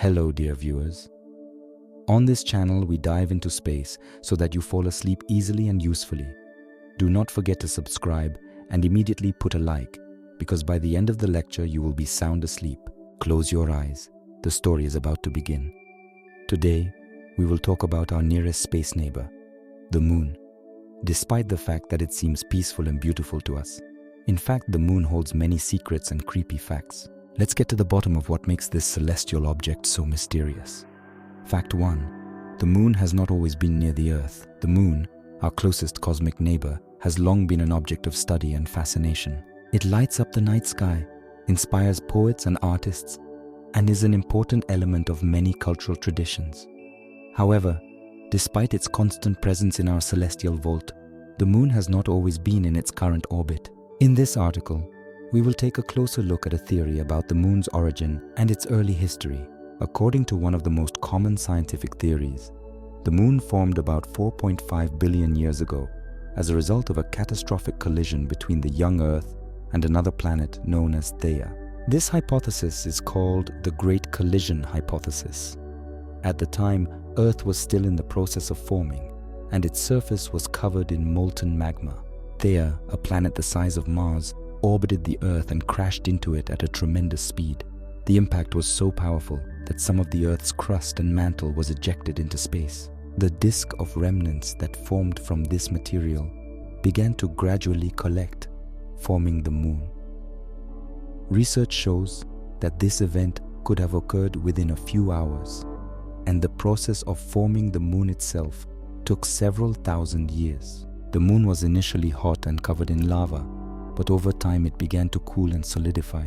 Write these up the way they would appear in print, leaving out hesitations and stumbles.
Hello, dear viewers. On this channel, we dive into space so that you fall asleep easily and usefully. Do not forget to subscribe and immediately put a like, because by the end of the lecture, you will be sound asleep. Close your eyes. The story is about to begin. Today, we will talk about our nearest space neighbor, the Moon. Despite the fact that it seems peaceful and beautiful to us, in fact, the Moon holds many secrets and creepy facts. Let's get to the bottom of what makes this celestial object so mysterious. Fact 1. The Moon has not always been near the Earth. The Moon, our closest cosmic neighbor, has long been an object of study and fascination. It lights up the night sky, inspires poets and artists, and is an important element of many cultural traditions. However, despite its constant presence in our celestial vault, the Moon has not always been in its current orbit. In this article, we will take a closer look at a theory about the Moon's origin and its early history. According to one of the most common scientific theories, the Moon formed about 4.5 billion years ago as a result of a catastrophic collision between the young Earth and another planet known as Theia. This hypothesis is called the Great Collision Hypothesis. At the time, Earth was still in the process of forming, and its surface was covered in molten magma. Theia, a planet the size of Mars, orbited the Earth and crashed into it at a tremendous speed. The impact was so powerful that some of the Earth's crust and mantle was ejected into space. The disk of remnants that formed from this material began to gradually collect, forming the Moon. Research shows that this event could have occurred within a few hours, and the process of forming the Moon itself took several thousand years. The Moon was initially hot and covered in lava, but over time it began to cool and solidify.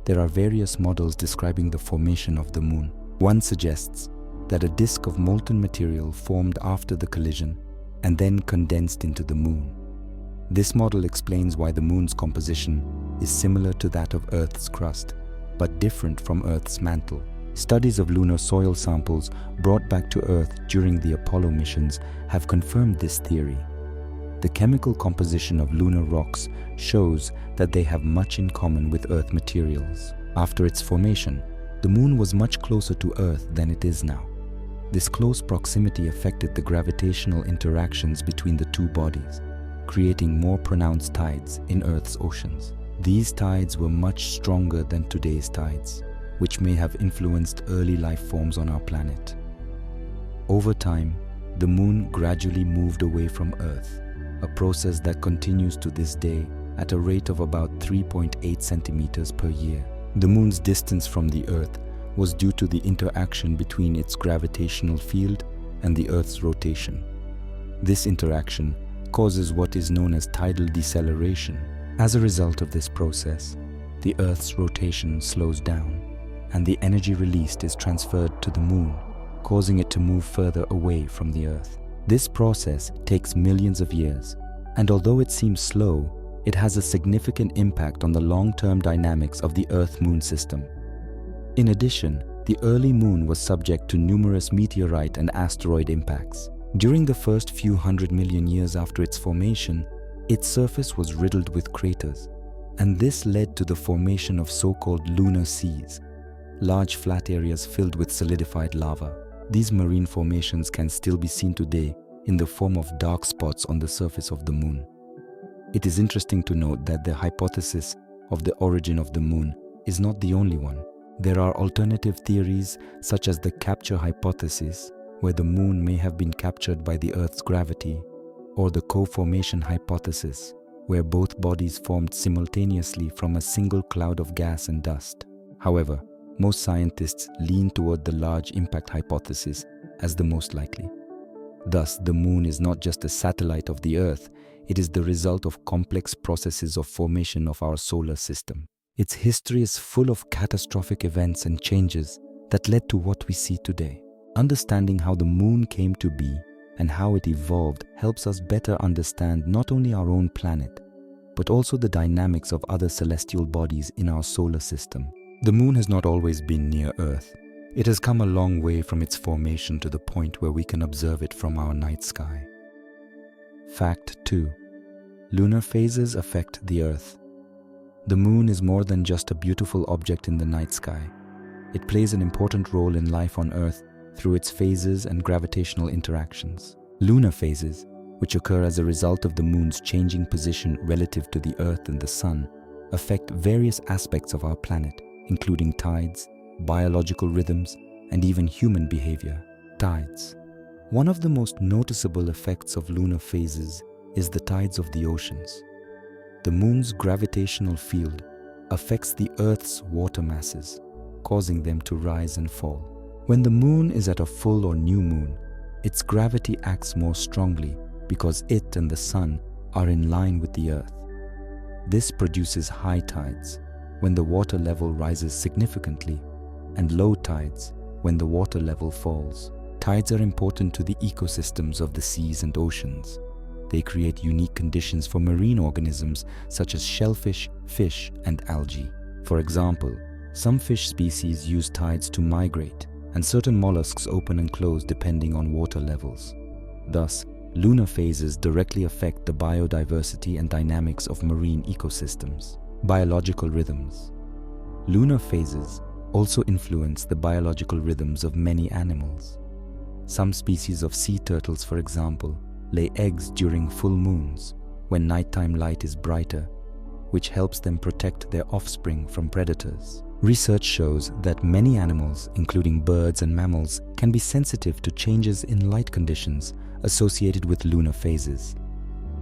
There are various models describing the formation of the Moon. One suggests that a disk of molten material formed after the collision and then condensed into the Moon. This model explains why the Moon's composition is similar to that of Earth's crust, but different from Earth's mantle. Studies of lunar soil samples brought back to Earth during the Apollo missions have confirmed this theory. The chemical composition of lunar rocks shows that they have much in common with Earth materials. After its formation, the Moon was much closer to Earth than it is now. This close proximity affected the gravitational interactions between the two bodies, creating more pronounced tides in Earth's oceans. These tides were much stronger than today's tides, which may have influenced early life forms on our planet. Over time, the Moon gradually moved away from Earth, a process that continues to this day at a rate of about 3.8 centimeters per year. The Moon's distance from the Earth was due to the interaction between its gravitational field and the Earth's rotation. This interaction causes what is known as tidal deceleration. As a result of this process, the Earth's rotation slows down, and the energy released is transferred to the Moon, causing it to move further away from the Earth. This process takes millions of years, and although it seems slow, it has a significant impact on the long-term dynamics of the Earth-Moon system. In addition, the early Moon was subject to numerous meteorite and asteroid impacts. During the first few 100 million years after its formation, its surface was riddled with craters, and this led to the formation of so-called lunar seas, large flat areas filled with solidified lava. These marine formations can still be seen today in the form of dark spots on the surface of the Moon. It is interesting to note that the hypothesis of the origin of the Moon is not the only one. There are alternative theories such as the capture hypothesis, where the Moon may have been captured by the Earth's gravity, or the co-formation hypothesis, where both bodies formed simultaneously from a single cloud of gas and dust. However, most scientists lean toward the large impact hypothesis as the most likely. Thus, the Moon is not just a satellite of the Earth, it is the result of complex processes of formation of our solar system. Its history is full of catastrophic events and changes that led to what we see today. Understanding how the Moon came to be and how it evolved helps us better understand not only our own planet, but also the dynamics of other celestial bodies in our solar system. The Moon has not always been near Earth. It has come a long way from its formation to the point where we can observe it from our night sky. Fact 2. Lunar phases affect the Earth. The Moon is more than just a beautiful object in the night sky. It plays an important role in life on Earth through its phases and gravitational interactions. Lunar phases, which occur as a result of the moon's changing position relative to the Earth and the Sun, affect various aspects of our planet, including tides, biological rhythms, and even human behavior. Tides. One of the most noticeable effects of lunar phases is the tides of the oceans. The moon's gravitational field affects the Earth's water masses, causing them to rise and fall. When the moon is at a full or new moon, its gravity acts more strongly because it and the Sun are in line with the Earth. This produces high tides, when the water level rises significantly, and low tides, when the water level falls. Tides are important to the ecosystems of the seas and oceans. They create unique conditions for marine organisms such as shellfish, fish, and algae. For example, some fish species use tides to migrate, and certain mollusks open and close depending on water levels. Thus, lunar phases directly affect the biodiversity and dynamics of marine ecosystems. Biological rhythms. Lunar phases also influence the biological rhythms of many animals. Some species of sea turtles, for example, lay eggs during full moons when nighttime light is brighter, which helps them protect their offspring from predators. Research shows that many animals, including birds and mammals, can be sensitive to changes in light conditions associated with lunar phases.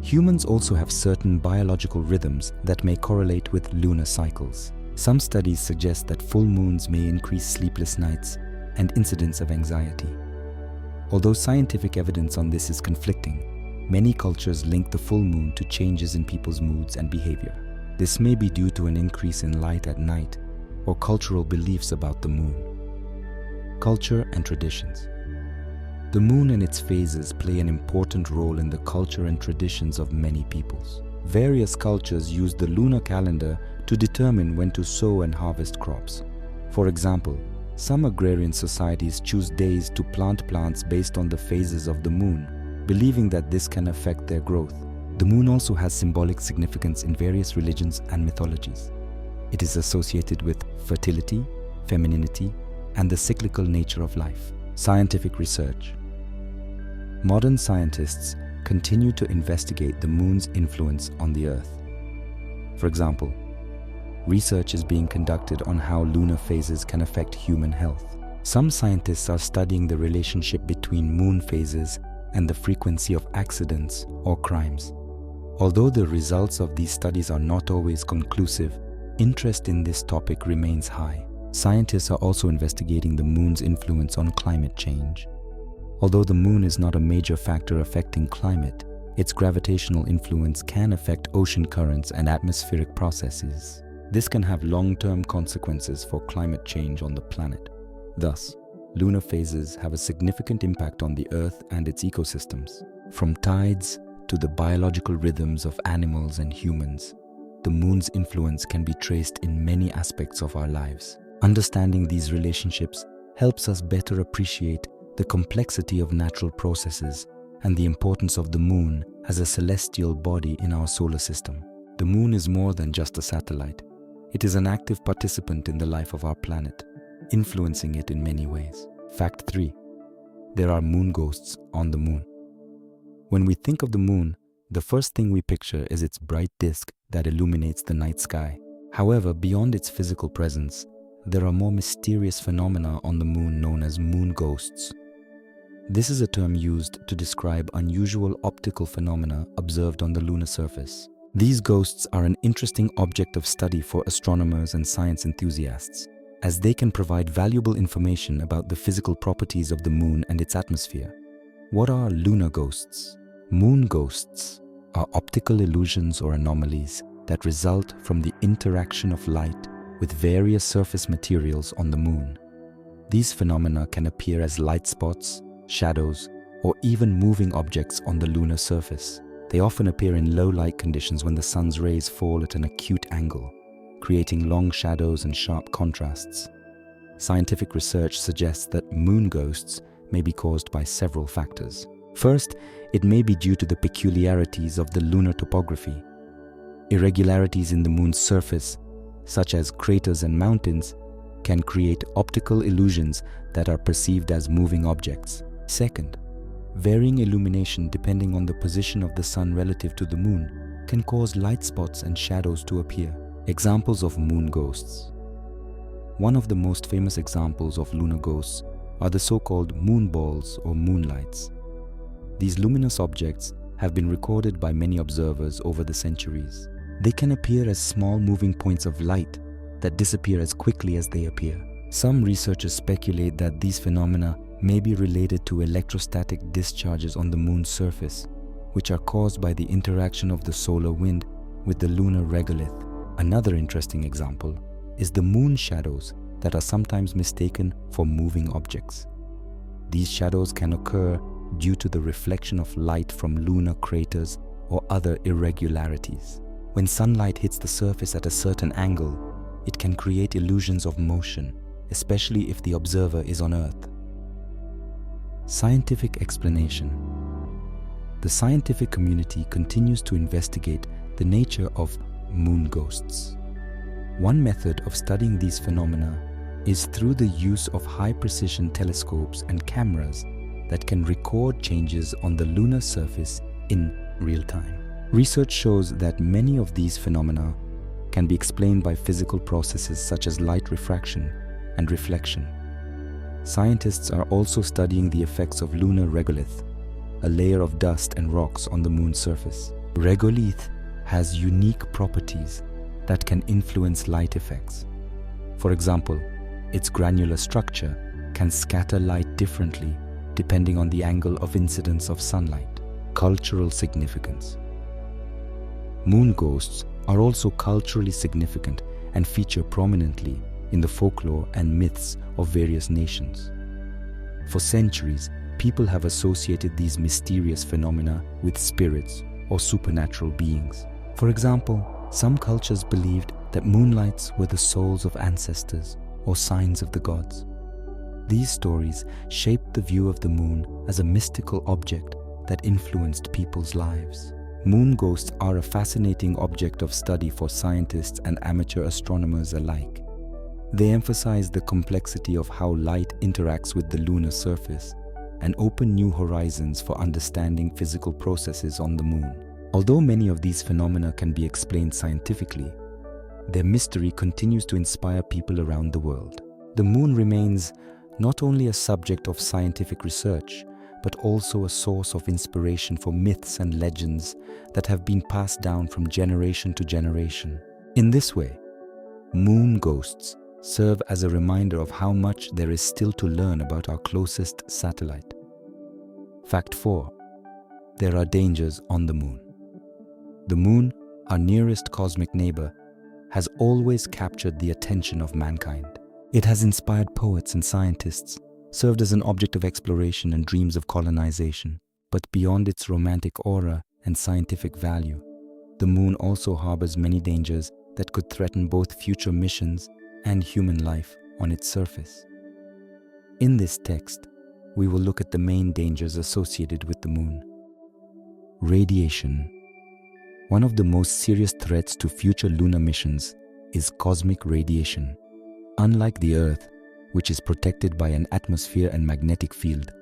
Humans also have certain biological rhythms that may correlate with lunar cycles. Some studies suggest that full moons may increase sleepless nights and incidents of anxiety. Although scientific evidence on this is conflicting, many cultures link the full moon to changes in people's moods and behavior. This may be due to an increase in light at night or cultural beliefs about the moon. Culture and traditions. The moon and its phases play an important role in the culture and traditions of many peoples. Various cultures use the lunar calendar to determine when to sow and harvest crops. For example, some agrarian societies choose days to plant plants based on the phases of the moon, believing that this can affect their growth. The moon also has symbolic significance in various religions and mythologies. It is associated with fertility, femininity, and the cyclical nature of life. Scientific research. Modern scientists continue to investigate the moon's influence on the Earth. For example, research is being conducted on how lunar phases can affect human health. Some scientists are studying the relationship between moon phases and the frequency of accidents or crimes. Although the results of these studies are not always conclusive, interest in this topic remains high. Scientists are also investigating the moon's influence on climate change. Although the moon is not a major factor affecting climate, its gravitational influence can affect ocean currents and atmospheric processes. This can have long-term consequences for climate change on the planet. Thus, lunar phases have a significant impact on the Earth and its ecosystems. From tides to the biological rhythms of animals and humans, the moon's influence can be traced in many aspects of our lives. Understanding these relationships helps us better appreciate the complexity of natural processes and the importance of the moon as a celestial body in our solar system. The moon is more than just a satellite. It is an active participant in the life of our planet, influencing it in many ways. Fact 3. There are moon ghosts on the moon. When we think of the moon, the first thing we picture is its bright disk that illuminates the night sky. However, beyond its physical presence, there are more mysterious phenomena on the moon known as moon ghosts. This is a term used to describe unusual optical phenomena observed on the lunar surface. These ghosts are an interesting object of study for astronomers and science enthusiasts, as they can provide valuable information about the physical properties of the moon and its atmosphere. What are lunar ghosts? Moon ghosts are optical illusions or anomalies that result from the interaction of light with various surface materials on the moon. These phenomena can appear as light spots, shadows, or even moving objects on the lunar surface. They often appear in low light conditions when the sun's rays fall at an acute angle, creating long shadows and sharp contrasts. Scientific research suggests that moon ghosts may be caused by several factors. First, it may be due to the peculiarities of the lunar topography. Irregularities in the moon's surface, such as craters and mountains, can create optical illusions that are perceived as moving objects. Second, varying illumination depending on the position of the sun relative to the moon can cause light spots and shadows to appear. Examples of moon ghosts. One of the most famous examples of lunar ghosts are the so-called moon balls or moonlights. These luminous objects have been recorded by many observers over the centuries. They can appear as small moving points of light that disappear as quickly as they appear. Some researchers speculate that these phenomena may be related to electrostatic discharges on the moon's surface, which are caused by the interaction of the solar wind with the lunar regolith. Another interesting example is the moon shadows that are sometimes mistaken for moving objects. These shadows can occur due to the reflection of light from lunar craters or other irregularities. When sunlight hits the surface at a certain angle, it can create illusions of motion, especially if the observer is on Earth. Scientific explanation. The scientific community continues to investigate the nature of moon ghosts. One method of studying these phenomena is through the use of high-precision telescopes and cameras that can record changes on the lunar surface in real time. Research shows that many of these phenomena can be explained by physical processes such as light refraction and reflection. Scientists are also studying the effects of lunar regolith, a layer of dust and rocks on the moon's surface. Regolith has unique properties that can influence light effects. For example, its granular structure can scatter light differently depending on the angle of incidence of sunlight. Cultural significance. Moon ghosts are also culturally significant and feature prominently in the folklore and myths of various nations. For centuries, people have associated these mysterious phenomena with spirits or supernatural beings. For example, some cultures believed that moonlights were the souls of ancestors or signs of the gods. These stories shaped the view of the moon as a mystical object that influenced people's lives. Moon ghosts are a fascinating object of study for scientists and amateur astronomers alike. They emphasize the complexity of how light interacts with the lunar surface and open new horizons for understanding physical processes on the moon. Although many of these phenomena can be explained scientifically, their mystery continues to inspire people around the world. The moon remains not only a subject of scientific research, but also a source of inspiration for myths and legends that have been passed down from generation to generation. In this way, moon ghosts serve as a reminder of how much there is still to learn about our closest satellite. Fact 4. There are dangers on the moon. The moon, our nearest cosmic neighbor, has always captured the attention of mankind. It has inspired poets and scientists, served as an object of exploration and dreams of colonization. But beyond its romantic aura and scientific value, the moon also harbors many dangers that could threaten both future missions and human life on its surface. In this text, we will look at the main dangers associated with the moon. Radiation. One of the most serious threats to future lunar missions is cosmic radiation. Unlike the Earth, which is protected by an atmosphere and magnetic field,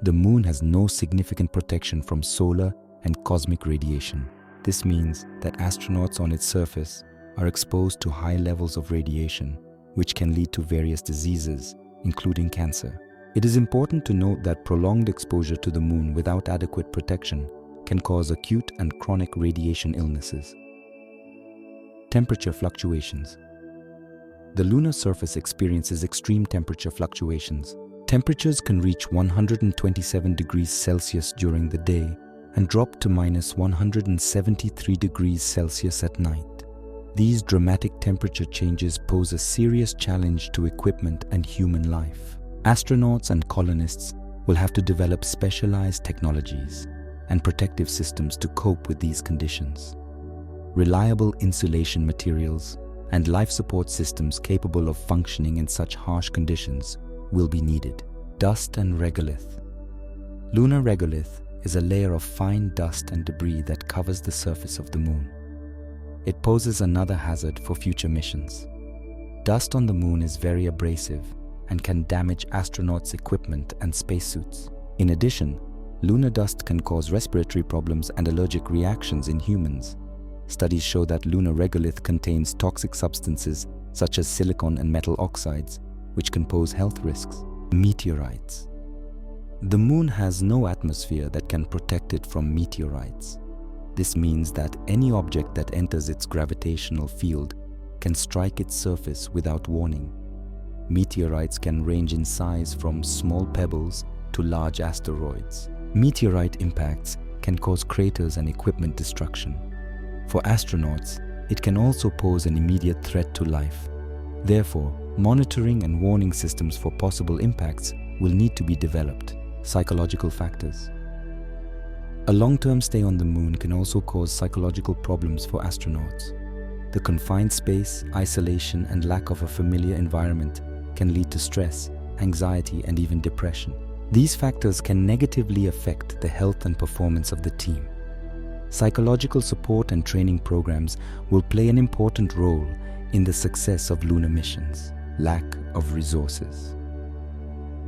the moon has no significant protection from solar and cosmic radiation. This means that astronauts on its surface are exposed to high levels of radiation, which can lead to various diseases, including cancer. It is important to note that prolonged exposure to the moon without adequate protection can cause acute and chronic radiation illnesses. Temperature fluctuations. The lunar surface experiences extreme temperature fluctuations. Temperatures can reach 127 degrees Celsius during the day and drop to minus 173 degrees Celsius at night. These dramatic temperature changes pose a serious challenge to equipment and human life. Astronauts and colonists will have to develop specialized technologies and protective systems to cope with these conditions. Reliable insulation materials and life support systems capable of functioning in such harsh conditions will be needed. Dust and regolith. Lunar regolith is a layer of fine dust and debris that covers the surface of the moon. It poses another hazard for future missions. Dust on the moon is very abrasive and can damage astronauts' equipment and spacesuits. In addition, lunar dust can cause respiratory problems and allergic reactions in humans. Studies show that lunar regolith contains toxic substances such as silicon and metal oxides, which can pose health risks. Meteorites. The moon has no atmosphere that can protect it from meteorites. This means that any object that enters its gravitational field can strike its surface without warning. Meteorites can range in size from small pebbles to large asteroids. Meteorite impacts can cause craters and equipment destruction. For astronauts, it can also pose an immediate threat to life. Therefore, monitoring and warning systems for possible impacts will need to be developed. Psychological factors. A long-term stay on the moon can also cause psychological problems for astronauts. The confined space, isolation, and lack of a familiar environment can lead to stress, anxiety, and even depression. These factors can negatively affect the health and performance of the team. Psychological support and training programs will play an important role in the success of lunar missions. Lack of resources.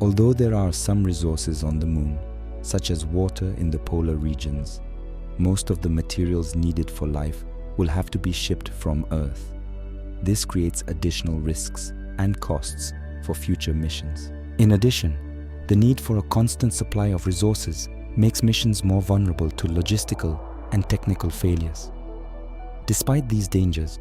Although there are some resources on the moon, such as water in the polar regions, most of the materials needed for life will have to be shipped from Earth. This creates additional risks and costs for future missions. In addition, the need for a constant supply of resources makes missions more vulnerable to logistical and technical failures. Despite these dangers,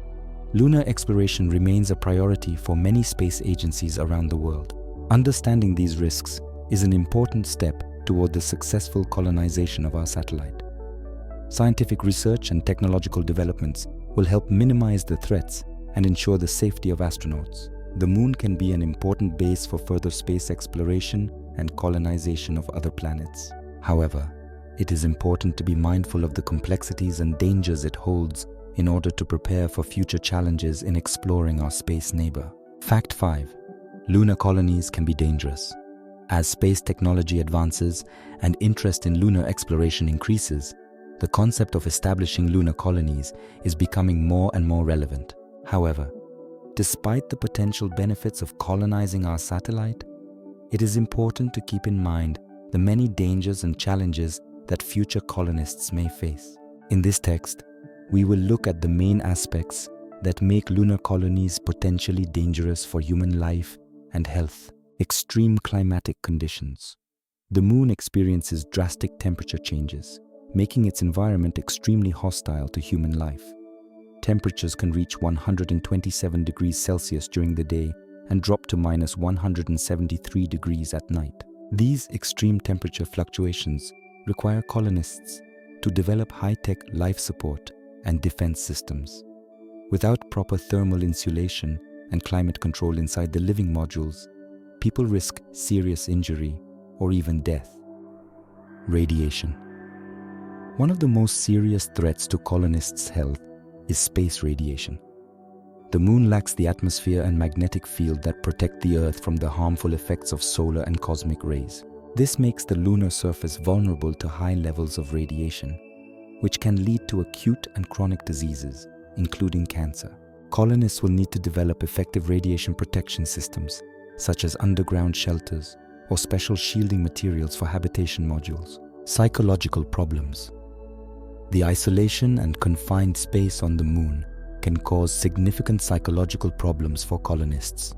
lunar exploration remains a priority for many space agencies around the world. Understanding these risks is an important step toward the successful colonization of our satellite. Scientific research and technological developments will help minimize the threats and ensure the safety of astronauts. The moon can be an important base for further space exploration and colonization of other planets. However, it is important to be mindful of the complexities and dangers it holds in order to prepare for future challenges in exploring our space neighbor. Fact 5. Lunar colonies can be dangerous. As space technology advances and interest in lunar exploration increases, the concept of establishing lunar colonies is becoming more and more relevant. However, despite the potential benefits of colonizing our satellite, it is important to keep in mind the many dangers and challenges that future colonists may face. In this text, we will look at the main aspects that make lunar colonies potentially dangerous for human life and health. Extreme climatic conditions. The moon experiences drastic temperature changes, making its environment extremely hostile to human life. Temperatures can reach 127 degrees Celsius during the day and drop to minus 173 degrees at night. These extreme temperature fluctuations require colonists to develop high-tech life support and defense systems. Without proper thermal insulation and climate control inside the living modules, people risk serious injury or even death. Radiation. One of the most serious threats to colonists' health is space radiation. The moon lacks the atmosphere and magnetic field that protect the Earth from the harmful effects of solar and cosmic rays. This makes the lunar surface vulnerable to high levels of radiation, which can lead to acute and chronic diseases, including cancer. Colonists will need to develop effective radiation protection systems, such as underground shelters or special shielding materials for habitation modules. Psychological problems. The isolation and confined space on the moon can cause significant psychological problems for colonists.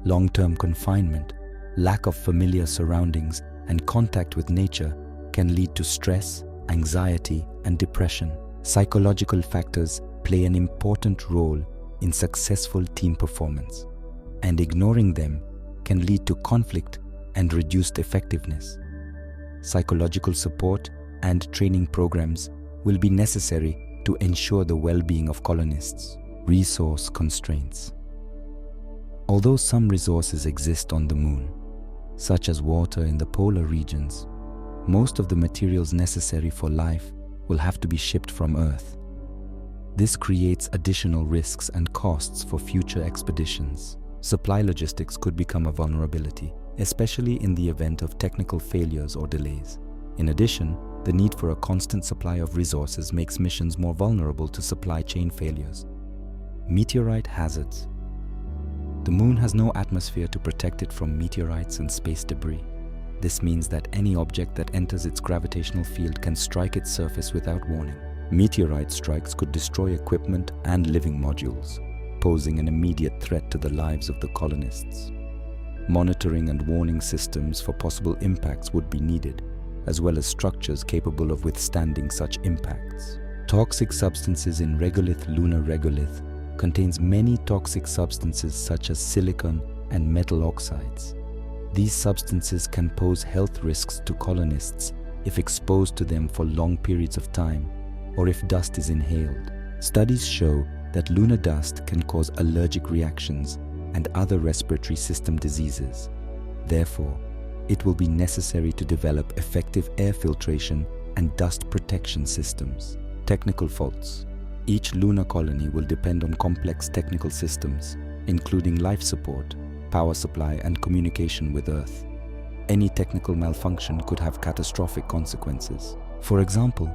Long-term confinement, lack of familiar surroundings, and contact with nature can lead to stress, anxiety, and depression. Psychological factors play an important role in successful team performance, and ignoring them can lead to conflict and reduced effectiveness. Psychological support and training programs will be necessary to ensure the well-being of colonists. Resource constraints. Although some resources exist on the moon, such as water in the polar regions, most of the materials necessary for life will have to be shipped from Earth. This creates additional risks and costs for future expeditions. Supply logistics could become a vulnerability, especially in the event of technical failures or delays. In addition, the need for a constant supply of resources makes missions more vulnerable to supply chain failures. Meteorite hazards. The moon has no atmosphere to protect it from meteorites and space debris. This means that any object that enters its gravitational field can strike its surface without warning. Meteorite strikes could destroy equipment and living modules, posing an immediate threat to the lives of the colonists. Monitoring and warning systems for possible impacts would be needed, as well as structures capable of withstanding such impacts. Toxic substances in regolith. Lunar regolith contains many toxic substances such as silicon and metal oxides. These substances can pose health risks to colonists if exposed to them for long periods of time or if dust is inhaled. Studies show that lunar dust can cause allergic reactions and other respiratory system diseases. Therefore, it will be necessary to develop effective air filtration and dust protection systems. Technical faults. Each lunar colony will depend on complex technical systems, including life support, power supply, and communication with Earth. Any technical malfunction could have catastrophic consequences. For example,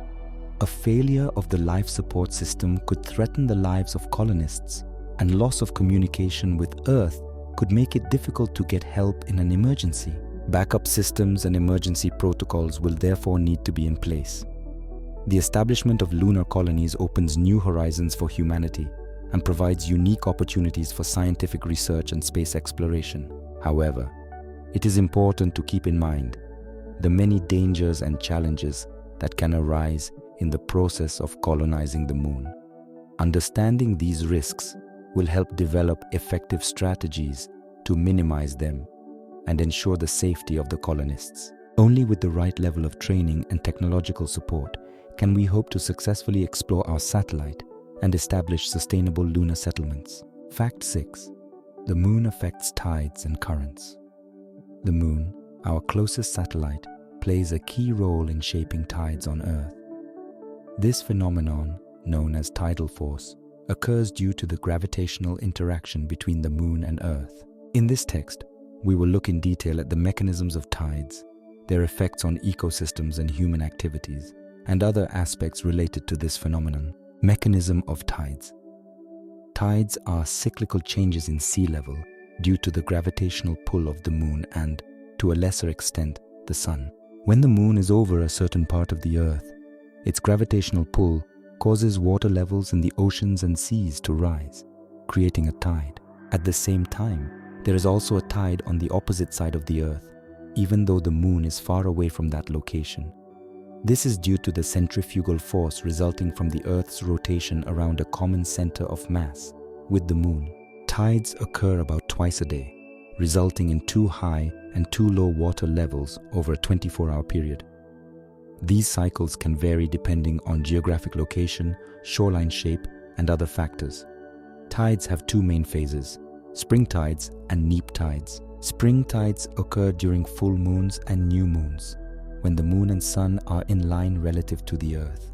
a failure of the life support system could threaten the lives of colonists, and loss of communication with Earth could make it difficult to get help in an emergency. Backup systems and emergency protocols will therefore need to be in place. The establishment of lunar colonies opens new horizons for humanity and provides unique opportunities for scientific research and space exploration. However, it is important to keep in mind the many dangers and challenges that can arise in the process of colonizing the moon. Understanding these risks will help develop effective strategies to minimize them and ensure the safety of the colonists. Only with the right level of training and technological support can we hope to successfully explore our satellite and establish sustainable lunar settlements. Fact 6. The moon affects tides and currents. The moon, our closest satellite, plays a key role in shaping tides on Earth. This phenomenon, known as tidal force, occurs due to the gravitational interaction between the moon and Earth. In this text, we will look in detail at the mechanisms of tides, their effects on ecosystems and human activities, and other aspects related to this phenomenon. Mechanism of tides. Tides are cyclical changes in sea level due to the gravitational pull of the moon and, to a lesser extent, the sun. When the moon is over a certain part of the Earth, its gravitational pull causes water levels in the oceans and seas to rise, creating a tide. At the same time, there is also a tide on the opposite side of the Earth, even though the moon is far away from that location. This is due to the centrifugal force resulting from the Earth's rotation around a common center of mass with the moon. Tides occur about twice a day, resulting in 2 high and 2 low water levels over a 24-hour period. These cycles can vary depending on geographic location, shoreline shape, and other factors. Tides have 2 main phases: spring tides and neap tides. Spring tides occur during full moons and new moons, when the moon and sun are in line relative to the Earth.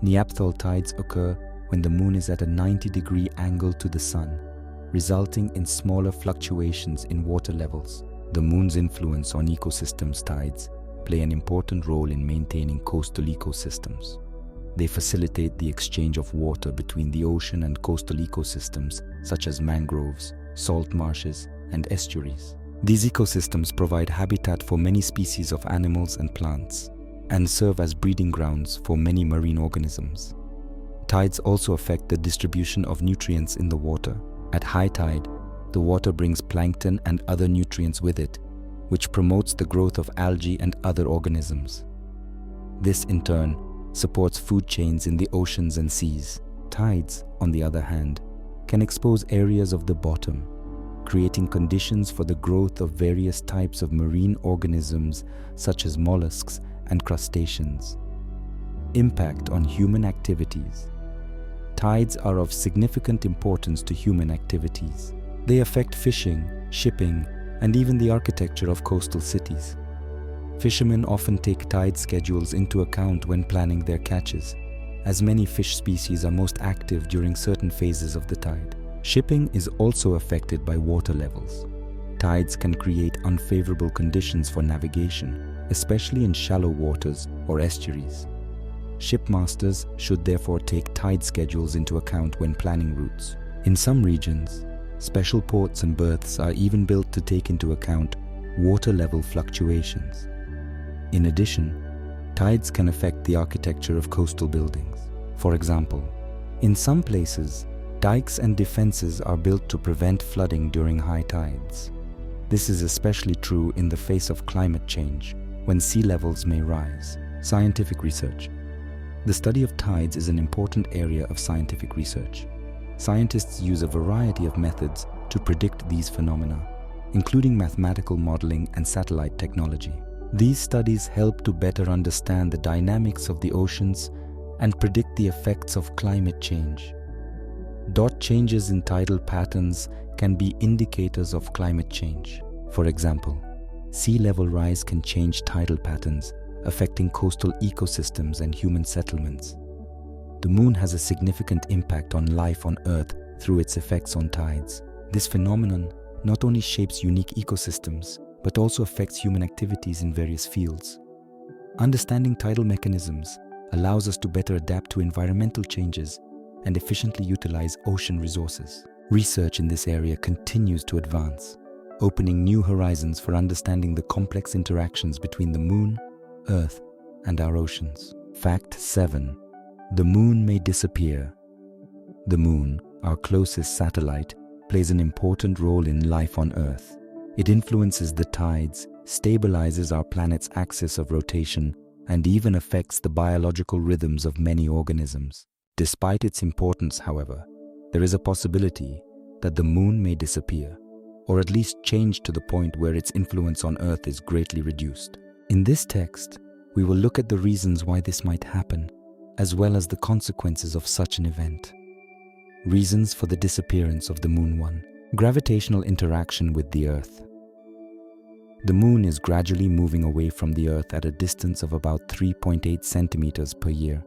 Neapthal tides occur when the moon is at a 90-degree angle to the sun, resulting in smaller fluctuations in water levels. The moon's influence on ecosystems. Tides play an important role in maintaining coastal ecosystems. They facilitate the exchange of water between the ocean and coastal ecosystems such as mangroves, salt marshes, and estuaries. These ecosystems provide habitat for many species of animals and plants and serve as breeding grounds for many marine organisms. Tides also affect the distribution of nutrients in the water. At high tide, the water brings plankton and other nutrients with it, which promotes the growth of algae and other organisms. This, in turn, supports food chains in the oceans and seas. Tides, on the other hand, can expose areas of the bottom, creating conditions for the growth of various types of marine organisms such as mollusks and crustaceans. Impact on human activities. Tides are of significant importance to human activities. They affect fishing, shipping, and even the architecture of coastal cities. Fishermen often take tide schedules into account when planning their catches, as many fish species are most active during certain phases of the tide. Shipping is also affected by water levels. Tides can create unfavorable conditions for navigation, especially in shallow waters or estuaries. Shipmasters should therefore take tide schedules into account when planning routes. In some regions, Special ports and berths are even built to take into account water level fluctuations. In addition, tides can affect the architecture of coastal buildings. For example, in some places, dikes and defenses are built to prevent flooding during high tides. This is especially true in the face of climate change, when sea levels may rise. Scientific research. The study of tides is an important area of scientific research. Scientists use a variety of methods to predict these phenomena, including mathematical modeling and satellite technology. These studies help to better understand the dynamics of the oceans and predict the effects of climate change. Dot changes in tidal patterns can be indicators of climate change. For example, sea level rise can change tidal patterns, affecting coastal ecosystems and human settlements. The moon has a significant impact on life on Earth through its effects on tides. This phenomenon not only shapes unique ecosystems, but also affects human activities in various fields. Understanding tidal mechanisms allows us to better adapt to environmental changes and efficiently utilize ocean resources. Research in this area continues to advance, opening new horizons for understanding the complex interactions between the moon, Earth, and our oceans. Fact 7. The moon may disappear. The moon, our closest satellite, plays an important role in life on Earth. It influences the tides, stabilizes our planet's axis of rotation, and even affects the biological rhythms of many organisms. Despite its importance, however, there is a possibility that the moon may disappear, or at least change to the point where its influence on Earth is greatly reduced. In this text, we will look at the reasons why this might happen, as well as the consequences of such an event. Reasons for the disappearance of the Moon. 1. Gravitational interaction with the Earth. The Moon is gradually moving away from the Earth at a distance of about 3.8 centimeters per year.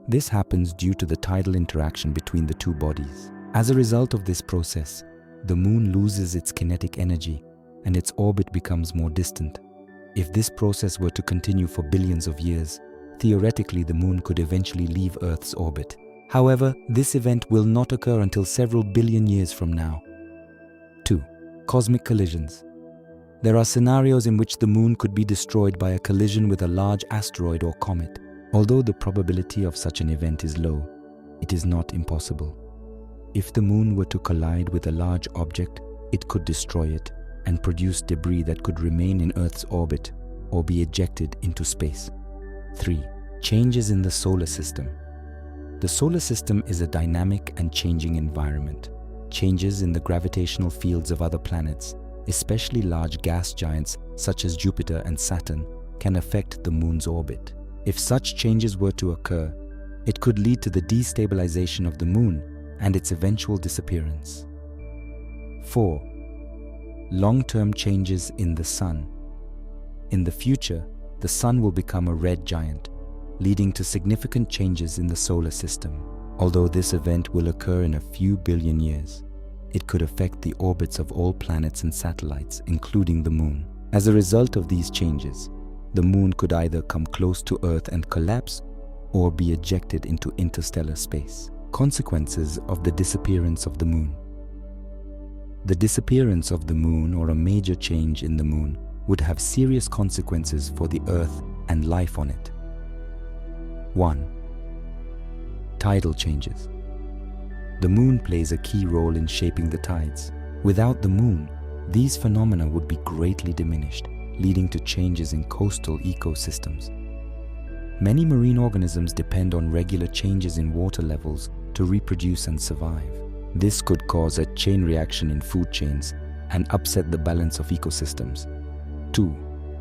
This happens due to the tidal interaction between the two bodies. As a result of this process, the Moon loses its kinetic energy and its orbit becomes more distant. If this process were to continue for billions of years, theoretically the Moon could eventually leave Earth's orbit. However, this event will not occur until several billion years from now. 2. Cosmic collisions. There are scenarios in which the Moon could be destroyed by a collision with a large asteroid or comet. Although the probability of such an event is low, it is not impossible. If the Moon were to collide with a large object, it could destroy it and produce debris that could remain in Earth's orbit or be ejected into space. 3. Changes in the solar system. The solar system is a dynamic and changing environment. Changes in the gravitational fields of other planets, especially large gas giants such as Jupiter and Saturn, can affect the Moon's orbit. If such changes were to occur, it could lead to the destabilization of the Moon and its eventual disappearance. 4. Long-term changes in the Sun. In the future, the Sun will become a red giant, leading to significant changes in the solar system. Although this event will occur in a few billion years, it could affect the orbits of all planets and satellites, including the Moon. As a result of these changes, the Moon could either come close to Earth and collapse, or be ejected into interstellar space. Consequences of the disappearance of the Moon. The disappearance of the Moon, or a major change in the Moon, would have serious consequences for the Earth and life on it. 1. Tidal changes. The Moon plays a key role in shaping the tides. Without the Moon, these phenomena would be greatly diminished, leading to changes in coastal ecosystems. Many marine organisms depend on regular changes in water levels to reproduce and survive. This could cause a chain reaction in food chains and upset the balance of ecosystems. 2.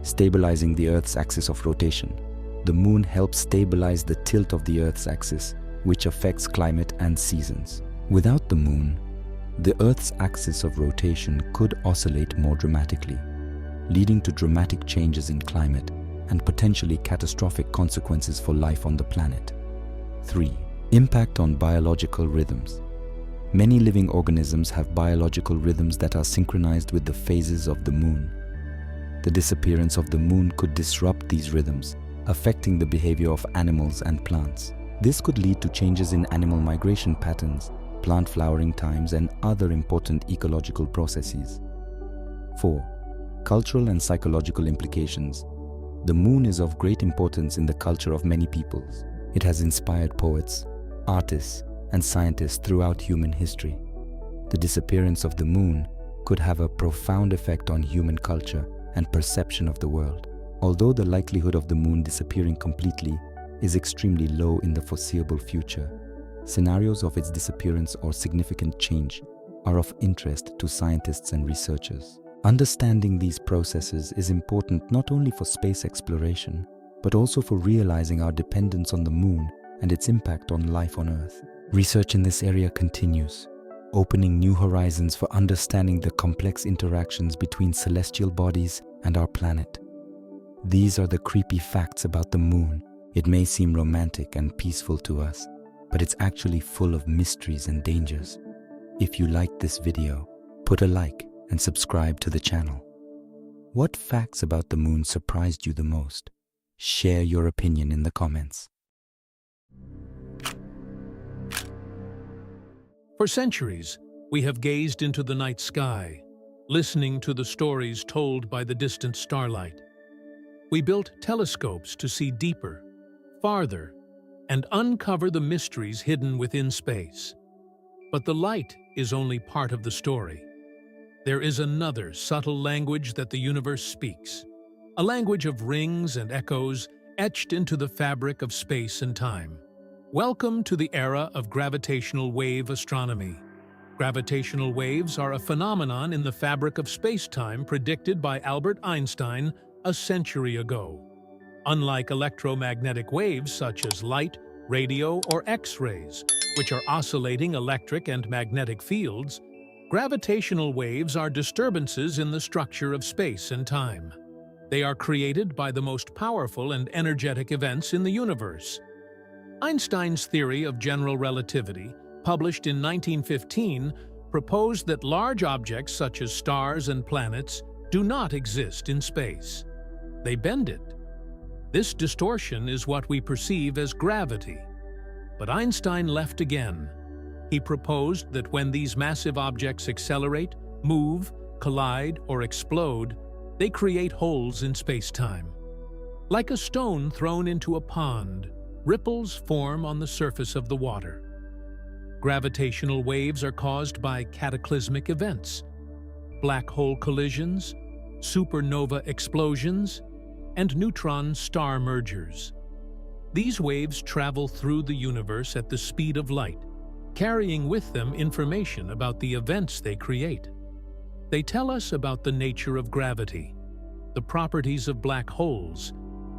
Stabilizing the Earth's axis of rotation. The Moon helps stabilize the tilt of the Earth's axis, which affects climate and seasons. Without the Moon, the Earth's axis of rotation could oscillate more dramatically, leading to dramatic changes in climate and potentially catastrophic consequences for life on the planet. 3. Impact on biological rhythms. Many living organisms have biological rhythms that are synchronized with the phases of the Moon. The disappearance of the Moon could disrupt these rhythms, affecting the behavior of animals and plants. This could lead to changes in animal migration patterns plant flowering times, and other important ecological processes. 4. Cultural and psychological implications. The moon is of great importance in the culture of many peoples. It has inspired poets, artists, and scientists throughout human history. The disappearance of the moon could have a profound effect on human culture and perception of the world. Although the likelihood of the moon disappearing completely is extremely low in the foreseeable future, scenarios of its disappearance or significant change are of interest to scientists and researchers. Understanding these processes is important not only for space exploration, but also for realizing our dependence on the moon and its impact on life on Earth. Research in this area continues, opening new horizons for understanding the complex interactions between celestial bodies and our planet. These are the creepy facts about the moon. It may seem romantic and peaceful to us, but it's actually full of mysteries and dangers. If you liked this video, put a like and subscribe to the channel. What facts about the moon surprised you the most? Share your opinion in the comments. For centuries, we have gazed into the night sky, listening to the stories told by the distant starlight. We built telescopes to see deeper, farther, and uncover the mysteries hidden within space. But the light is only part of the story. There is another subtle language that the universe speaks, a language of rings and echoes etched into the fabric of space and time. Welcome to the era of gravitational wave astronomy. Gravitational waves are a phenomenon in the fabric of space-time predicted by Albert Einstein a century ago. Unlike electromagnetic waves such as light, radio, or X-rays, which are oscillating electric and magnetic fields, gravitational waves are disturbances in the structure of space and time. They are created by the most powerful and energetic events in the universe. Einstein's theory of general relativity, published in 1915, proposed that large objects such as stars and planets do not exist in space. They bend it. This distortion is what we perceive as gravity. But Einstein left again. He proposed that when these massive objects accelerate, move, collide, or explode, they create holes in space-time. Like a stone thrown into a pond, ripples form on the surface of the water. Gravitational waves are caused by cataclysmic events, black hole collisions, supernova explosions, and neutron star mergers. These waves travel through the universe at the speed of light, carrying with them information about the events they create. They tell us about the nature of gravity, the properties of black holes,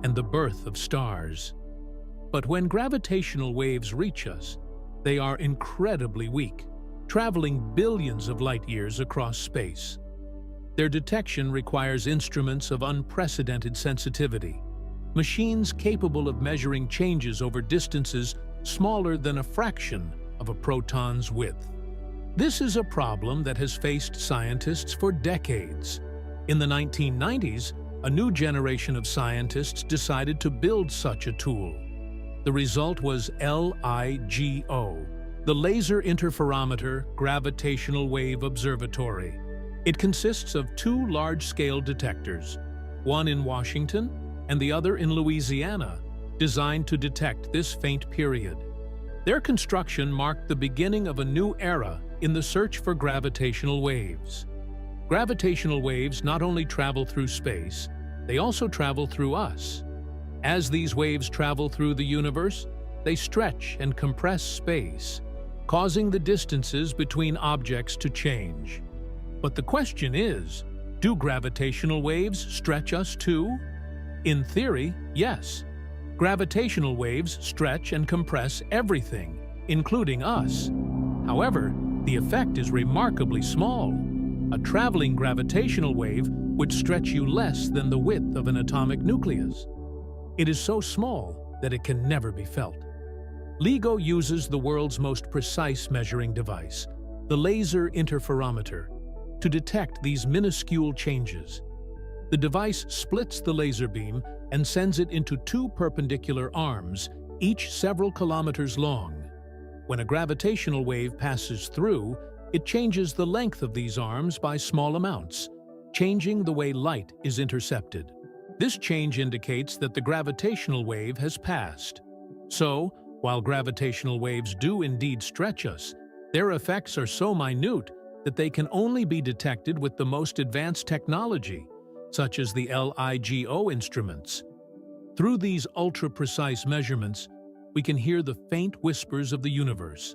and the birth of stars. But when gravitational waves reach us, they are incredibly weak, traveling billions of light years across space. Their detection requires instruments of unprecedented sensitivity, machines capable of measuring changes over distances smaller than a fraction of a proton's width. This is a problem that has faced scientists for decades. In the 1990s, a new generation of scientists decided to build such a tool. The result was LIGO, the Laser Interferometer Gravitational Wave Observatory. It consists of two large-scale detectors, one in Washington and the other in Louisiana, designed to detect this faint period. Their construction marked the beginning of a new era in the search for gravitational waves. Gravitational waves not only travel through space, they also travel through us. As these waves travel through the universe, they stretch and compress space, causing the distances between objects to change. But the question is, do gravitational waves stretch us too? In theory, yes. Gravitational waves stretch and compress everything, including us. However, the effect is remarkably small. A traveling gravitational wave would stretch you less than the width of an atomic nucleus. It is so small that it can never be felt. LIGO uses the world's most precise measuring device, the Laser Interferometer, to detect these minuscule changes. The device splits the laser beam and sends it into two perpendicular arms, each several kilometers long. When a gravitational wave passes through, it changes the length of these arms by small amounts, changing the way light is intercepted. This change indicates that the gravitational wave has passed. So, while gravitational waves do indeed stretch us, their effects are so minute that they can only be detected with the most advanced technology, such as the LIGO instruments. Through these ultra-precise measurements, we can hear the faint whispers of the universe.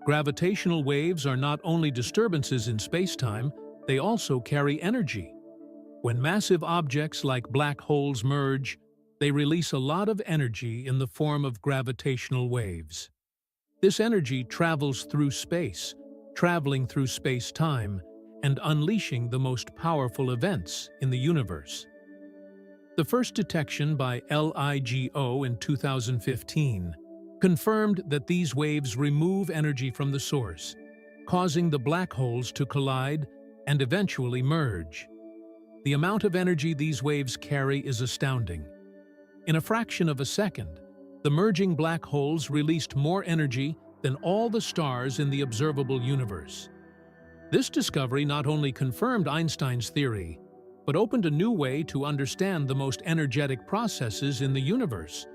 Gravitational waves are not only disturbances in space-time, they also carry energy. When massive objects like black holes merge, they release a lot of energy in the form of gravitational waves. This energy travels through space, traveling through space-time, and unleashing the most powerful events in the universe. The first detection by LIGO in 2015 confirmed that these waves remove energy from the source, causing the black holes to collide and eventually merge. The amount of energy these waves carry is astounding. In a fraction of a second, the merging black holes released more energy than all the stars in the observable universe. This discovery not only confirmed Einstein's theory, but opened a new way to understand the most energetic processes in the universe,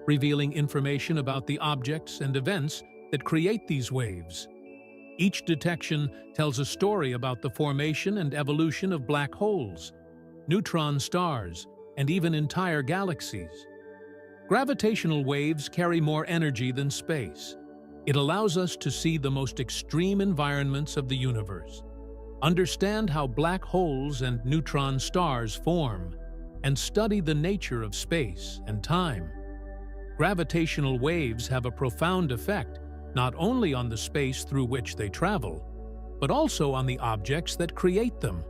revealing information about the objects and events that create these waves. Each detection tells a story about the formation and evolution of black holes, neutron stars, and even entire galaxies. Gravitational waves carry more energy than space. It allows us to see the most extreme environments of the universe, understand how black holes and neutron stars form, and study the nature of space and time. Gravitational waves have a profound effect not only on the space through which they travel, but also on the objects that create them.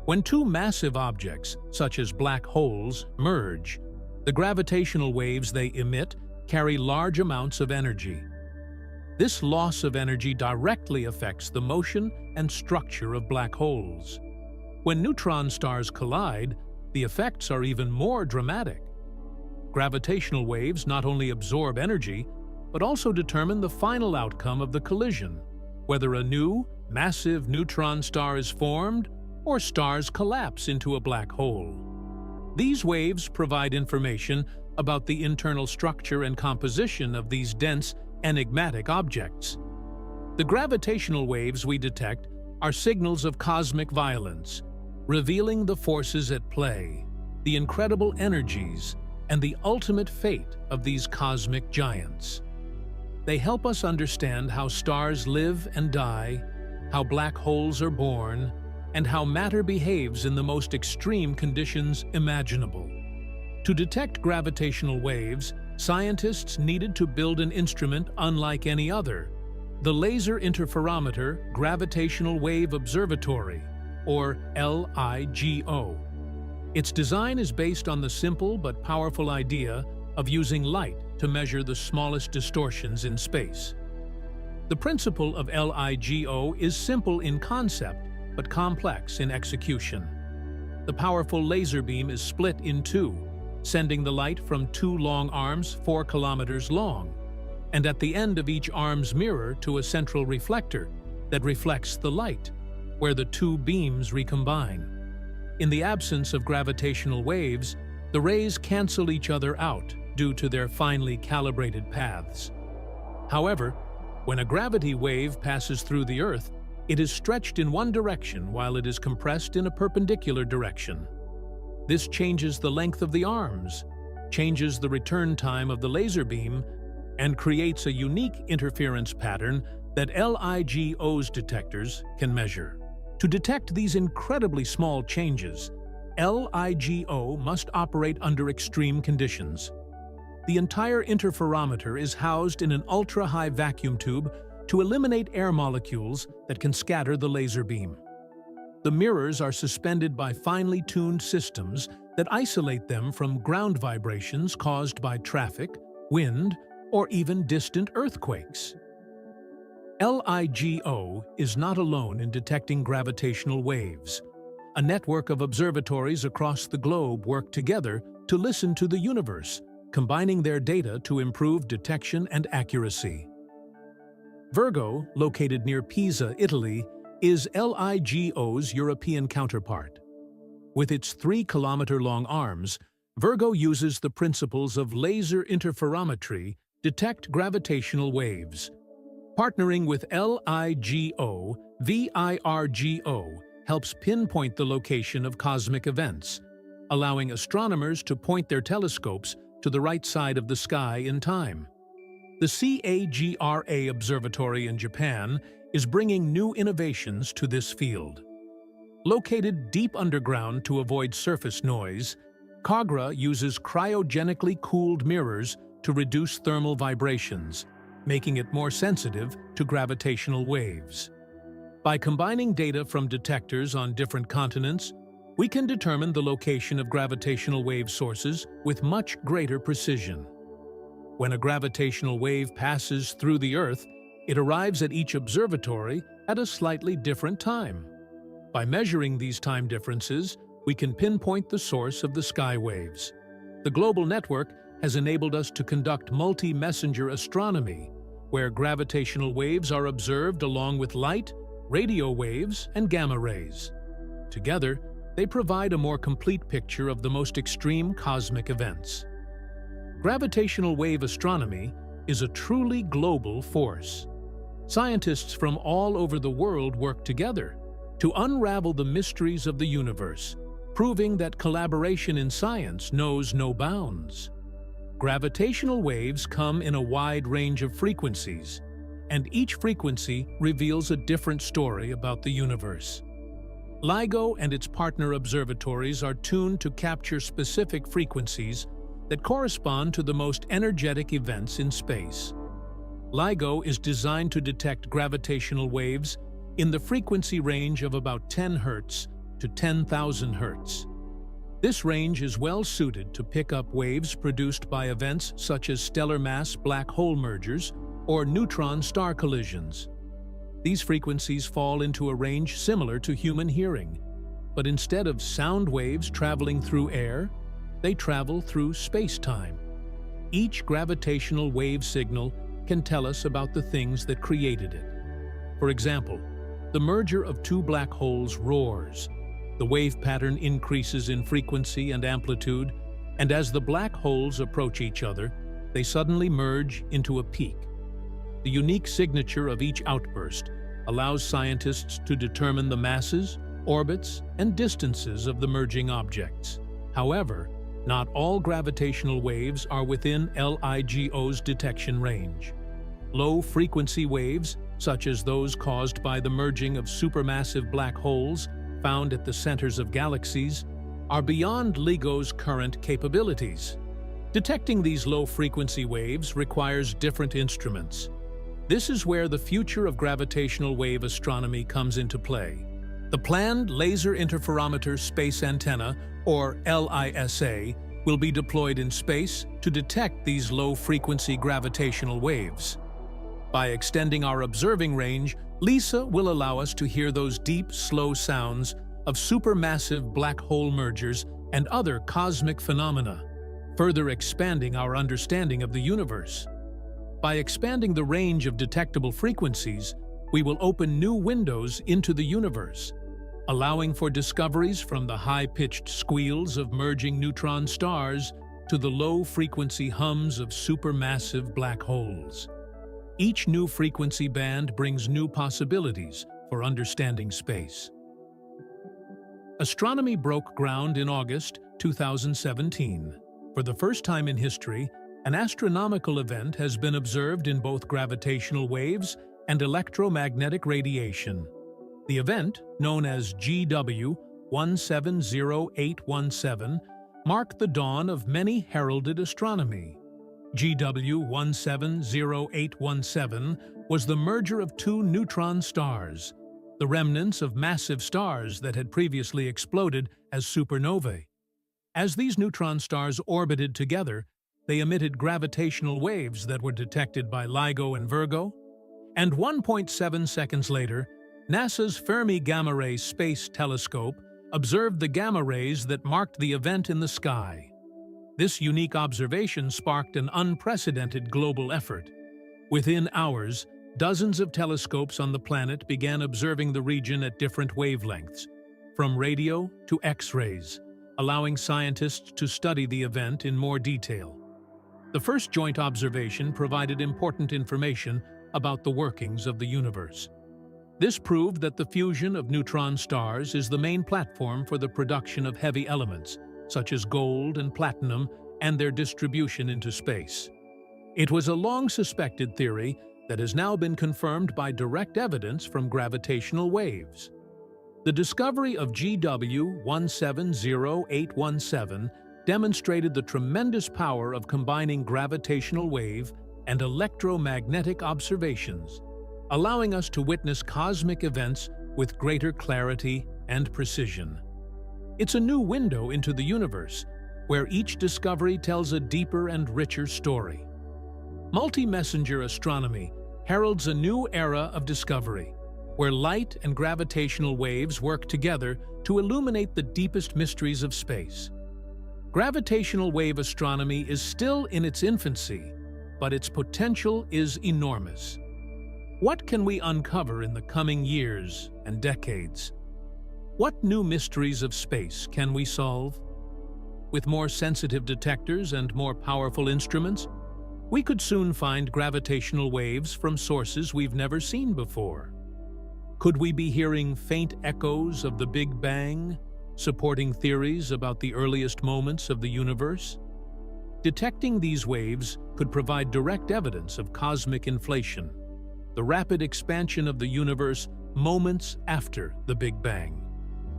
When two massive objects, such as black holes, merge, the gravitational waves they emit carry large amounts of energy. This loss of energy directly affects the motion and structure of black holes. When neutron stars collide, the effects are even more dramatic. Gravitational waves not only absorb energy, but also determine the final outcome of the collision, whether a new, massive neutron star is formed or stars collapse into a black hole. These waves provide information about the internal structure and composition of these dense, enigmatic objects. The gravitational waves we detect are signals of cosmic violence, revealing the forces at play, the incredible energies, and the ultimate fate of these cosmic giants. They help us understand how stars live and die, how black holes are born, and how matter behaves in the most extreme conditions imaginable. To detect gravitational waves, scientists needed to build an instrument unlike any other, the Laser Interferometer Gravitational Wave Observatory, or LIGO. Its design is based on the simple but powerful idea of using light to measure the smallest distortions in space. The principle of LIGO is simple in concept, but complex in execution. The powerful laser beam is split in two, sending the light from two long arms 4 kilometers long, and at the end of each arm's mirror to a central reflector that reflects the light, where the two beams recombine. In the absence of gravitational waves, the rays cancel each other out due to their finely calibrated paths. However, when a gravity wave passes through the Earth, it is stretched in one direction while it is compressed in a perpendicular direction. This changes the length of the arms, changes the return time of the laser beam, and creates a unique interference pattern that LIGO's detectors can measure. To detect these incredibly small changes, LIGO must operate under extreme conditions. The entire interferometer is housed in an ultra-high vacuum tube to eliminate air molecules that can scatter the laser beam. The mirrors are suspended by finely tuned systems that isolate them from ground vibrations caused by traffic, wind, or even distant earthquakes. LIGO is not alone in detecting gravitational waves. A network of observatories across the globe work together to listen to the universe, combining their data to improve detection and accuracy. Virgo, located near Pisa, Italy, is LIGO's European counterpart. With its 3-kilometer-long arms, Virgo uses the principles of laser interferometry to detect gravitational waves. Partnering with LIGO, VIRGO helps pinpoint the location of cosmic events, allowing astronomers to point their telescopes to the right side of the sky in time. The CAGRA Observatory in Japan is bringing new innovations to this field. Located deep underground to avoid surface noise, CAGRA uses cryogenically cooled mirrors to reduce thermal vibrations, making it more sensitive to gravitational waves. By combining data from detectors on different continents, we can determine the location of gravitational wave sources with much greater precision. When a gravitational wave passes through the Earth, it arrives at each observatory at a slightly different time. By measuring these time differences, we can pinpoint the source of the sky waves. The global network has enabled us to conduct multi-messenger astronomy, where gravitational waves are observed along with light, radio waves, and gamma rays. Together, they provide a more complete picture of the most extreme cosmic events. Gravitational wave astronomy is a truly global force. Scientists from all over the world work together to unravel the mysteries of the universe, proving that collaboration in science knows no bounds. Gravitational waves come in a wide range of frequencies, and each frequency reveals a different story about the universe. LIGO and its partner observatories are tuned to capture specific frequencies that correspond to the most energetic events in space. LIGO is designed to detect gravitational waves in the frequency range of about 10 Hz to 10,000 Hz. This range is well suited to pick up waves produced by events such as stellar mass black hole mergers or neutron-star collisions. These frequencies fall into a range similar to human hearing, but instead of sound waves traveling through air, they travel through space-time. Each gravitational wave signal can tell us about the things that created it. For example, the merger of two black holes roars. The wave pattern increases in frequency and amplitude, and as the black holes approach each other, they suddenly merge into a peak. The unique signature of each outburst allows scientists to determine the masses, orbits, and distances of the merging objects. However, not all gravitational waves are within LIGO's detection range. Low-frequency waves, such as those caused by the merging of supermassive black holes found at the centers of galaxies, are beyond LIGO's current capabilities. Detecting these low-frequency waves requires different instruments. This is where the future of gravitational wave astronomy comes into play. The planned Laser Interferometer Space Antenna, or LISA, will be deployed in space to detect these low-frequency gravitational waves. By extending our observing range, LISA will allow us to hear those deep, slow sounds of supermassive black hole mergers and other cosmic phenomena, further expanding our understanding of the universe. By expanding the range of detectable frequencies, we will open new windows into the universe, allowing for discoveries from the high-pitched squeals of merging neutron stars to the low-frequency hums of supermassive black holes. Each new frequency band brings new possibilities for understanding space. Astronomy broke ground in August 2017. For the first time in history, an astronomical event has been observed in both gravitational waves and electromagnetic radiation. The event, known as GW 170817, marked the dawn of many heralded astronomy. GW 170817 was the merger of two neutron stars, the remnants of massive stars that had previously exploded as supernovae. As these neutron stars orbited together, they emitted gravitational waves that were detected by LIGO and Virgo, and 1.7 seconds later, NASA's Fermi Gamma Ray Space Telescope observed the gamma rays that marked the event in the sky. This unique observation sparked an unprecedented global effort. Within hours, dozens of telescopes on the planet began observing the region at different wavelengths, from radio to X-rays, allowing scientists to study the event in more detail. The first joint observation provided important information about the workings of the universe. This proved that the fusion of neutron stars is the main platform for the production of heavy elements, such as gold and platinum, and their distribution into space. It was a long-suspected theory that has now been confirmed by direct evidence from gravitational waves. The discovery of GW 170817 demonstrated the tremendous power of combining gravitational wave and electromagnetic observations, allowing us to witness cosmic events with greater clarity and precision. It's a new window into the universe, where each discovery tells a deeper and richer story. Multi-messenger astronomy heralds a new era of discovery, where light and gravitational waves work together to illuminate the deepest mysteries of space. Gravitational wave astronomy is still in its infancy, but its potential is enormous. What can we uncover in the coming years and decades? What new mysteries of space can we solve? With more sensitive detectors and more powerful instruments, we could soon find gravitational waves from sources we've never seen before. Could we be hearing faint echoes of the Big Bang, supporting theories about the earliest moments of the universe? Detecting these waves could provide direct evidence of cosmic inflation, the rapid expansion of the universe moments after the Big Bang.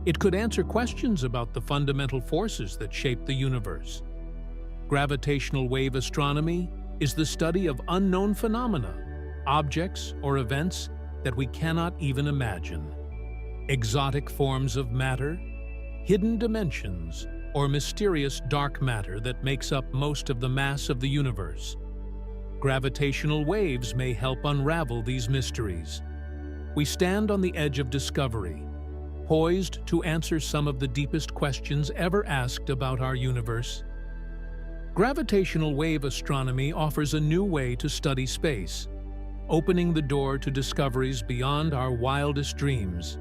It could answer questions about the fundamental forces that shape the universe. Gravitational wave astronomy is the study of unknown phenomena, objects or events that we cannot even imagine. Exotic forms of matter, hidden dimensions, or mysterious dark matter that makes up most of the mass of the universe. Gravitational waves may help unravel these mysteries. We stand on the edge of discovery, poised to answer some of the deepest questions ever asked about our universe. Gravitational wave astronomy offers a new way to study space, opening the door to discoveries beyond our wildest dreams.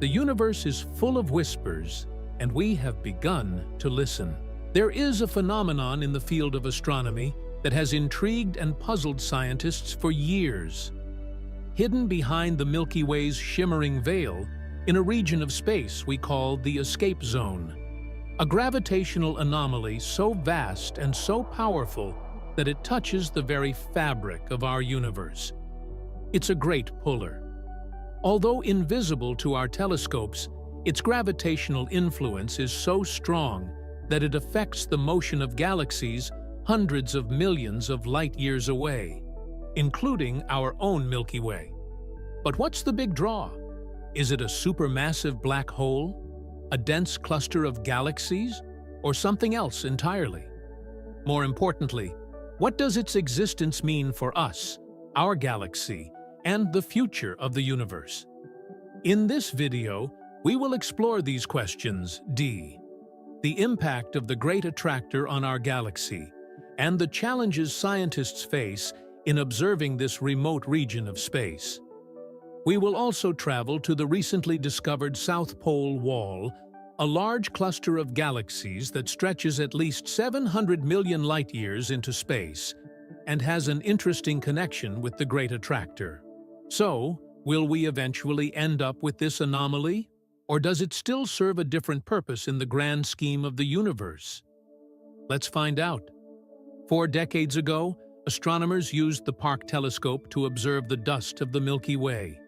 The universe is full of whispers, and we have begun to listen. There is a phenomenon in the field of astronomy that has intrigued and puzzled scientists for years. Hidden behind the Milky Way's shimmering veil, in a region of space we call the escape zone, a gravitational anomaly so vast and so powerful that it touches the very fabric of our universe. It's a great puller. Although invisible to our telescopes, its gravitational influence is so strong that it affects the motion of galaxies hundreds of millions of light-years away, including our own Milky Way. But what's the big draw? Is it a supermassive black hole, a dense cluster of galaxies, or something else entirely? More importantly, what does its existence mean for us, our galaxy, and the future of the universe? In this video, we will explore these questions. The impact of the Great Attractor on our galaxy, and the challenges scientists face in observing this remote region of space. We will also travel to the recently discovered South Pole Wall, a large cluster of galaxies that stretches at least 700 million light-years into space and has an interesting connection with the Great Attractor. So, will we eventually end up with this anomaly? Or does it still serve a different purpose in the grand scheme of the universe? Let's find out. 4 decades ago, astronomers used the Park telescope to observe the dust of the Milky Way.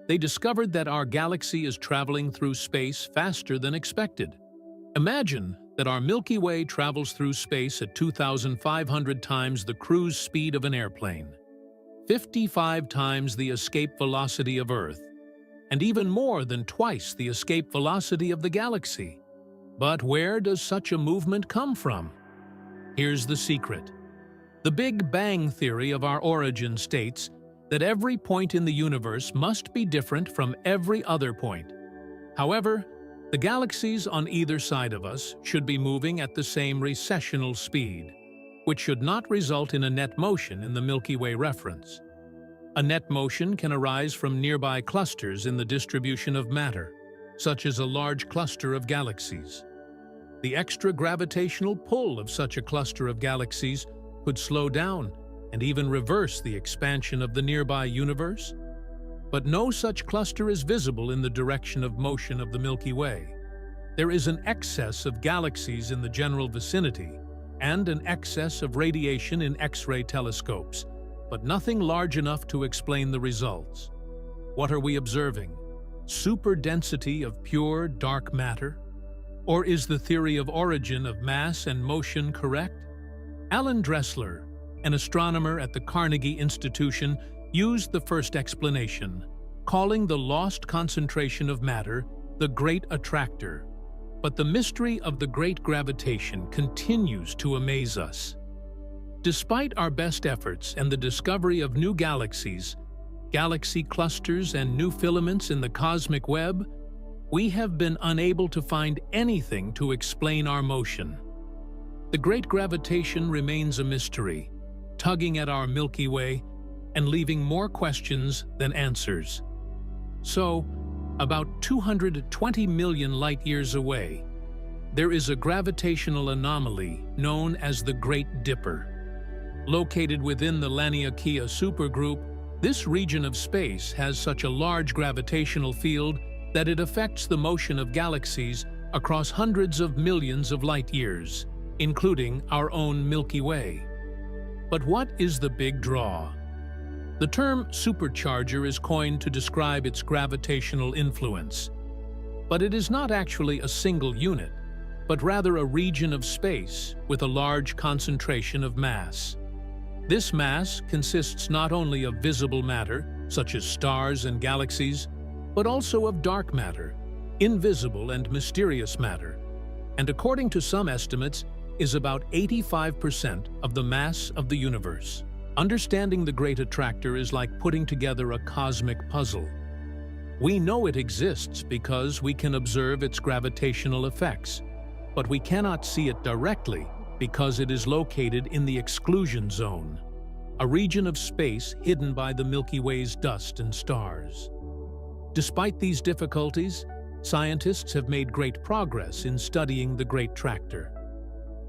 They discovered that our galaxy is traveling through space faster than expected. Imagine that our Milky Way travels through space at 2,500 times the cruise speed of an airplane, 55 times the escape velocity of Earth, and even more than twice the escape velocity of the galaxy. But where does such a movement come from? Here's the secret. The Big Bang theory of our origin states that every point in the universe must be different from every other point. However, the galaxies on either side of us should be moving at the same recessional speed, which should not result in a net motion in the Milky Way reference. A net motion can arise from nearby clusters in the distribution of matter, such as a large cluster of galaxies. The extra gravitational pull of such a cluster of galaxies could slow down and even reverse the expansion of the nearby universe. But no such cluster is visible in the direction of motion of the Milky Way. There is an excess of galaxies in the general vicinity and an excess of radiation in X-ray telescopes, but nothing large enough to explain the results. What are we observing? Superdensity of pure dark matter? Or is the theory of origin of mass and motion correct? Alan Dressler, an astronomer at the Carnegie Institution, used the first explanation, calling the lost concentration of matter the Great Attractor. But the mystery of the Great Gravitation continues to amaze us. Despite our best efforts and the discovery of new galaxies, galaxy clusters and new filaments in the cosmic web, we have been unable to find anything to explain our motion. The Great Gravitation remains a mystery, tugging at our Milky Way and leaving more questions than answers. So, about 220 million light-years away, there is a gravitational anomaly known as the Great Dipper. Located within the Laniakea supergroup, this region of space has such a large gravitational field that it affects the motion of galaxies across hundreds of millions of light-years, including our own Milky Way. But what is the big draw? The term supercharger is coined to describe its gravitational influence. But it is not actually a single unit, but rather a region of space with a large concentration of mass. This mass consists not only of visible matter, such as stars and galaxies, but also of dark matter, invisible and mysterious matter, and according to some estimates, is about 85% of the mass of the universe. Understanding the Great Attractor is like putting together a cosmic puzzle. We know it exists because we can observe its gravitational effects, but we cannot see it directly because it is located in the exclusion zone, a region of space hidden by the Milky Way's dust and stars. Despite these difficulties, scientists have made great progress in studying the Great Attractor.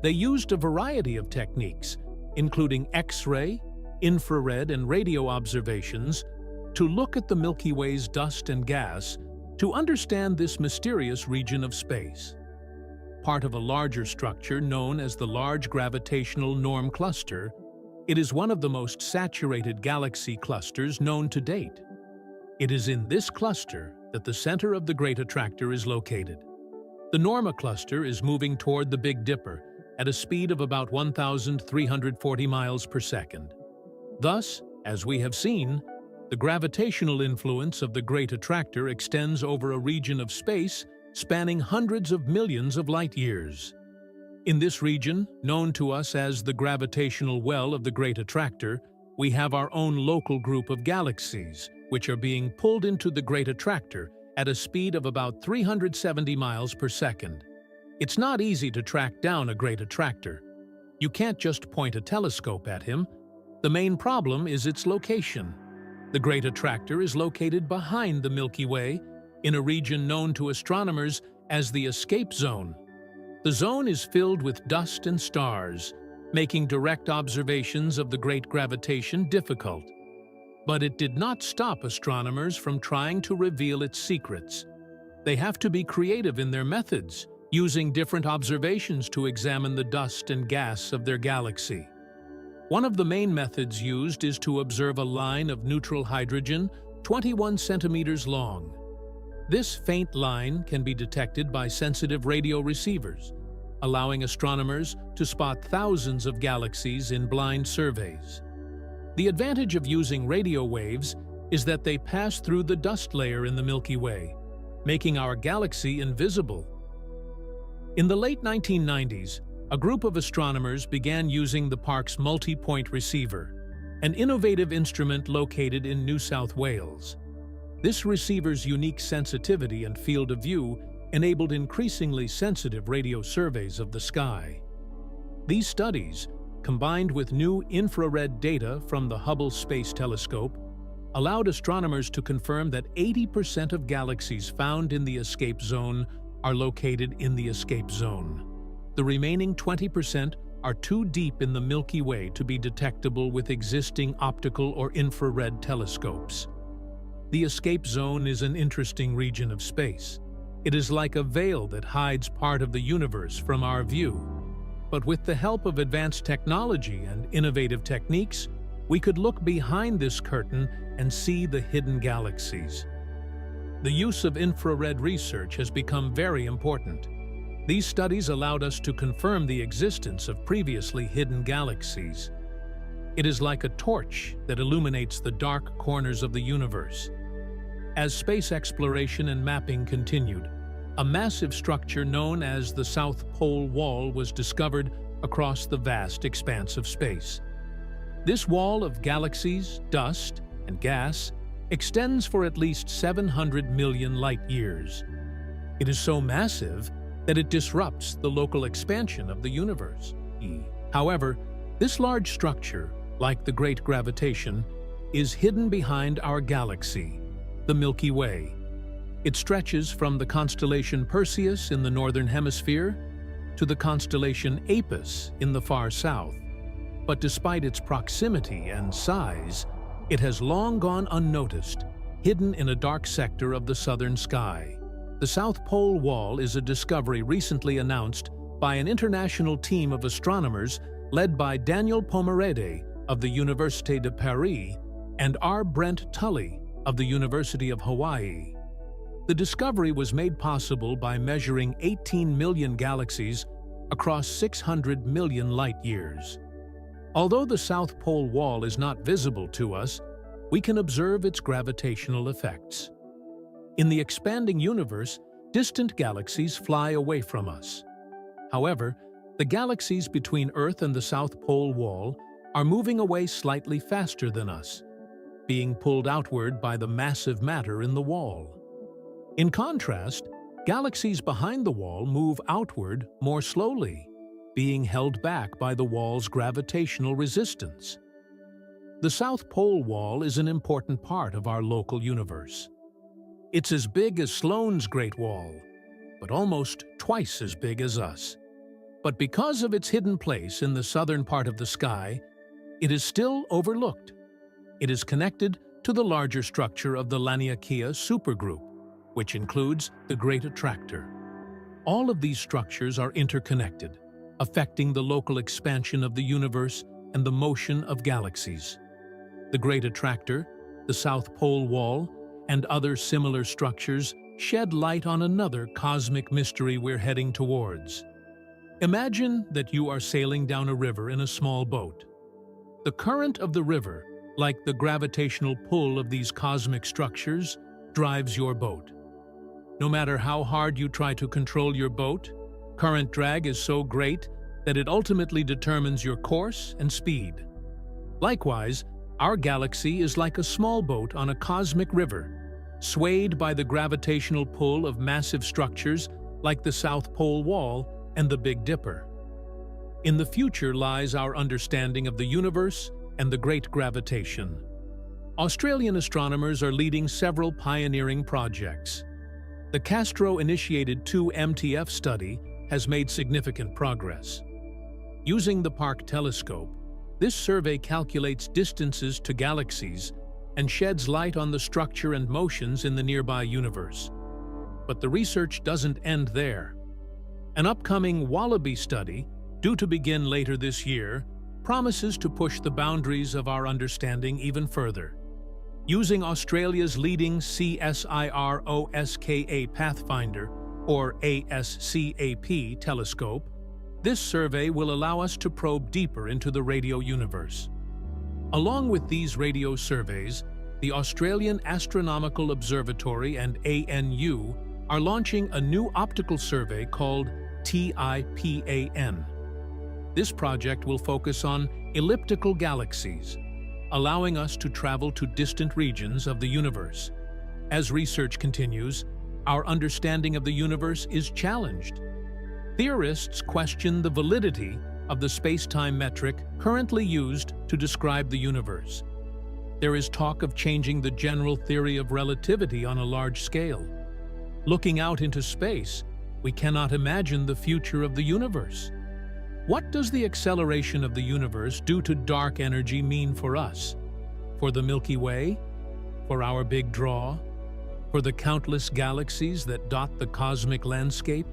They used a variety of techniques, including X-ray, infrared, and radio observations, to look at the Milky Way's dust and gas to understand this mysterious region of space. Part of a larger structure known as the Large Gravitational Norm Cluster, it is one of the most saturated galaxy clusters known to date. It is in this cluster that the center of the Great Attractor is located. The Norma cluster is moving toward the Big Dipper at a speed of about 1,340 miles per second. Thus, as we have seen, the gravitational influence of the Great Attractor extends over a region of space spanning hundreds of millions of light-years. In this region, known to us as the gravitational well of the Great Attractor, we have our own local group of galaxies, which are being pulled into the Great Attractor at a speed of about 370 miles per second. It's not easy to track down a Great Attractor. You can't just point a telescope at him. The main problem is its location. The Great Attractor is located behind the Milky Way, in a region known to astronomers as the escape zone. The zone is filled with dust and stars, making direct observations of the Great Gravitation difficult. But it did not stop astronomers from trying to reveal its secrets. They have to be creative in their methods, using different observations to examine the dust and gas of their galaxy. One of the main methods used is to observe a line of neutral hydrogen 21 centimeters long. This faint line can be detected by sensitive radio receivers, allowing astronomers to spot thousands of galaxies in blind surveys. The advantage of using radio waves is that they pass through the dust layer in the Milky Way, making our galaxy invisible. In the late 1990s, a group of astronomers began using the park's multi-point receiver, an innovative instrument located in New South Wales. This receiver's unique sensitivity and field of view enabled increasingly sensitive radio surveys of the sky. These studies, combined with new infrared data from the Hubble Space Telescope, allowed astronomers to confirm that 80% of galaxies found in the escape zone are located in the escape zone. The remaining 20% are too deep in the Milky Way to be detectable with existing optical or infrared telescopes. The escape zone is an interesting region of space. It is like a veil that hides part of the universe from our view. But with the help of advanced technology and innovative techniques, we could look behind this curtain and see the hidden galaxies. The use of infrared research has become very important. These studies allowed us to confirm the existence of previously hidden galaxies. It is like a torch that illuminates the dark corners of the universe. As space exploration and mapping continued, a massive structure known as the South Pole Wall was discovered across the vast expanse of space. This wall of galaxies, dust, and gas extends for at least 700 million light-years. It is so massive that it disrupts the local expansion of the universe. However, this large structure, like the Great Gravitation, is hidden behind our galaxy, the Milky Way. It stretches from the constellation Perseus in the northern hemisphere to the constellation Apis in the far south. But despite its proximity and size, it has long gone unnoticed, hidden in a dark sector of the southern sky. The South Pole Wall is a discovery recently announced by an international team of astronomers led by Daniel Pomerede of the Université de Paris and R. Brent Tully of the University of Hawaii. The discovery was made possible by measuring 18 million galaxies across 600 million light-years. Although the South Pole Wall is not visible to us, we can observe its gravitational effects. In the expanding universe, distant galaxies fly away from us. However, the galaxies between Earth and the South Pole Wall are moving away slightly faster than us, being pulled outward by the massive matter in the wall. In contrast, galaxies behind the wall move outward more slowly, being held back by the wall's gravitational resistance. The South Pole Wall is an important part of our local universe. It's as big as Sloane's Great Wall, but almost twice as big as us. But because of its hidden place in the southern part of the sky, it is still overlooked. It is connected to the larger structure of the Laniakea supergroup, which includes the Great Attractor. All of these structures are interconnected, affecting the local expansion of the universe and the motion of galaxies. The Great Attractor, the South Pole Wall, and other similar structures shed light on another cosmic mystery we're heading towards. Imagine that you are sailing down a river in a small boat. The current of the river, like the gravitational pull of these cosmic structures, drives your boat. No matter how hard you try to control your boat, current drag is so great that it ultimately determines your course and speed. Likewise, our galaxy is like a small boat on a cosmic river, swayed by the gravitational pull of massive structures like the South Pole Wall and the Big Dipper. In the future lies our understanding of the universe and the Great Gravitation. Australian astronomers are leading several pioneering projects. The Castro-initiated 2MTF study has made significant progress. Using the Park telescope, this survey calculates distances to galaxies and sheds light on the structure and motions in the nearby universe. But the research doesn't end there. An upcoming Wallaby study, due to begin later this year, promises to push the boundaries of our understanding even further. Using Australia's leading CSIRO-SKA Pathfinder, or ASCAP, telescope, this survey will allow us to probe deeper into the radio universe. Along with these radio surveys, the Australian Astronomical Observatory and ANU are launching a new optical survey called TIPAN. This project will focus on elliptical galaxies, allowing us to travel to distant regions of the universe. As research continues, our understanding of the universe is challenged. Theorists question the validity of the space-time metric currently used to describe the universe. There is talk of changing the general theory of relativity on a large scale. Looking out into space, we cannot imagine the future of the universe. What does the acceleration of the universe due to dark energy mean for us? For the Milky Way? For our Big Draw? For the countless galaxies that dot the cosmic landscape?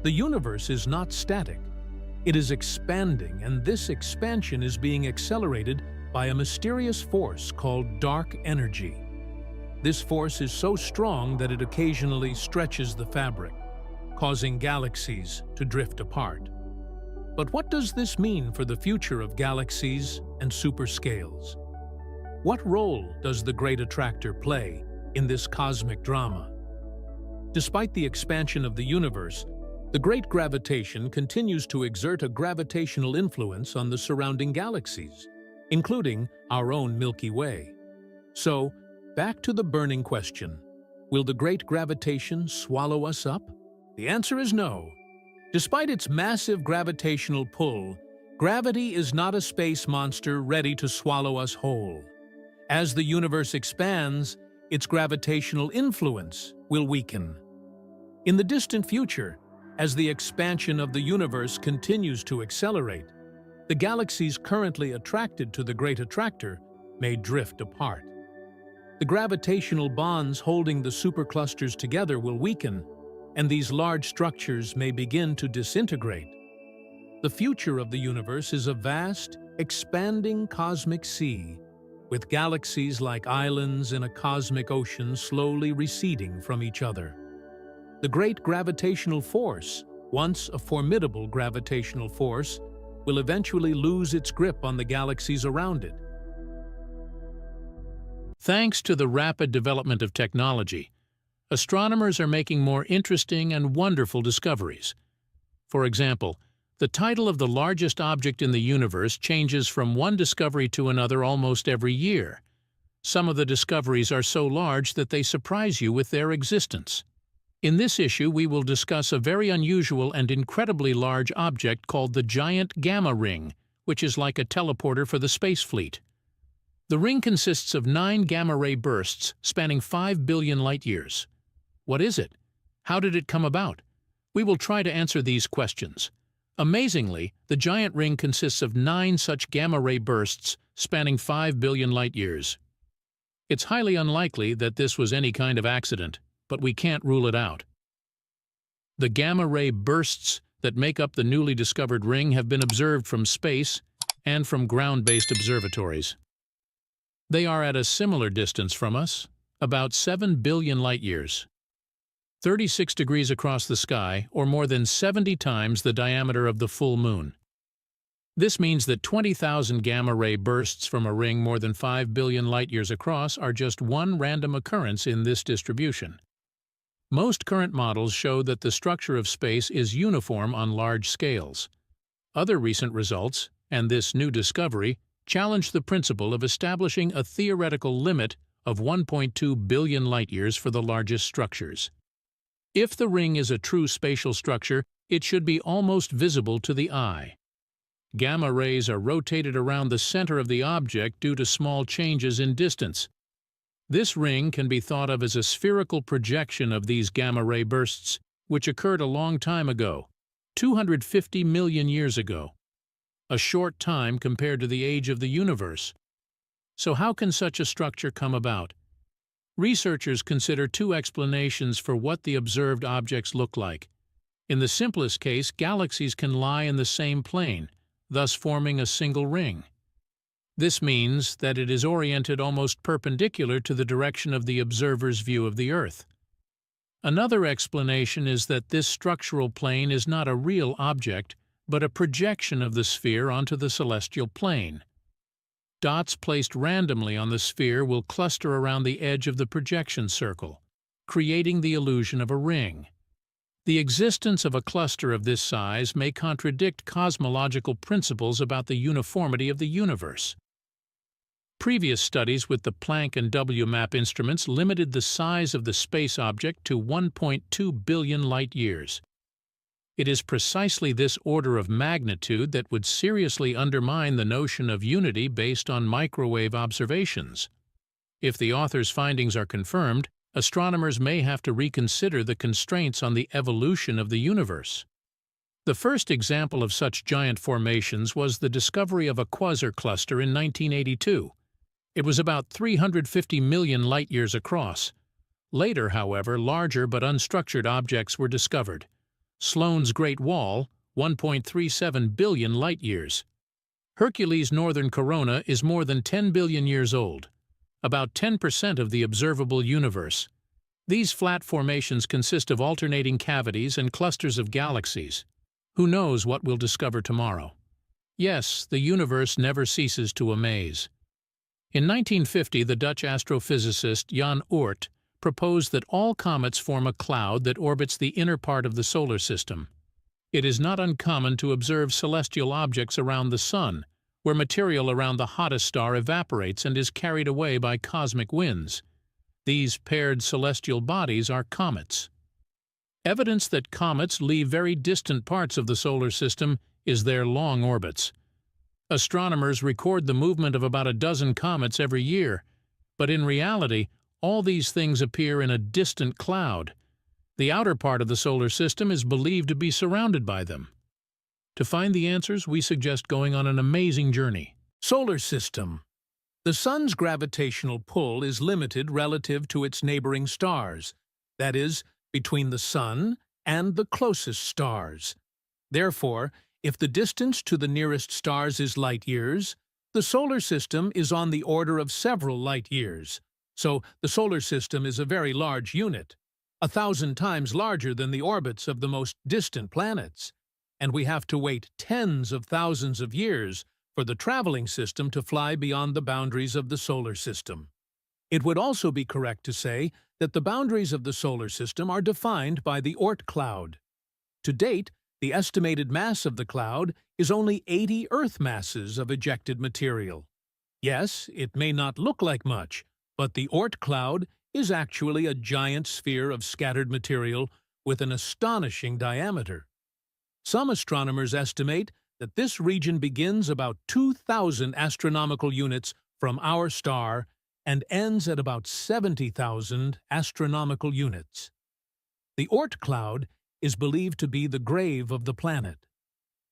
The universe is not static. It is expanding, and this expansion is being accelerated by a mysterious force called dark energy. This force is so strong that it occasionally stretches the fabric, causing galaxies to drift apart. But what does this mean for the future of galaxies and superscales? What role does the Great Attractor play in this cosmic drama? Despite the expansion of the universe, the Great Gravitation continues to exert a gravitational influence on the surrounding galaxies, including our own Milky Way. So, back to the burning question: will the Great Gravitation swallow us up? The answer is no. Despite its massive gravitational pull, gravity is not a space monster ready to swallow us whole. As the universe expands, its gravitational influence will weaken. In the distant future, as the expansion of the universe continues to accelerate, the galaxies currently attracted to the Great Attractor may drift apart. The gravitational bonds holding the superclusters together will weaken, and these large structures may begin to disintegrate. The future of the universe is a vast, expanding cosmic sea, with galaxies like islands in a cosmic ocean slowly receding from each other. The great gravitational force, once a formidable gravitational force, will eventually lose its grip on the galaxies around it. Thanks to the rapid development of technology, astronomers are making more interesting and wonderful discoveries. For example, the title of the largest object in the universe changes from one discovery to another almost every year. Some of the discoveries are so large that they surprise you with their existence. In this issue, we will discuss a very unusual and incredibly large object called the Giant Gamma Ring, which is like a teleporter for the space fleet. The ring consists of 9 gamma-ray bursts spanning 5 billion light-years. What is it? How did it come about? We will try to answer these questions. Amazingly, the giant ring consists of 9 such gamma-ray bursts spanning 5 billion light-years. It's highly unlikely that this was any kind of accident, but we can't rule it out. The gamma-ray bursts that make up the newly discovered ring have been observed from space and from ground-based observatories. They are at a similar distance from us, about 7 billion light-years. 36 degrees across the sky, or more than 70 times the diameter of the full moon. This means that 20,000 gamma-ray bursts from a ring more than 5 billion light-years across are just one random occurrence in this distribution. Most current models show that the structure of space is uniform on large scales. Other recent results, and this new discovery, challenge the principle of establishing a theoretical limit of 1.2 billion light-years for the largest structures. If the ring is a true spatial structure, it should be almost visible to the eye. Gamma rays are rotated around the center of the object due to small changes in distance. This ring can be thought of as a spherical projection of these gamma-ray bursts, which occurred a long time ago, 250 million years ago. A short time compared to the age of the universe. So how can such a structure come about? Researchers consider 2 explanations for what the observed objects look like. In the simplest case, galaxies can lie in the same plane, thus forming a single ring. This means that it is oriented almost perpendicular to the direction of the observer's view of the Earth. Another explanation is that this structural plane is not a real object, but a projection of the sphere onto the celestial plane. Dots placed randomly on the sphere will cluster around the edge of the projection circle, creating the illusion of a ring. The existence of a cluster of this size may contradict cosmological principles about the uniformity of the universe. Previous studies with the Planck and WMAP instruments limited the size of the space object to 1.2 billion light-years. It is precisely this order of magnitude that would seriously undermine the notion of unity based on microwave observations. If the author's findings are confirmed, astronomers may have to reconsider the constraints on the evolution of the universe. The first example of such giant formations was the discovery of a quasar cluster in 1982. It was about 350 million light-years across. Later, however, larger but unstructured objects were discovered. Sloane's Great Wall, 1.37 billion light-years. Hercules' northern corona is more than 10 billion years old, about 10% of the observable universe. These flat formations consist of alternating cavities and clusters of galaxies. Who knows what we'll discover tomorrow? Yes, the universe never ceases to amaze. In 1950, the Dutch astrophysicist Jan Oort proposed that all comets form a cloud that orbits the inner part of the solar system. It is not uncommon to observe celestial objects around the Sun, where material around the hottest star evaporates and is carried away by cosmic winds. These paired celestial bodies are comets. Evidence that comets leave very distant parts of the solar system is their long orbits. Astronomers record the movement of about a dozen comets every year, but in reality, all these things appear in a distant cloud. The outer part of the solar system is believed to be surrounded by them. To find the answers, we suggest going on an amazing journey. Solar system. The Sun's gravitational pull is limited relative to its neighboring stars, that is, between the Sun and the closest stars. Therefore, if the distance to the nearest stars is light-years, the solar system is on the order of several light-years. So the solar system is a very large unit, 1,000 times larger than the orbits of the most distant planets. And we have to wait tens of thousands of years for the traveling system to fly beyond the boundaries of the solar system. It would also be correct to say that the boundaries of the solar system are defined by the Oort cloud. To date, the estimated mass of the cloud is only 80 Earth masses of ejected material. Yes, it may not look like much, but the Oort cloud is actually a giant sphere of scattered material with an astonishing diameter. Some astronomers estimate that this region begins about 2,000 astronomical units from our star and ends at about 70,000 astronomical units. The Oort cloud is believed to be the grave of the planet.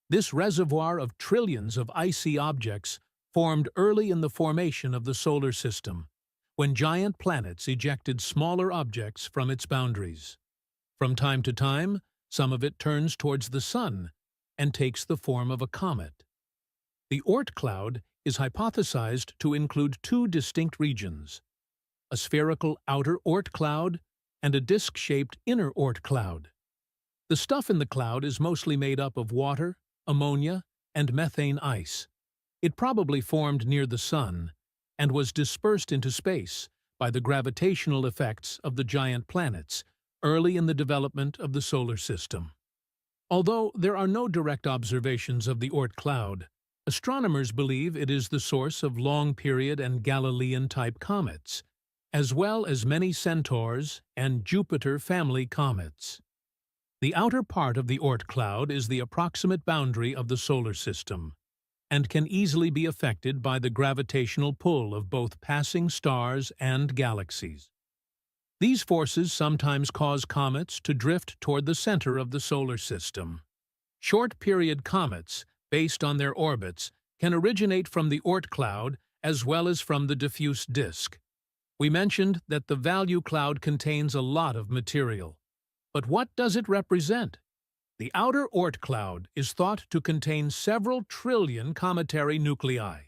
This reservoir of trillions of icy objects formed early in the formation of the solar system, when giant planets ejected smaller objects from its boundaries. From time to time, some of it turns towards the Sun and takes the form of a comet. The Oort cloud is hypothesized to include two distinct regions, a spherical outer Oort cloud and a disc-shaped inner Oort cloud. The stuff in the cloud is mostly made up of water, ammonia, and methane ice. It probably formed near the Sun and was dispersed into space by the gravitational effects of the giant planets early in the development of the solar system. Although there are no direct observations of the Oort cloud, astronomers believe it is the source of long-period and Galilean-type comets, as well as many Centaurs and Jupiter family comets. The outer part of the Oort cloud is the approximate boundary of the solar system, and can easily be affected by the gravitational pull of both passing stars and galaxies. These forces sometimes cause comets to drift toward the center of the solar system. Short-period comets, based on their orbits, can originate from the Oort cloud as well as from the diffuse disk. We mentioned that the Value cloud contains a lot of material. But what does it represent? The outer Oort cloud is thought to contain several trillion cometary nuclei,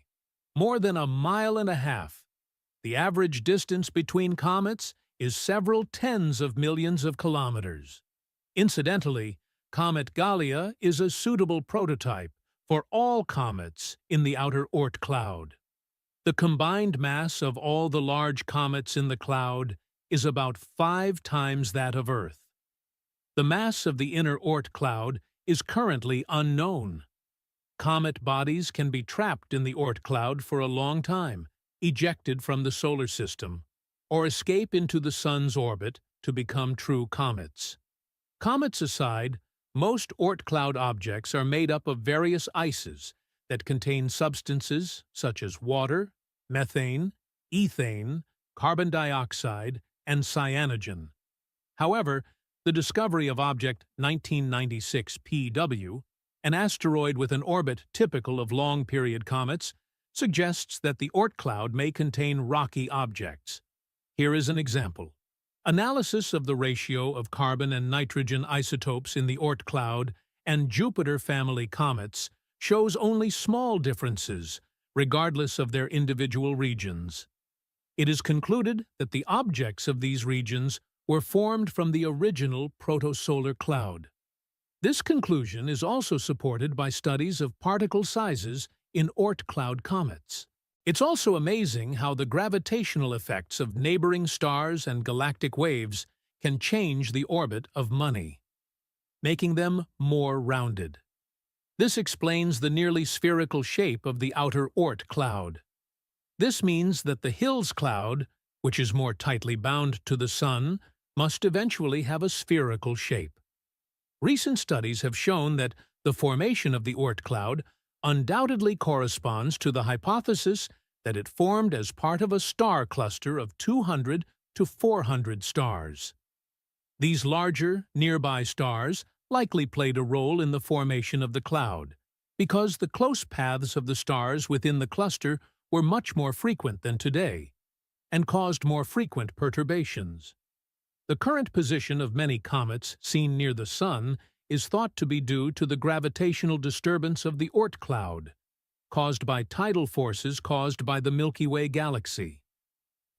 more than 1.5 miles. The average distance between comets is several tens of millions of kilometers. Incidentally, Comet Gallia is a suitable prototype for all comets in the outer Oort cloud. The combined mass of all the large comets in the cloud is about 5 times that of Earth. The mass of the inner Oort cloud is currently unknown. Comet bodies can be trapped in the Oort cloud for a long time, ejected from the solar system, or escape into the Sun's orbit to become true comets. Comets aside, Most Oort cloud objects are made up of various ices that contain substances such as water, methane, ethane, carbon dioxide, and cyanogen. However, the discovery of Object 1996 PW, an asteroid with an orbit typical of long-period comets, suggests that the Oort cloud may contain rocky objects. Here is an example. Analysis of the ratio of carbon and nitrogen isotopes in the Oort cloud and Jupiter family comets shows only small differences, regardless of their individual regions. It is concluded that the objects of these regions were formed from the original protosolar cloud. This conclusion is also supported by studies of particle sizes in Oort cloud comets. It's also amazing how the gravitational effects of neighboring stars and galactic waves can change the orbit of money, making them more rounded. This explains the nearly spherical shape of the outer Oort cloud. This means that the Hills cloud, which is more tightly bound to the Sun, must eventually have a spherical shape. Recent studies have shown that the formation of the Oort cloud undoubtedly corresponds to the hypothesis that it formed as part of a star cluster of 200 to 400 stars. These larger, nearby stars likely played a role in the formation of the cloud, because the close paths of the stars within the cluster were much more frequent than today, and caused more frequent perturbations. The current position of many comets seen near the Sun is thought to be due to the gravitational disturbance of the Oort cloud, caused by tidal forces caused by the Milky Way galaxy.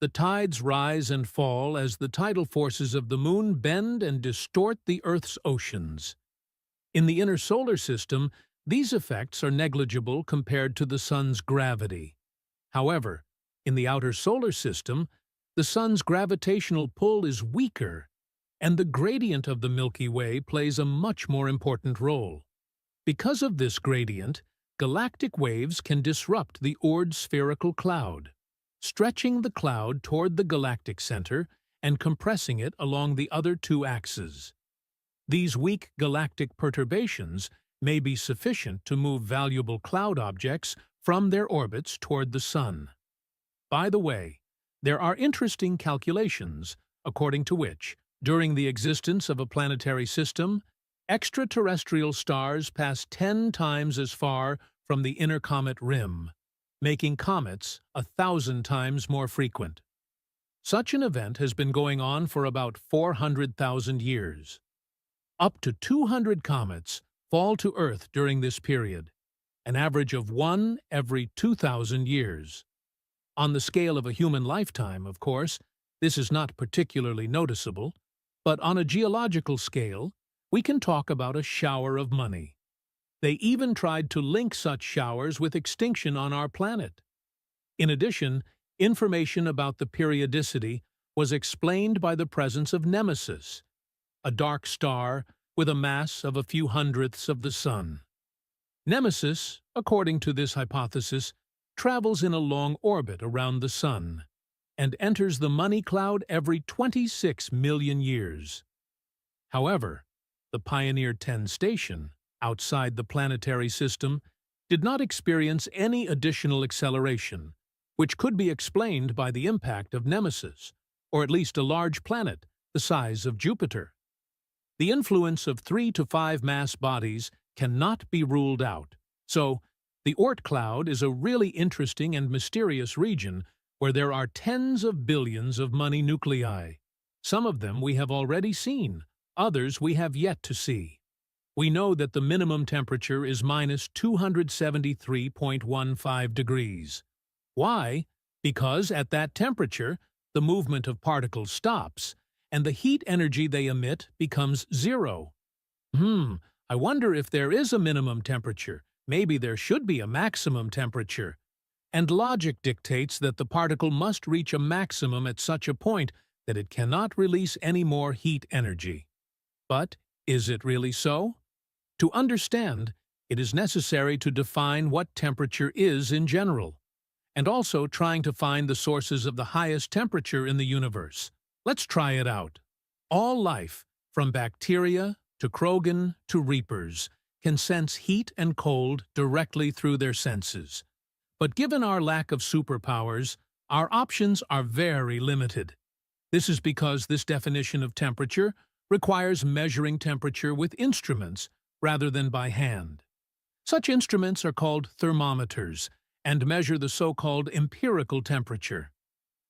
The tides rise and fall as the tidal forces of the Moon bend and distort the Earth's oceans. In the inner solar system, these effects are negligible compared to the Sun's gravity. However, in the outer solar system, the Sun's gravitational pull is weaker, and the gradient of the Milky Way plays a much more important role. Because of this gradient, galactic waves can disrupt the Oort spherical cloud, stretching the cloud toward the galactic center and compressing it along the other two axes. These weak galactic perturbations may be sufficient to move valuable cloud objects from their orbits toward the Sun. By the way, there are interesting calculations according to which, during the existence of a planetary system, extraterrestrial stars pass 10 times as far from the inner comet rim, making comets 1,000 times more frequent. Such an event has been going on for about 400,000 years. Up to 200 comets fall to Earth during this period, an average of one every 2,000 years. On the scale of a human lifetime, of course, this is not particularly noticeable, but on a geological scale, we can talk about a shower of money. They even tried to link such showers with extinction on our planet. In addition, information about the periodicity was explained by the presence of Nemesis, a dark star with a mass of a few hundredths of the Sun. Nemesis, according to this hypothesis, travels in a long orbit around the Sun and enters the money cloud every 26 million years. However, the Pioneer 10 station, outside the planetary system, did not experience any additional acceleration, which could be explained by the impact of Nemesis, or at least a large planet the size of Jupiter. The influence of 3 to 5 mass bodies cannot be ruled out, so the Oort cloud is a really interesting and mysterious region where there are tens of billions of money nuclei. Some of them we have already seen, others we have yet to see. We know that the minimum temperature is minus 273.15 degrees. Why? Because at that temperature, the movement of particles stops, and the heat energy they emit becomes zero. I wonder if there is a minimum temperature. Maybe there should be a maximum temperature. And logic dictates that the particle must reach a maximum at such a point that it cannot release any more heat energy. But is it really so? To understand, it is necessary to define what temperature is in general, and also trying to find the sources of the highest temperature in the universe. Let's try it out. All life, from bacteria, to Krogan to Reapers, can sense heat and cold directly through their senses. But given our lack of superpowers, our options are very limited. This is because this definition of temperature requires measuring temperature with instruments rather than by hand. Such instruments are called thermometers and measure the so-called empirical temperature.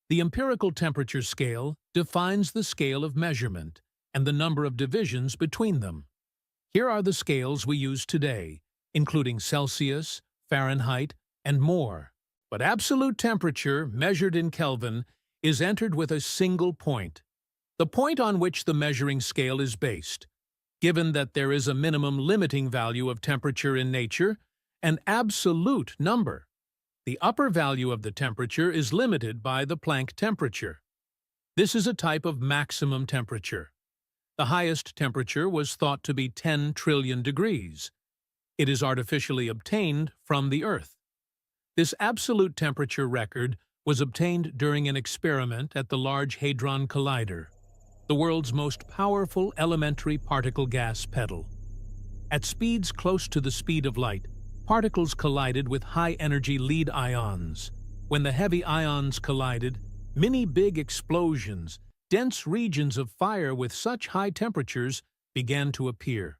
The empirical temperature scale defines the scale of measurement and the number of divisions between them. Here are the scales we use today, including Celsius, Fahrenheit, and more. But absolute temperature, measured in Kelvin, is entered with a single point, the point on which the measuring scale is based. Given that there is a minimum limiting value of temperature in nature, an absolute number, the upper value of the temperature is limited by the Planck temperature. This is a type of maximum temperature. The highest temperature was thought to be 10 trillion degrees. It is artificially obtained from the Earth. This absolute temperature record was obtained during an experiment at the Large Hadron Collider, the world's most powerful elementary particle gas pedal. At speeds close to the speed of light, particles collided with high-energy lead ions. When the heavy ions collided, many big explosions, dense regions of fire with such high temperatures, began to appear.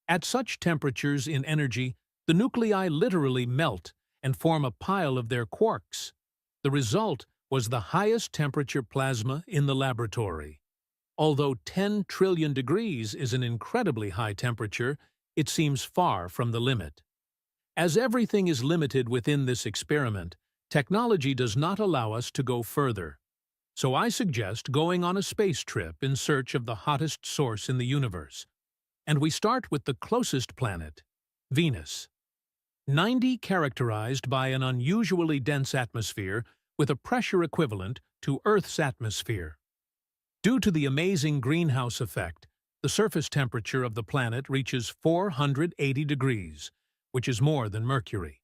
At such temperatures in energy, the nuclei literally melt and form a pile of their quarks. The result was the highest temperature plasma in the laboratory. Although 10 trillion degrees is an incredibly high temperature, it seems far from the limit. As everything is limited within this experiment, technology does not allow us to go further. So I suggest going on a space trip in search of the hottest source in the universe. And we start with the closest planet, Venus. 90 characterized by an unusually dense atmosphere with a pressure equivalent to Earth's atmosphere. Due to the amazing greenhouse effect, the surface temperature of the planet reaches 480 degrees, which is more than Mercury.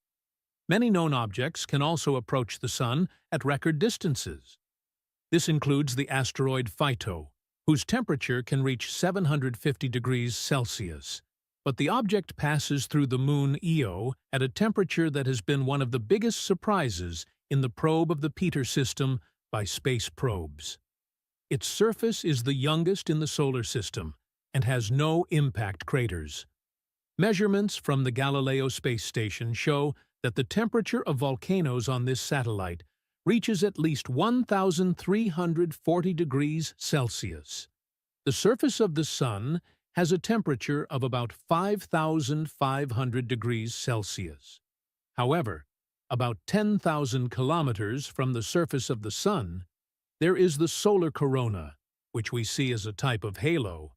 Many known objects can also approach the Sun at record distances. This includes the asteroid Phaedo, whose temperature can reach 750 degrees Celsius. But the object passes through the moon Io at a temperature that has been one of the biggest surprises in the probe of the Peter system by space probes. Its surface is the youngest in the solar system and has no impact craters. Measurements from the Galileo space station show that the temperature of volcanoes on this satellite reaches at least 1,340 degrees Celsius. The surface of the Sun has a temperature of about 5,500 degrees Celsius. However, about 10,000 kilometers from the surface of the Sun, there is the solar corona, which we see as a type of halo.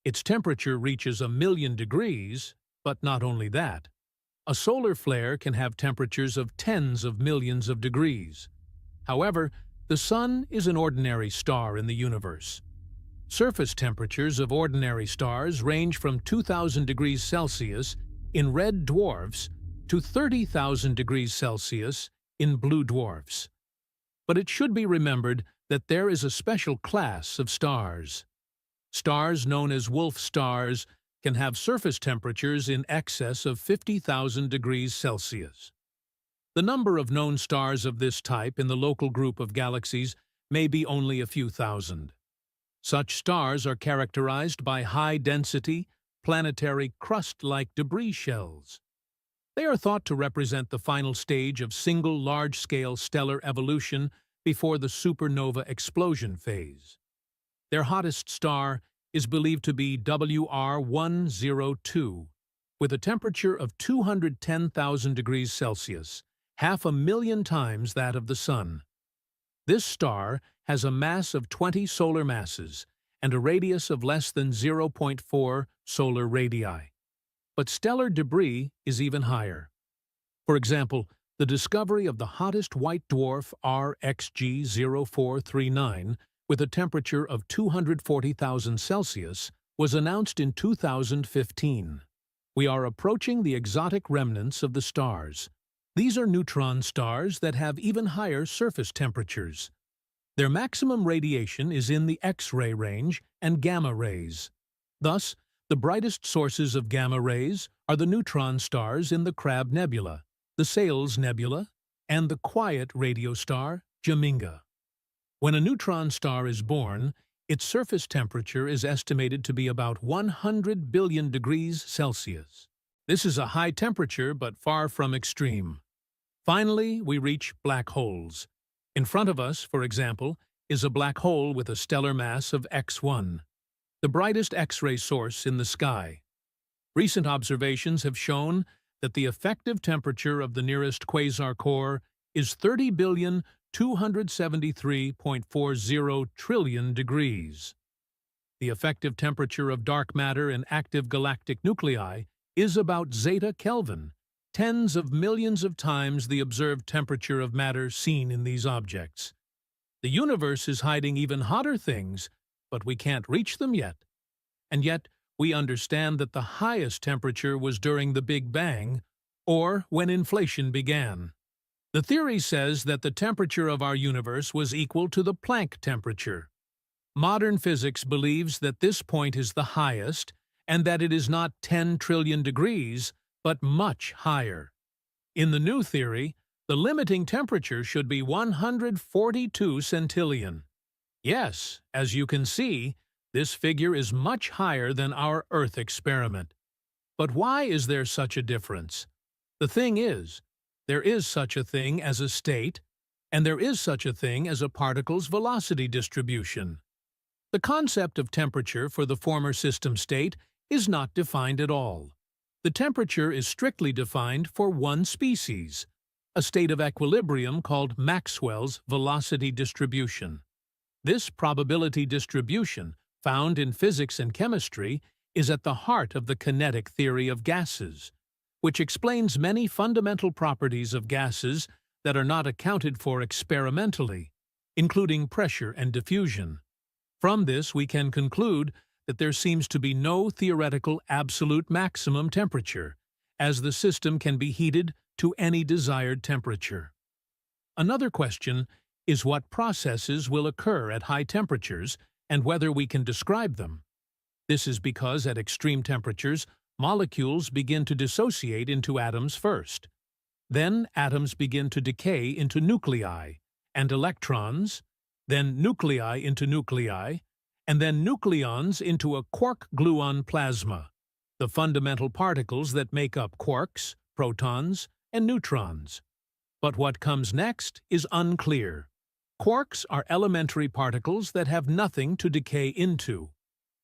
Its temperature reaches 1,000,000 degrees, but not only that. A solar flare can have temperatures of tens of millions of degrees. However, the Sun is an ordinary star in the universe. Surface temperatures of ordinary stars range from 2,000 degrees Celsius in red dwarfs to 30,000 degrees Celsius in blue dwarfs. But it should be remembered that there is a special class of stars. Stars known as Wolf stars can have surface temperatures in excess of 50,000 degrees Celsius. The number of known stars of this type in the local group of galaxies may be only a few thousand. Such stars are characterized by high-density, planetary crust-like debris shells. They are thought to represent the final stage of single large-scale stellar evolution before the supernova explosion phase. Their hottest star is believed to be WR102, with a temperature of 210,000 degrees Celsius, 500,000 times that of the Sun. This star has a mass of 20 solar masses and a radius of less than 0.4 solar radii. But stellar debris is even higher. For example, the discovery of the hottest white dwarf RxG 0439 with a temperature of 240,000 Celsius was announced in 2015. We are approaching the exotic remnants of the stars. These are neutron stars that have even higher surface temperatures. Their maximum radiation is in the X-ray range and gamma rays. Thus, The brightest sources of gamma rays are the neutron stars in the Crab Nebula, the Sales Nebula, and the quiet radio star, Geminga. When a neutron star is born, its surface temperature is estimated to be about 100 billion degrees Celsius. This is a high temperature, but far from extreme. Finally, we reach black holes. In front of us, for example, is a black hole with a stellar mass of X1, the brightest X-ray source in the sky. Recent observations have shown that the effective temperature of the nearest quasar core is 30,273.40 trillion degrees. The effective temperature of dark matter in active galactic nuclei is about zeta Kelvin, tens of millions of times the observed temperature of matter seen in these objects. The universe is hiding even hotter things, but we can't reach them yet. And yet, we understand that the highest temperature was during the Big Bang, or when inflation began. The theory says that the temperature of our universe was equal to the Planck temperature. Modern physics believes that this point is the highest, and that it is not 10 trillion degrees, but much higher. In the new theory, the limiting temperature should be 142 centillion. Yes, as you can see, this figure is much higher than our Earth experiment. But why is there such a difference? The thing is, there is such a thing as a state, and there is such a thing as a particle's velocity distribution. The concept of temperature for the former system state is not defined at all. The temperature is strictly defined for one species, a state of equilibrium called Maxwell's velocity distribution. This probability distribution, found in physics and chemistry, is at the heart of the kinetic theory of gases, which explains many fundamental properties of gases that are not accounted for experimentally, including pressure and diffusion. From this, we can conclude that there seems to be no theoretical absolute maximum temperature, as the system can be heated to any desired temperature. Another question is what processes will occur at high temperatures and whether we can describe them. This is because at extreme temperatures, molecules begin to dissociate into atoms first. Then atoms begin to decay into nuclei and electrons, then nuclei into nuclei, and then nucleons into a quark-gluon plasma, the fundamental particles that make up quarks, protons, and neutrons. But what comes next is unclear. Quarks are elementary particles that have nothing to decay into.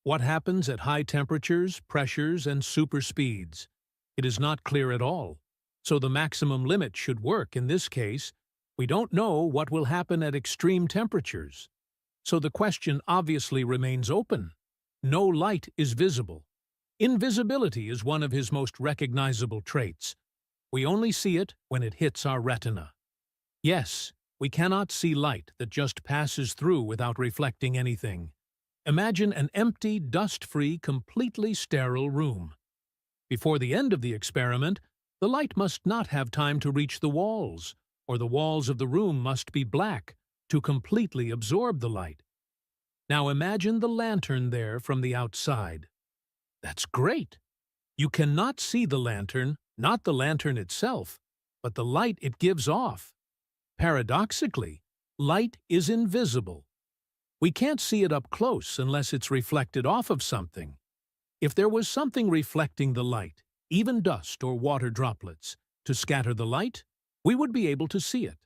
What happens at high temperatures, pressures, and superspeeds? It is not clear at all. So the maximum limit should work in this case. We don't know what will happen at extreme temperatures. So the question obviously remains open. No light is visible. Invisibility is one of his most recognizable traits. We only see it when it hits our retina. Yes, we cannot see light that just passes through without reflecting anything. Imagine an empty, dust-free, completely sterile room. Before the end of the experiment, the light must not have time to reach the walls, or the walls of the room must be black to completely absorb the light. Now imagine the lantern there from the outside. That's great! You cannot see the lantern, not the lantern itself, but the light it gives off. Paradoxically, light is invisible. We can't see it up close unless it's reflected off of something. If there was something reflecting the light, even dust or water droplets, to scatter the light, we would be able to see it.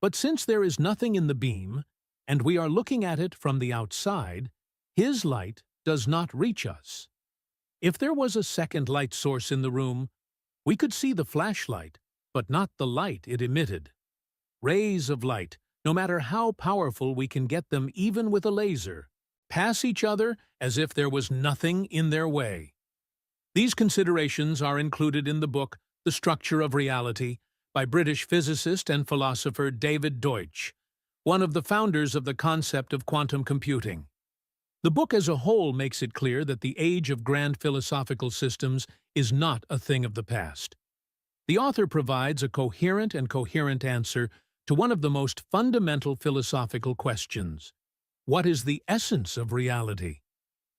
But since there is nothing in the beam, and we are looking at it from the outside, his light does not reach us. If there was a second light source in the room, we could see the flashlight, but not the light it emitted. Rays of light, no matter how powerful we can get them even with a laser, pass each other as if there was nothing in their way. These considerations are included in the book The Structure of Reality by British physicist and philosopher David Deutsch, one of the founders of the concept of quantum computing. The book as a whole makes it clear that the age of grand philosophical systems is not a thing of the past. The author provides a coherent answer to one of the most fundamental philosophical questions. What is the essence of reality?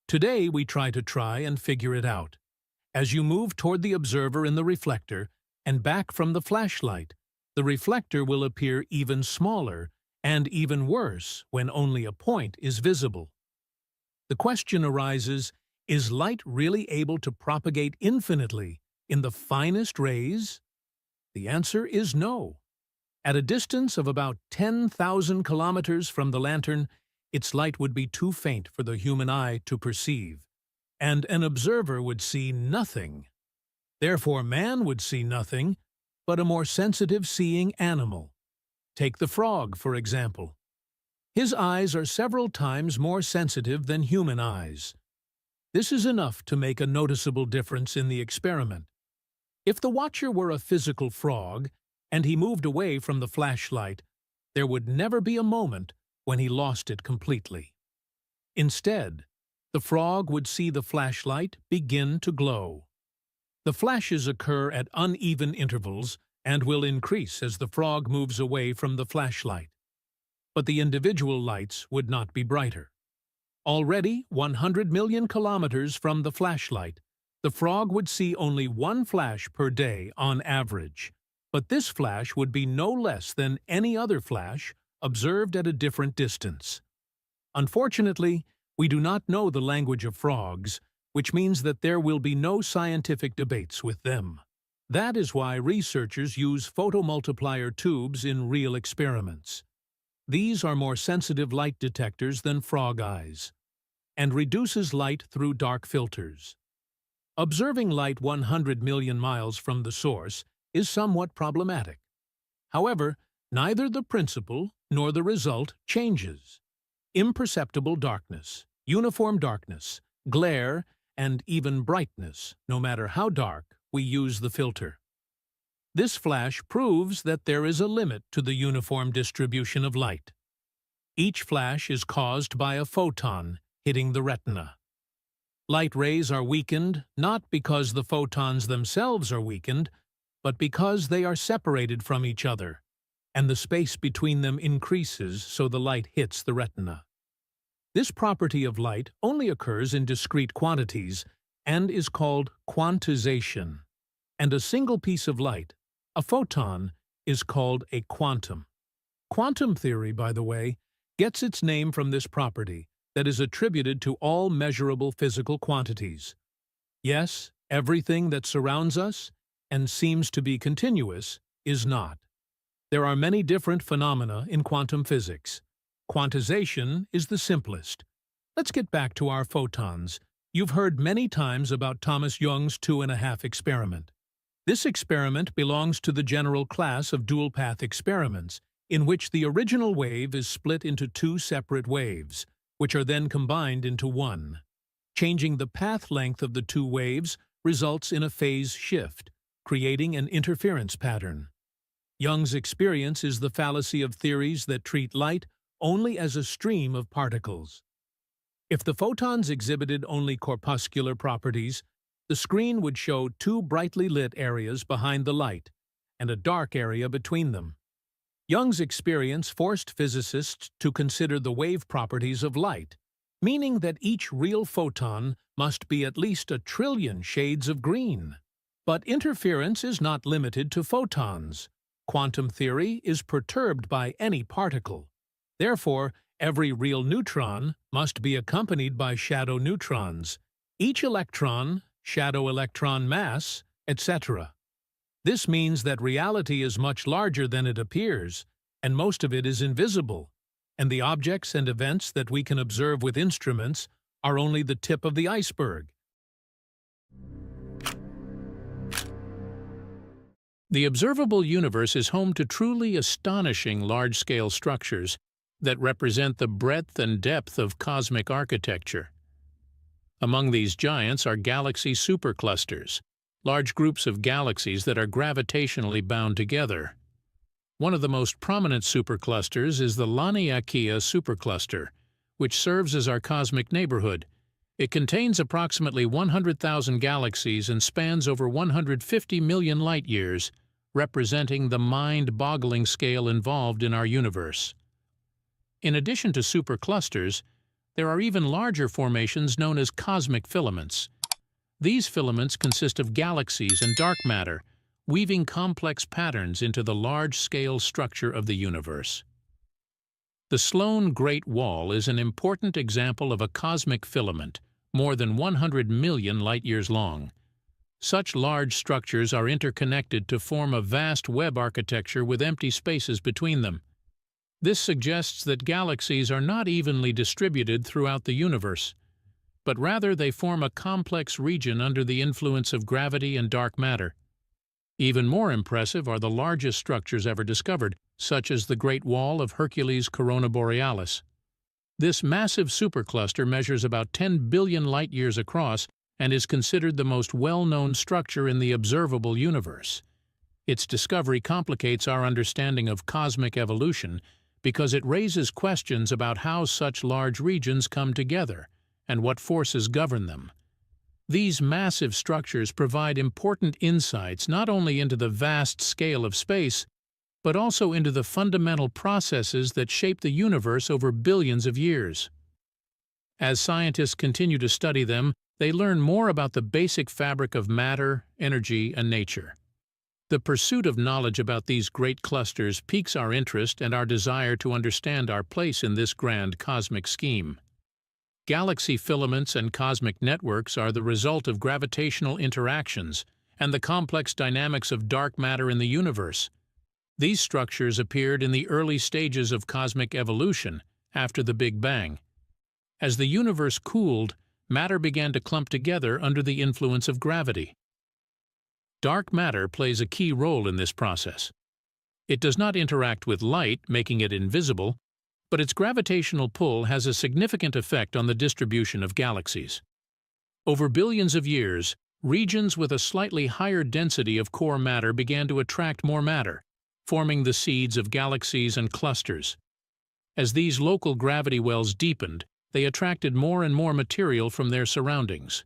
Today we try and figure it out. As you move toward the observer in the reflector and back from the flashlight, the reflector will appear even smaller and even worse when only a point is visible. The question arises, is light really able to propagate infinitely in the finest rays? The answer is no. At a distance of about 10,000 kilometers from the lantern, its light would be too faint for the human eye to perceive, and an observer would see nothing. Therefore, man would see nothing but a more sensitive seeing animal. Take the frog, for example. His eyes are several times more sensitive than human eyes. This is enough to make a noticeable difference in the experiment. If the watcher were a physical frog, and he moved away from the flashlight, there would never be a moment when he lost it completely. Instead, the frog would see the flashlight begin to glow. The flashes occur at uneven intervals and will increase as the frog moves away from the flashlight. But the individual lights would not be brighter. Already 100 million kilometers from the flashlight, the frog would see only one flash per day on average, but this flash would be no less than any other flash observed at a different distance. Unfortunately, we do not know the language of frogs, which means that there will be no scientific debates with them. That is why researchers use photomultiplier tubes in real experiments. These are more sensitive light detectors than frog eyes, and reduces light through dark filters. Observing light 100 million miles from the source is somewhat problematic. However, neither the principle nor the result changes. Imperceptible darkness, uniform darkness, glare, and even brightness, no matter how dark we use the filter. This flash proves that there is a limit to the uniform distribution of light. Each flash is caused by a photon hitting the retina. Light rays are weakened not because the photons themselves are weakened, but because they are separated from each other, and the space between them increases so the light hits the retina. This property of light only occurs in discrete quantities and is called quantization, and a single piece of light, a photon, is called a quantum. Quantum theory, by the way, gets its name from this property that is attributed to all measurable physical quantities. Yes, everything that surrounds us and seems to be continuous is not. There are many different phenomena in quantum physics. Quantization is the simplest. Let's get back to our photons. You've heard many times about Thomas Young's 2.5 experiment. This experiment belongs to the general class of dual-path experiments, in which the original wave is split into two separate waves, which are then combined into one. Changing the path length of the two waves results in a phase shift, creating an interference pattern. Young's experience is the fallacy of theories that treat light only as a stream of particles. If the photons exhibited only corpuscular properties, the screen would show two brightly lit areas behind the light and a dark area between them. Young's experience forced physicists to consider the wave properties of light, meaning that each real photon must be at least 1 trillion shades of green. But interference is not limited to photons. Quantum theory is perturbed by any particle. Therefore, every real neutron must be accompanied by shadow neutrons, each electron, shadow electron mass, etc. This means that reality is much larger than it appears, and most of it is invisible, and the objects and events that we can observe with instruments are only the tip of the iceberg. The observable universe is home to truly astonishing large-scale structures that represent the breadth and depth of cosmic architecture. Among these giants are galaxy superclusters, large groups of galaxies that are gravitationally bound together. One of the most prominent superclusters is the Laniakea supercluster, which serves as our cosmic neighborhood. It contains approximately 100,000 galaxies and spans over 150 million light-years, representing the mind-boggling scale involved in our universe. In addition to superclusters, There are even larger formations known as cosmic filaments. These filaments consist of galaxies and dark matter, weaving complex patterns into the large-scale structure of the universe. The Sloan Great Wall is an important example of a cosmic filament, more than 100 million light-years long. Such large structures are interconnected to form a vast web architecture with empty spaces between them. This suggests that galaxies are not evenly distributed throughout the universe, but rather they form a complex region under the influence of gravity and dark matter. Even more impressive are the largest structures ever discovered, such as the Great Wall of Hercules' Corona Borealis. This massive supercluster measures about 10 billion light-years across and is considered the most well-known structure in the observable universe. Its discovery complicates our understanding of cosmic evolution because it raises questions about how such large regions come together and what forces govern them. These massive structures provide important insights not only into the vast scale of space, but also into the fundamental processes that shape the universe over billions of years. As scientists continue to study them, they learn more about the basic fabric of matter, energy, and nature. The pursuit of knowledge about these great clusters piques our interest and our desire to understand our place in this grand cosmic scheme. Galaxy filaments and cosmic networks are the result of gravitational interactions and the complex dynamics of dark matter in the universe. These structures appeared in the early stages of cosmic evolution, after the Big Bang. As the universe cooled, matter began to clump together under the influence of gravity. Dark matter plays a key role in this process. It does not interact with light, making it invisible, but its gravitational pull has a significant effect on the distribution of galaxies. Over billions of years, regions with a slightly higher density of core matter began to attract more matter, forming the seeds of galaxies and clusters. As these local gravity wells deepened, they attracted more and more material from their surroundings.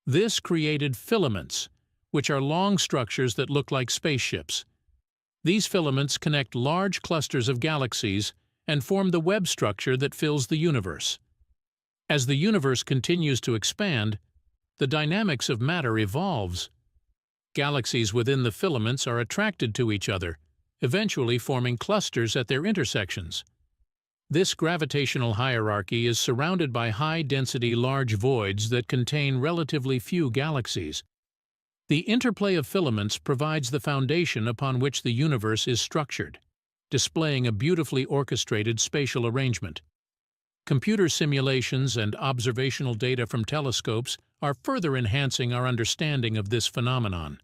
This created filaments, which are long structures that look like spaceships. These filaments connect large clusters of galaxies and form the web structure that fills the universe. As the universe continues to expand, the dynamics of matter evolves. Galaxies within the filaments are attracted to each other, eventually forming clusters at their intersections. This gravitational hierarchy is surrounded by high-density large voids that contain relatively few galaxies. The interplay of filaments provides the foundation upon which the universe is structured, displaying a beautifully orchestrated spatial arrangement. Computer simulations and observational data from telescopes are further enhancing our understanding of this phenomenon.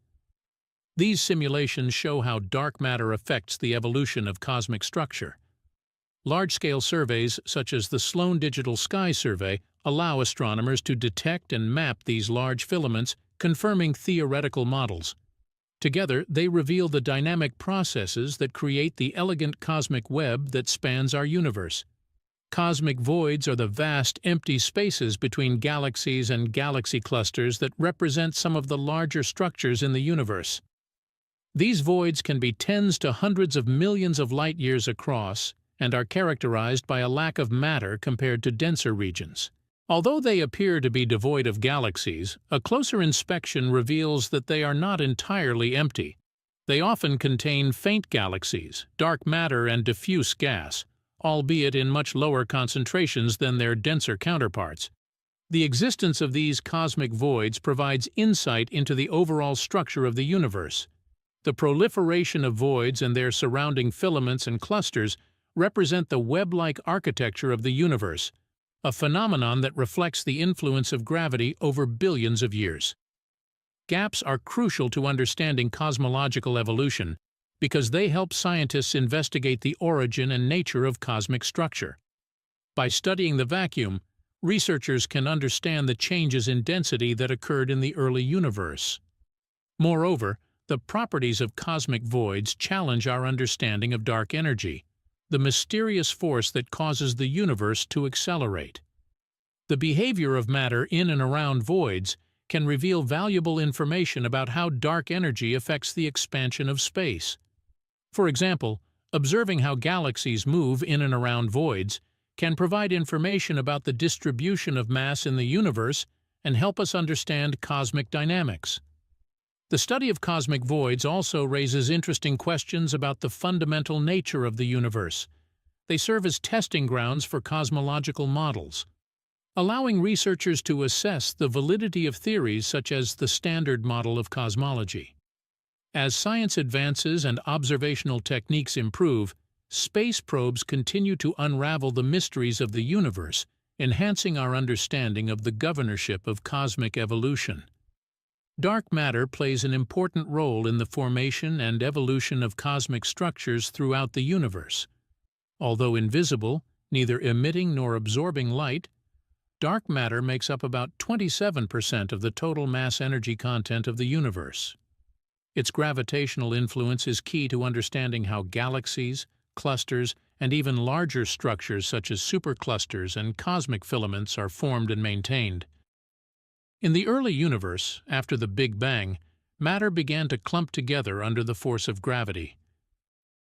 These simulations show how dark matter affects the evolution of cosmic structure. Large-scale surveys, such as the Sloan Digital Sky Survey, allow astronomers to detect and map these large filaments, confirming theoretical models. Together, they reveal the dynamic processes that create the elegant cosmic web that spans our universe. Cosmic voids are the vast, empty spaces between galaxies and galaxy clusters that represent some of the larger structures in the universe. These voids can be tens to hundreds of millions of light-years across and are characterized by a lack of matter compared to denser regions. Although they appear to be devoid of galaxies, a closer inspection reveals that they are not entirely empty. They often contain faint galaxies, dark matter, and diffuse gas, albeit in much lower concentrations than their denser counterparts. The existence of these cosmic voids provides insight into the overall structure of the universe. The proliferation of voids and their surrounding filaments and clusters represent the web-like architecture of the universe, a phenomenon that reflects the influence of gravity over billions of years. Gaps are crucial to understanding cosmological evolution because they help scientists investigate the origin and nature of cosmic structure. By studying the vacuum, researchers can understand the changes in density that occurred in the early universe. Moreover, the properties of cosmic voids challenge our understanding of dark energy, the mysterious force that causes the universe to accelerate. The behavior of matter in and around voids can reveal valuable information about how dark energy affects the expansion of space. For example, observing how galaxies move in and around voids can provide information about the distribution of mass in the universe and help us understand cosmic dynamics. The study of cosmic voids also raises interesting questions about the fundamental nature of the universe. They serve as testing grounds for cosmological models, allowing researchers to assess the validity of theories such as the Standard Model of cosmology. As science advances and observational techniques improve, space probes continue to unravel the mysteries of the universe, enhancing our understanding of the governorship of cosmic evolution. Dark matter plays an important role in the formation and evolution of cosmic structures throughout the universe. Although invisible, neither emitting nor absorbing light, dark matter makes up about 27% of the total mass-energy content of the universe. Its gravitational influence is key to understanding how galaxies, clusters, and even larger structures such as superclusters and cosmic filaments are formed and maintained. In the early universe, after the Big Bang, matter began to clump together under the force of gravity.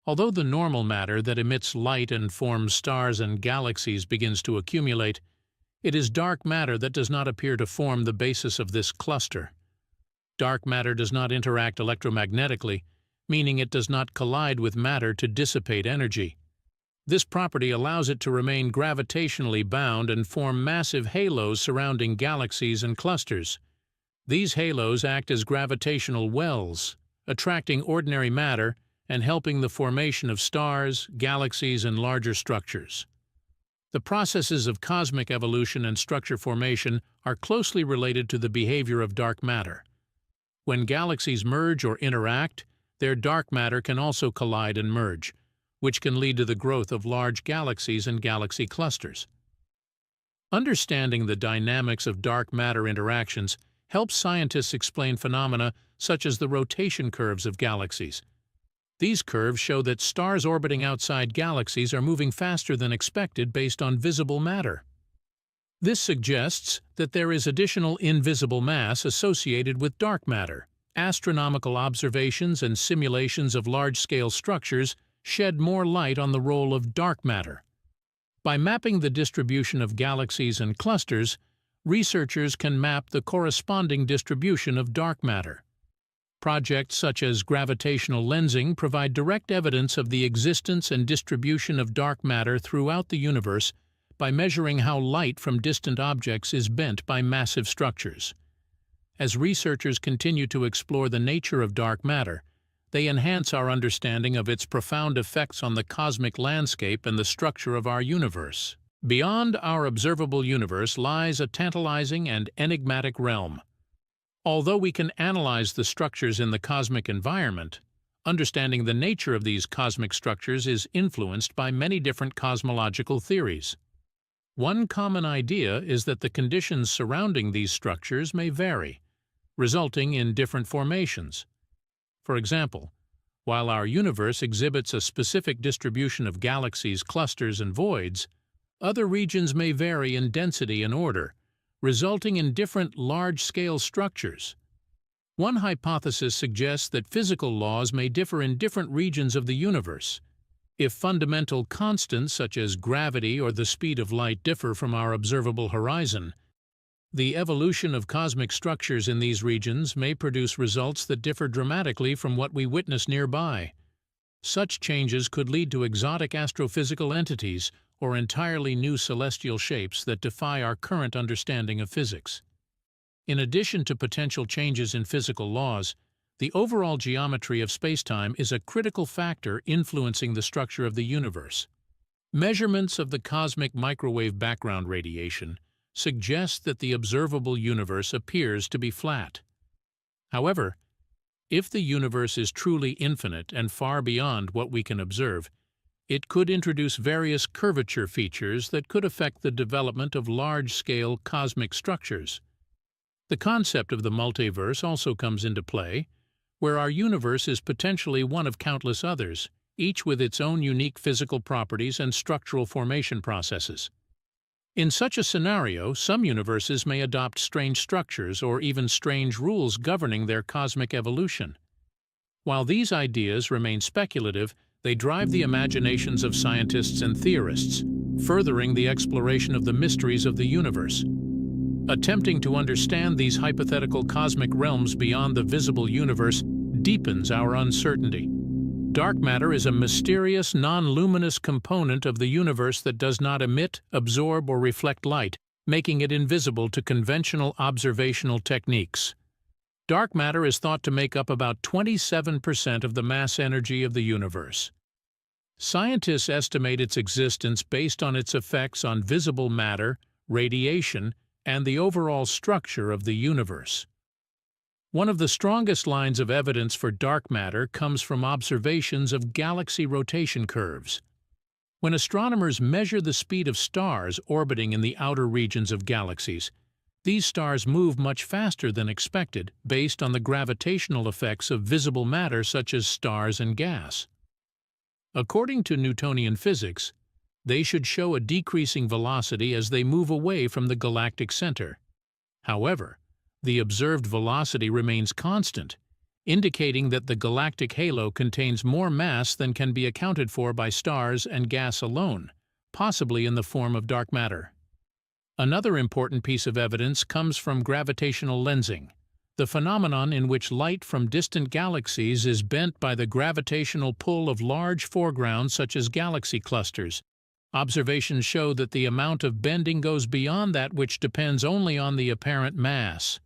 Although the normal matter that emits light and forms stars and galaxies begins to accumulate, it is dark matter that does not appear to form the basis of this cluster. Dark matter does not interact electromagnetically, meaning it does not collide with matter to dissipate energy. This property allows it to remain gravitationally bound and form massive halos surrounding galaxies and clusters. These halos act as gravitational wells, attracting ordinary matter and helping the formation of stars, galaxies, and larger structures. The processes of cosmic evolution and structure formation are closely related to the behavior of dark matter. When galaxies merge or interact, their dark matter can also collide and merge, which can lead to the growth of large galaxies and galaxy clusters. Understanding the dynamics of dark matter interactions helps scientists explain phenomena such as the rotation curves of galaxies. These curves show that stars orbiting outside galaxies are moving faster than expected based on visible matter. This suggests that there is additional invisible mass associated with dark matter. Astronomical observations and simulations of large-scale structures shed more light on the role of dark matter. By mapping the distribution of galaxies and clusters, researchers can map the corresponding distribution of dark matter. Projects such as gravitational lensing provide direct evidence of the existence and distribution of dark matter throughout the universe by measuring how light from distant objects is bent by massive structures. As researchers continue to explore the nature of dark matter, they enhance our understanding of its profound effects on the cosmic landscape and the structure of our universe. Beyond our observable universe lies a tantalizing and enigmatic realm. Although we can analyze the structures in the cosmic environment, understanding the nature of these cosmic structures is influenced by many different cosmological theories. One common idea is that the conditions surrounding these structures may vary, resulting in different formations. For example, while our universe exhibits a specific distribution of galaxies, clusters, and voids, other regions may vary in density and order, resulting in different large-scale structures. One hypothesis suggests that physical laws may differ in different regions of the universe. If fundamental constants such as gravity or the speed of light differ from our observable horizon, the evolution of cosmic structures in these regions may produce results that differ dramatically from what we witness nearby. Such changes could lead to exotic astrophysical entities or entirely new celestial shapes that defy our current understanding of physics. In addition to potential changes in physical laws, the overall geometry of spacetime is a critical factor influencing the structure of the universe. Measurements of the cosmic microwave background radiation suggest that the observable universe appears to be flat. However, if the universe is truly infinite and far beyond what we can observe, it could introduce various curvature features that could affect the development of large-scale cosmic structures. The concept of the multiverse also comes into play, where our universe is potentially one of countless others, each with its own unique physical properties and structural formation processes. In such a scenario, some universes may adopt strange structures or even strange rules governing their cosmic evolution. While these ideas remain speculative, they drive the imaginations of scientists and theorists. furthering the exploration of the mysteries of the universe. Attempting to understand these hypothetical cosmic realms beyond the visible universe deepens our uncertainty. Dark matter is a mysterious, non-luminous component of the universe that does not emit, absorb, or reflect light, making it invisible to conventional observational techniques. Dark matter is thought to make up about 27% of the mass energy of the universe. Scientists estimate its existence based on its effects on visible matter, radiation, and the overall structure of the universe. One of the strongest lines of evidence for dark matter comes from observations of galaxy rotation curves. When astronomers measure the speed of stars orbiting in the outer regions of galaxies, these stars move much faster than expected based on the gravitational effects of visible matter such as stars and gas. According to Newtonian physics, they should show a decreasing velocity as they move away from the galactic center. However, the observed velocity remains constant, indicating that the galactic halo contains more mass than can be accounted for by stars and gas alone, possibly in the form of dark matter. Another important piece of evidence comes from gravitational lensing, the phenomenon in which light from distant galaxies is bent by the gravitational pull of large foregrounds such as galaxy clusters. Observations show that the amount of bending goes beyond that which depends only on the apparent mass.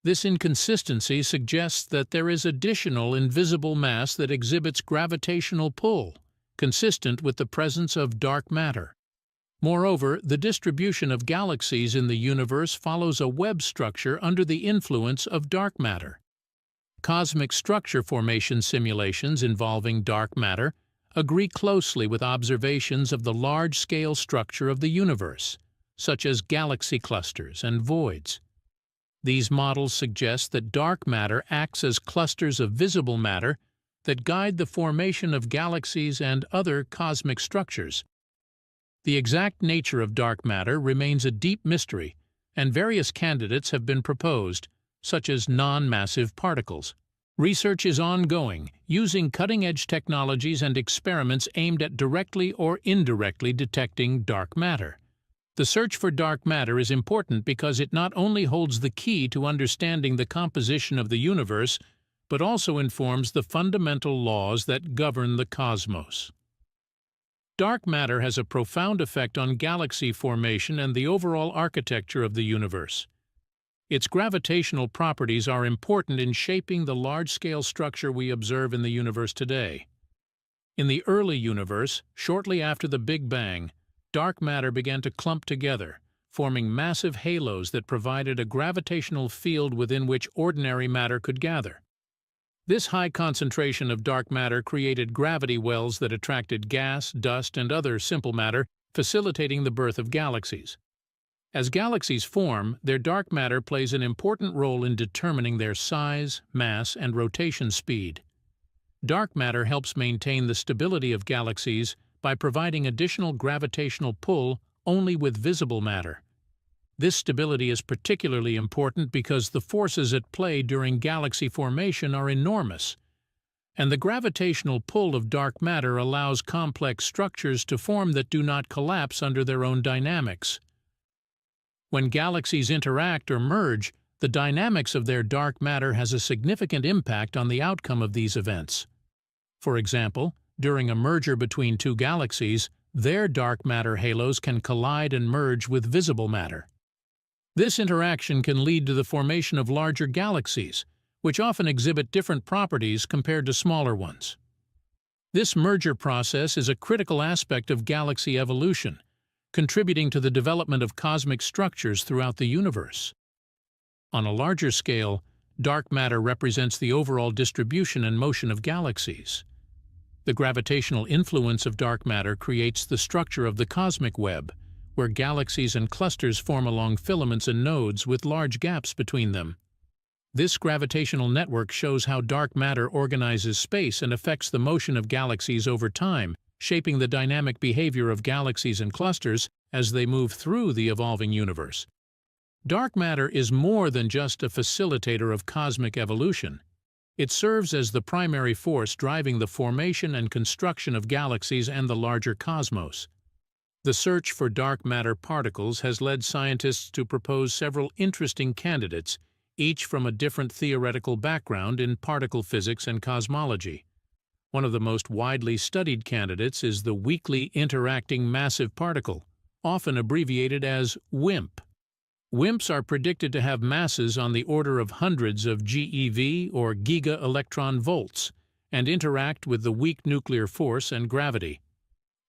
This inconsistency suggests that there is additional invisible mass that exhibits gravitational pull, consistent with the presence of dark matter. Moreover, the distribution of galaxies in the universe follows a web structure under the influence of dark matter. Cosmic structure formation simulations involving dark matter agree closely with observations of the large-scale structure of the universe, such as galaxy clusters and voids. These models suggest that dark matter acts as clusters of visible matter that guide the formation of galaxies and other cosmic structures. The exact nature of dark matter remains a deep mystery, and various candidates have been proposed, such as non-massive particles. Research is ongoing, using cutting-edge technologies and experiments aimed at directly or indirectly detecting dark matter. The search for dark matter is important because it not only holds the key to understanding the composition of the universe, but also informs the fundamental laws that govern the cosmos. Dark matter has a profound effect on galaxy formation and the overall architecture of the universe. Its gravitational properties are important in shaping the large-scale structure we observe in the universe today. In the early universe, shortly after the Big Bang, dark matter began to clump together, forming massive halos that provided a gravitational field within which ordinary matter could gather. This high concentration of dark matter created gravity wells that attracted gas, dust, and other simple matter, facilitating the birth of galaxies. As galaxies form, their dark matter plays an important role in determining their size, mass, and rotation speed. Dark matter helps maintain the stability of galaxies by providing additional gravitational pull only with visible matter. This stability is particularly important because the forces at play during galaxy formation are enormous, and the gravitational pull of dark matter allows complex structures to form that do not collapse under their own dynamics. When galaxies interact or merge, the dynamics of their dark matter has a significant impact on the outcome of these events. For example, during a merger between two galaxies, their dark matter halos can collide and merge with visible matter. This interaction can lead to the formation of larger galaxies, which often exhibit different properties compared to smaller ones. This merger process is a critical aspect of galaxy evolution, contributing to the development of cosmic structures throughout the universe. On a larger scale, dark matter represents the overall distribution and motion of galaxies. The gravitational influence of dark matter creates the structure of the cosmic web, where galaxies and clusters form along filaments and nodes with large gaps between them. This gravitational network shows how dark matter organizes space and affects the motion of galaxies over time, shaping the dynamic behavior of galaxies and clusters as they move through the evolving universe. Dark matter is more than just a facilitator of cosmic evolution. It serves as the primary force driving the formation and construction of galaxies and the larger cosmos. The search for dark matter particles has led scientists to propose several interesting candidates, each from a different theoretical background in particle physics and cosmology. One of the most widely studied candidates is the weakly interacting massive particle, often abbreviated as WIMP. WIMPs are predicted to have masses on the order of hundreds of GeV or giga-electron volts and interact with the weak nuclear force and gravity.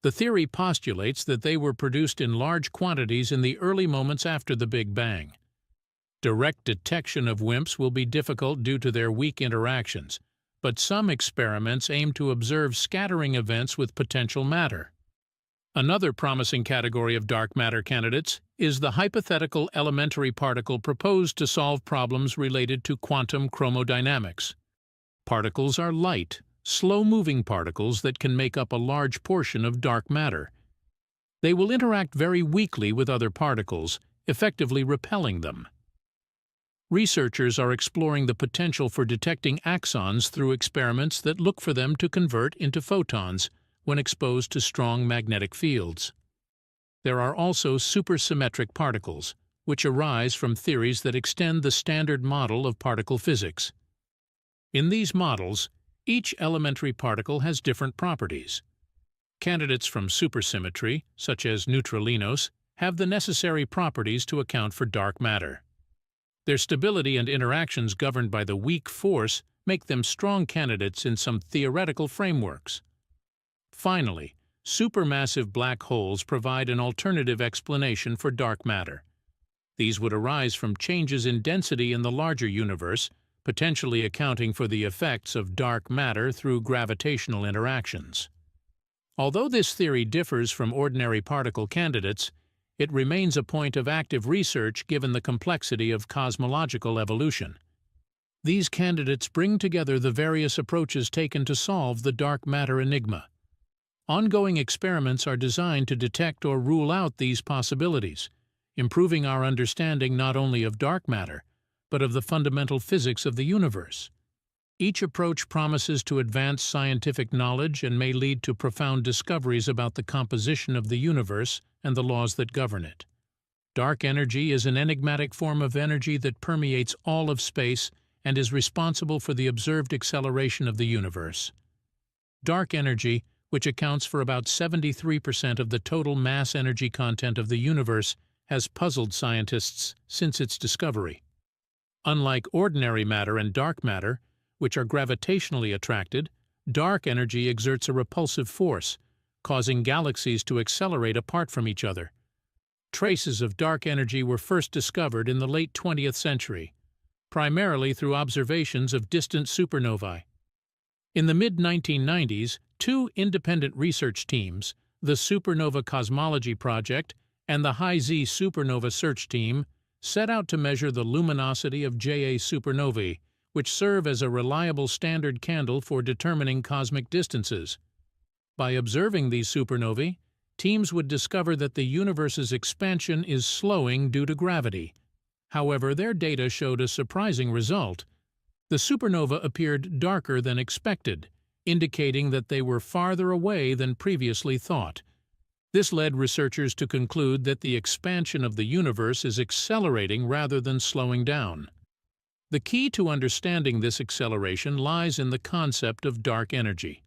The theory postulates that they were produced in large quantities in the early moments after the Big Bang. Direct detection of WIMPs will be difficult due to their weak interactions, but some experiments aim to observe scattering events with potential matter. Another promising category of dark matter candidates is the hypothetical elementary particle proposed to solve problems related to quantum chromodynamics. Particles are light, slow-moving particles that can make up a large portion of dark matter. They will interact very weakly with other particles, effectively repelling them. Researchers are exploring the potential for detecting axons through experiments that look for them to convert into photons when exposed to strong magnetic fields. There are also supersymmetric particles, which arise from theories that extend the standard model of particle physics. In these models, each elementary particle has different properties. Candidates from supersymmetry, such as neutralinos, have the necessary properties to account for dark matter. Their stability and interactions governed by the weak force make them strong candidates in some theoretical frameworks. Finally, supermassive black holes provide an alternative explanation for dark matter. These would arise from changes in density in the larger universe, potentially accounting for the effects of dark matter through gravitational interactions. Although this theory differs from ordinary particle candidates, it remains a point of active research given the complexity of cosmological evolution. These candidates bring together the various approaches taken to solve the dark matter enigma. Ongoing experiments are designed to detect or rule out these possibilities, improving our understanding not only of dark matter, but of the fundamental physics of the universe. Each approach promises to advance scientific knowledge and may lead to profound discoveries about the composition of the universe and the laws that govern it. Dark energy is an enigmatic form of energy that permeates all of space and is responsible for the observed acceleration of the universe. Dark energy, which accounts for about 73% of the total mass energy content of the universe, has puzzled scientists since its discovery. Unlike ordinary matter and dark matter, which are gravitationally attracted, dark energy exerts a repulsive force, causing galaxies to accelerate apart from each other. Traces of dark energy were first discovered in the late 20th century, primarily through observations of distant supernovae. In the mid-1990s, two independent research teams, the Supernova Cosmology Project and the High-Z Supernova Search Team, set out to measure the luminosity of JA supernovae, which serve as a reliable standard candle for determining cosmic distances. By observing these supernovae, teams would discover that the universe's expansion is slowing due to gravity. However, their data showed a surprising result. The supernova appeared darker than expected, indicating that they were farther away than previously thought. This led researchers to conclude that the expansion of the universe is accelerating rather than slowing down. The key to understanding this acceleration lies in the concept of dark energy.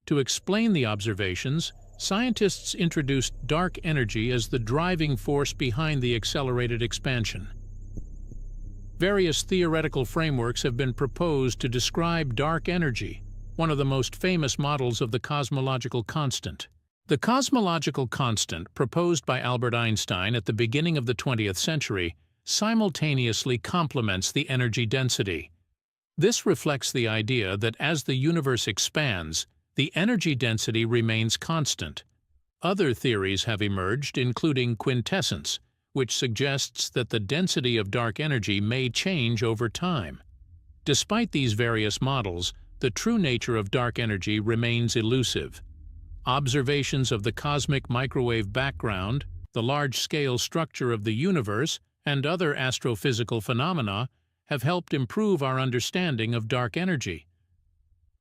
To explain the observations, scientists introduced dark energy as the driving force behind the accelerated expansion. Various theoretical frameworks have been proposed to describe dark energy, one of the most famous models of the cosmological constant. The cosmological constant, proposed by Albert Einstein at the beginning of the 20th century, simultaneously complements the energy density. This reflects the idea that as the universe expands, the energy density remains constant. Other theories have emerged, including quintessence, which suggests that the density of dark energy may change over time. Despite these various models, the true nature of dark energy remains elusive. Observations of the cosmic microwave background, the large-scale structure of the universe, and other astrophysical phenomena have helped improve our understanding of dark energy.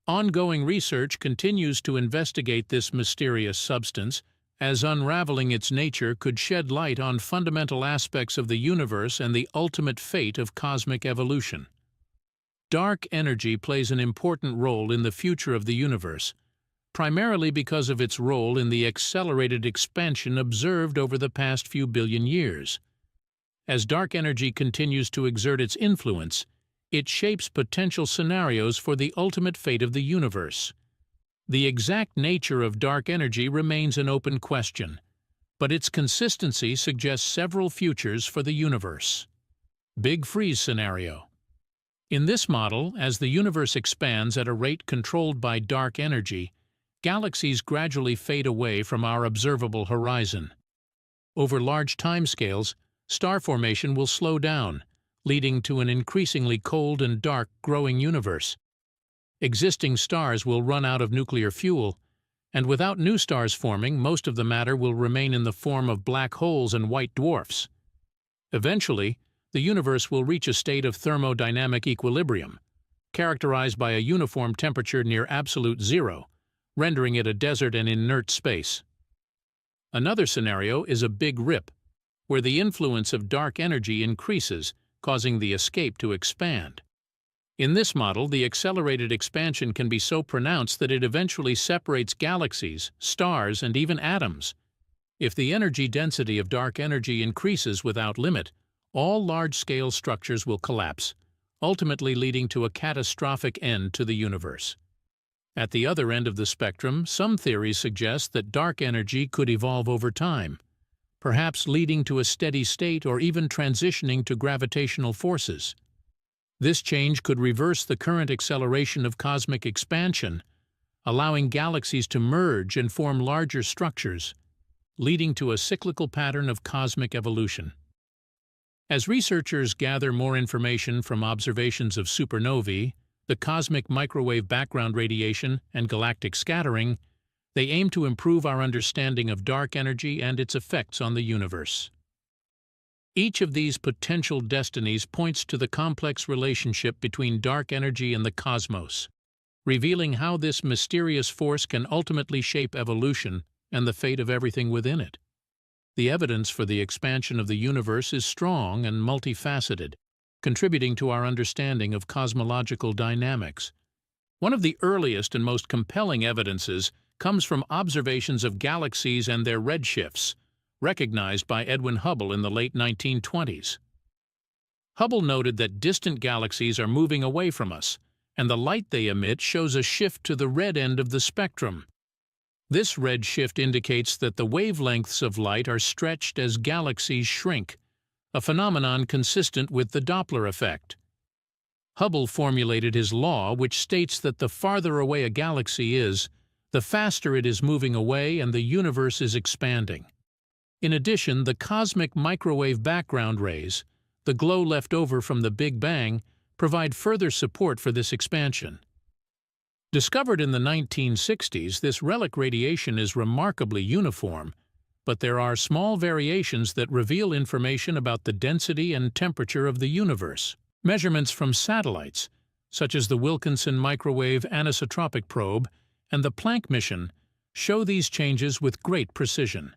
Ongoing research continues to investigate this mysterious substance, as unraveling its nature could shed light on fundamental aspects of the universe and the ultimate fate of cosmic evolution. Dark energy plays an important role in the future of the universe, primarily because of its role in the accelerated expansion observed over the past few billion years. As dark energy continues to exert its influence, it shapes potential scenarios for the ultimate fate of the universe. The exact nature of dark energy remains an open question, but its consistency suggests several futures for the universe. Big Freeze Scenario. In this model, as the universe expands at a rate controlled by dark energy, galaxies gradually fade away from our observable horizon. Over large timescales, star formation will slow down, leading to an increasingly cold and dark growing universe. Existing stars will run out of nuclear fuel, and without new stars forming, most of the matter will remain in the form of black holes and white dwarfs. Eventually, the universe will reach a state of thermodynamic equilibrium, characterized by a uniform temperature near absolute zero, rendering it a desert and inert space. Another scenario is a Big Rip, where the influence of dark energy increases, causing the escape to expand. In this model, the accelerated expansion can be so pronounced that it eventually separates galaxies, stars, and even atoms. If the energy density of dark energy increases without limit, all large-scale structures will collapse, ultimately leading to a catastrophic end to the universe. At the other end of the spectrum, some theories suggest that dark energy could evolve over time, perhaps leading to a steady state or even transitioning to gravitational forces. This change could reverse the current acceleration of cosmic expansion, allowing galaxies to merge and form larger structures, leading to a cyclical pattern of cosmic evolution. As researchers gather more information from observations of supernovae, the cosmic microwave background radiation, and galactic scattering, they aim to improve our understanding of dark energy and its effects on the universe. Each of these potential destinies points to the complex relationship between dark energy and the cosmos, revealing how this mysterious force can ultimately shape evolution and the fate of everything within it. The evidence for the expansion of the universe is strong and multifaceted, contributing to our understanding of cosmological dynamics. One of the earliest and most compelling evidences comes from observations of galaxies and their redshifts, recognized by Edwin Hubble in the late 1920s. Hubble noted that distant galaxies are moving away from us, and the light they emit shows a shift to the red end of the spectrum. This red shift indicates that the wavelengths of light are stretched as galaxies shrink, a phenomenon consistent with the Doppler effect. Hubble formulated his law, which states that the farther away a galaxy is, the faster it is moving away and the universe is expanding. In addition, the cosmic microwave background rays, the glow left over from the Big Bang, provide further support for this expansion. Discovered in the 1960s, this relic radiation is remarkably uniform, but there are small variations that reveal information about the density and temperature of the universe. Measurements from satellites, such as the Wilkinson Microwave Anisotropic Probe and the Planck mission, show these changes with great precision.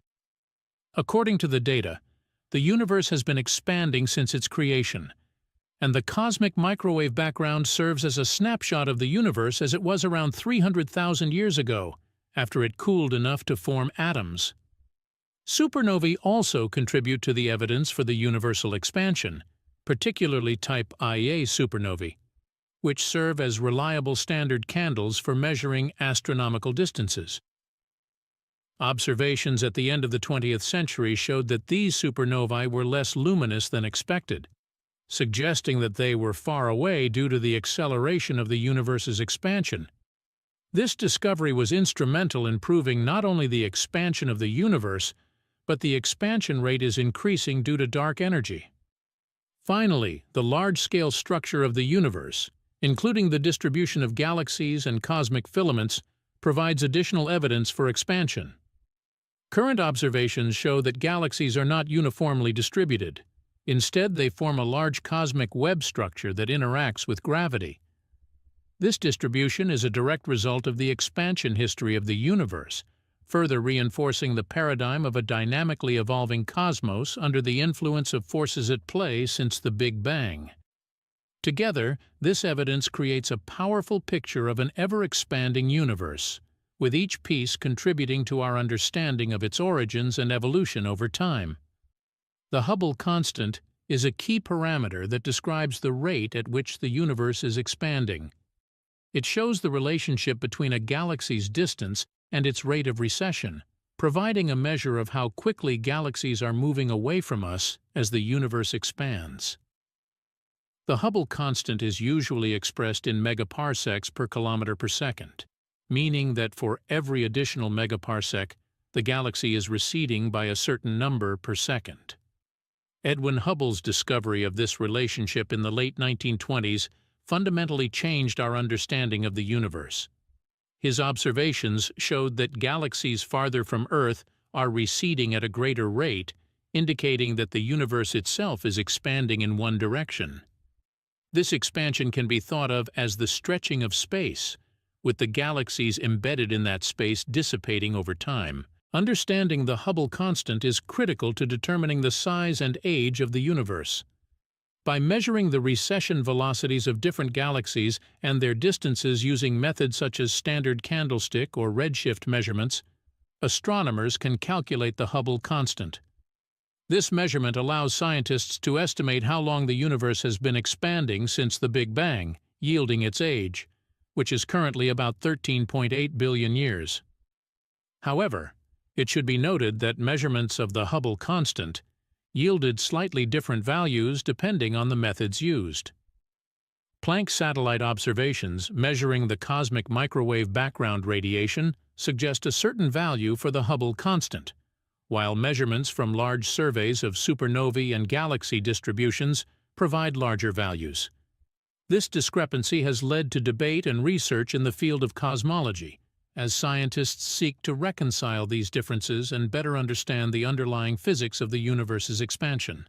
According to the data, the universe has been expanding since its creation, and the cosmic microwave background serves as a snapshot of the universe as it was around 300,000 years ago, after it cooled enough to form atoms. Supernovae also contribute to the evidence for the universal expansion, particularly type Ia supernovae, which serve as reliable standard candles for measuring astronomical distances. Observations at the end of the 20th century showed that these supernovae were less luminous than expected, suggesting that they were far away due to the acceleration of the universe's expansion. This discovery was instrumental in proving not only the expansion of the universe, but the expansion rate is increasing due to dark energy. Finally, the large-scale structure of the universe, including the distribution of galaxies and cosmic filaments, provides additional evidence for expansion. Current observations show that galaxies are not uniformly distributed. Instead, they form a large cosmic web structure that interacts with gravity. This distribution is a direct result of the expansion history of the universe, further reinforcing the paradigm of a dynamically evolving cosmos under the influence of forces at play since the Big Bang. Together, this evidence creates a powerful picture of an ever-expanding universe, with each piece contributing to our understanding of its origins and evolution over time. The Hubble constant is a key parameter that describes the rate at which the universe is expanding. It shows the relationship between a galaxy's distance and its rate of recession, providing a measure of how quickly galaxies are moving away from us as the universe expands. The Hubble constant is usually expressed in megaparsecs per kilometer per second, meaning that for every additional megaparsec, the galaxy is receding by a certain number per second. Edwin Hubble's discovery of this relationship in the late 1920s fundamentally changed our understanding of the universe. His observations showed that galaxies farther from Earth are receding at a greater rate, indicating that the universe itself is expanding in one direction. This expansion can be thought of as the stretching of space, with the galaxies embedded in that space dissipating over time. Understanding the Hubble constant is critical to determining the size and age of the universe. By measuring the recession velocities of different galaxies and their distances using methods such as standard candlestick or redshift measurements, astronomers can calculate the Hubble constant. This measurement allows scientists to estimate how long the universe has been expanding since the Big Bang, yielding its age, which is currently about 13.8 billion years. However, it should be noted that measurements of the Hubble constant yielded slightly different values depending on the methods used. Planck satellite observations measuring the cosmic microwave background radiation suggest a certain value for the Hubble constant, while measurements from large surveys of supernovae and galaxy distributions provide larger values. This discrepancy has led to debate and research in the field of cosmology, as scientists seek to reconcile these differences and better understand the underlying physics of the universe's expansion.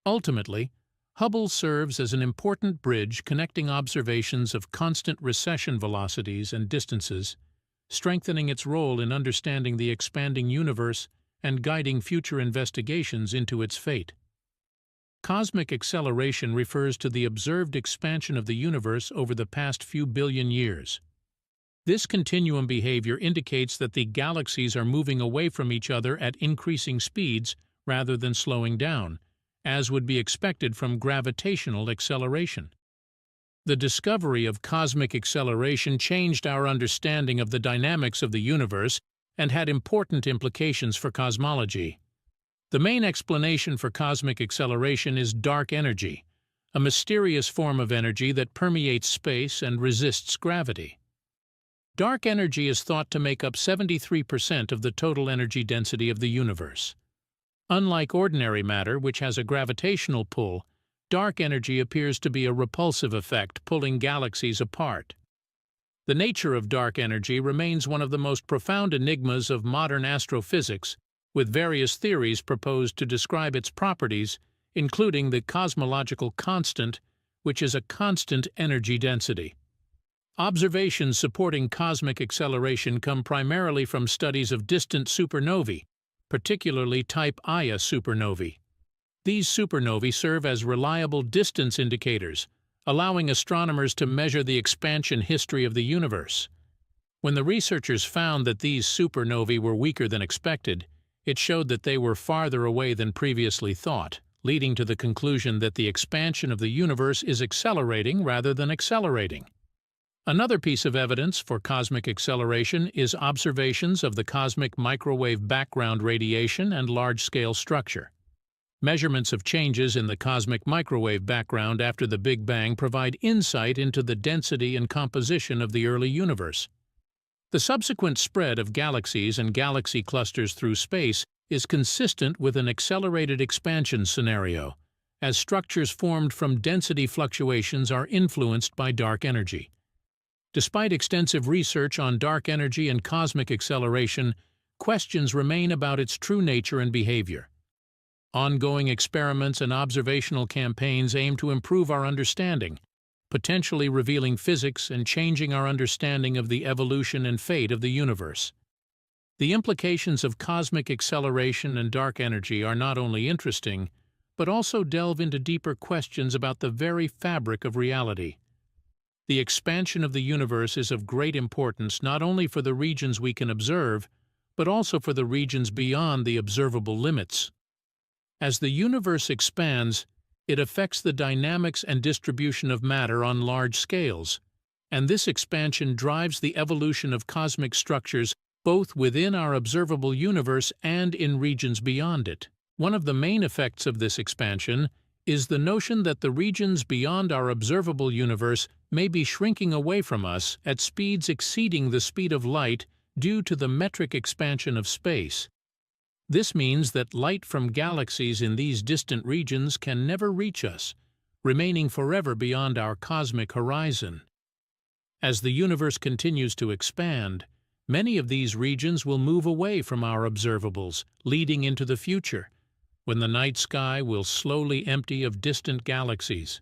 Ultimately, Hubble serves as an important bridge connecting observations of constant recession velocities and distances, strengthening its role in understanding the expanding universe and guiding future investigations into its fate. Cosmic acceleration refers to the observed expansion of the universe over the past few billion years. This continuum behavior indicates that the galaxies are moving away from each other at increasing speeds rather than slowing down, as would be expected from gravitational acceleration. The discovery of cosmic acceleration changed our understanding of the dynamics of the universe and had important implications for cosmology. The main explanation for cosmic acceleration is dark energy, a mysterious form of energy that permeates space and resists gravity. Dark energy is thought to make up 73% of the total energy density of the universe. Unlike ordinary matter, which has a gravitational pull, dark energy appears to be a repulsive effect pulling galaxies apart. The nature of dark energy remains one of the most profound enigmas of modern astrophysics, with various theories proposed to describe its properties, including the cosmological constant, which is a constant energy density. Observations supporting cosmic acceleration come primarily from studies of distant supernovae, particularly type Ia supernovae. These supernovae serve as reliable distance indicators, allowing astronomers to measure the expansion history of the universe. When the researchers found that these supernovae were weaker than expected, it showed that they were farther away than previously thought, leading to the conclusion that the expansion of the universe is accelerating rather than accelerating. Another piece of evidence for cosmic acceleration is observations of the cosmic microwave background radiation and large-scale structure. Measurements of changes in the cosmic microwave background after the Big Bang provide insight into the density and composition of the early universe. The subsequent spread of galaxies and galaxy clusters through space is consistent with an accelerated expansion scenario, as structures formed from density fluctuations are influenced by dark energy. Despite extensive research on dark energy and cosmic acceleration, questions remain about its true nature and behavior. Ongoing experiments and observational campaigns aim to improve our understanding, potentially revealing physics and changing our understanding of the evolution and fate of the universe. The implications of cosmic acceleration and dark energy are not only interesting, but also delve into deeper questions about the very fabric of reality. The expansion of the universe is of great importance not only for the regions we can observe, but also for the regions beyond the observable limits. As the universe expands, it affects the dynamics and distribution of matter on large scales, and this expansion drives the evolution of cosmic structures both within our observable universe and in regions beyond it. One of the main effects of this expansion is the notion that the regions beyond our observable universe may be shrinking away from us at speeds exceeding the speed of light due to the metric expansion of space. This means that light from galaxies in these distant regions can never reach us, remaining forever beyond our cosmic horizon. As the universe continues to expand, many of these regions will move away from our observables, leading into the future, when the night sky will slowly empty of distant galaxies.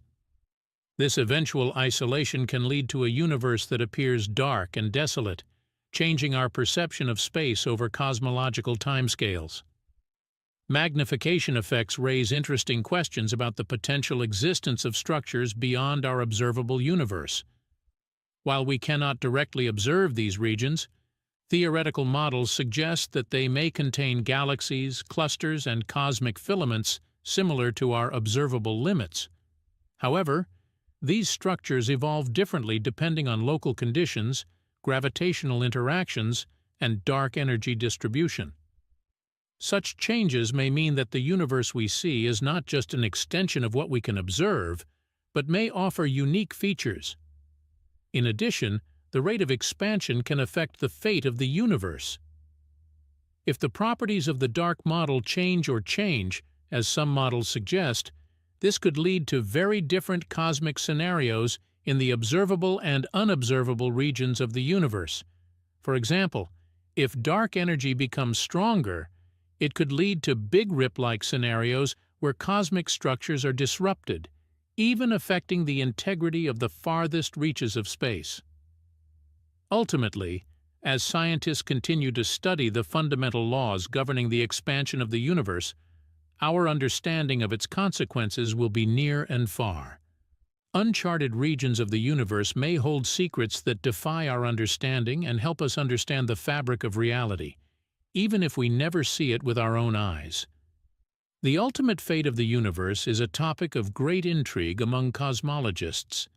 This eventual isolation can lead to a universe that appears dark and desolate, changing our perception of space over cosmological timescales. Magnification effects raise interesting questions about the potential existence of structures beyond our observable universe. While we cannot directly observe these regions, theoretical models suggest that they may contain galaxies, clusters, and cosmic filaments similar to our observable limits. However, these structures evolve differently depending on local conditions, gravitational interactions, and dark energy distribution. Such changes may mean that the universe we see is not just an extension of what we can observe, but may offer unique features. In addition, the rate of expansion can affect the fate of the universe. If the properties of the dark model change, as some models suggest, this could lead to very different cosmic scenarios in the observable and unobservable regions of the universe. For example, if dark energy becomes stronger, it could lead to Big Rip-like scenarios where cosmic structures are disrupted, even affecting the integrity of the farthest reaches of space. Ultimately, as scientists continue to study the fundamental laws governing the expansion of the universe, our understanding of its consequences will be near and far. Uncharted regions of the universe may hold secrets that defy our understanding and help us understand the fabric of reality, even if we never see it with our own eyes. The ultimate fate of the universe is a topic of great intrigue among cosmologists,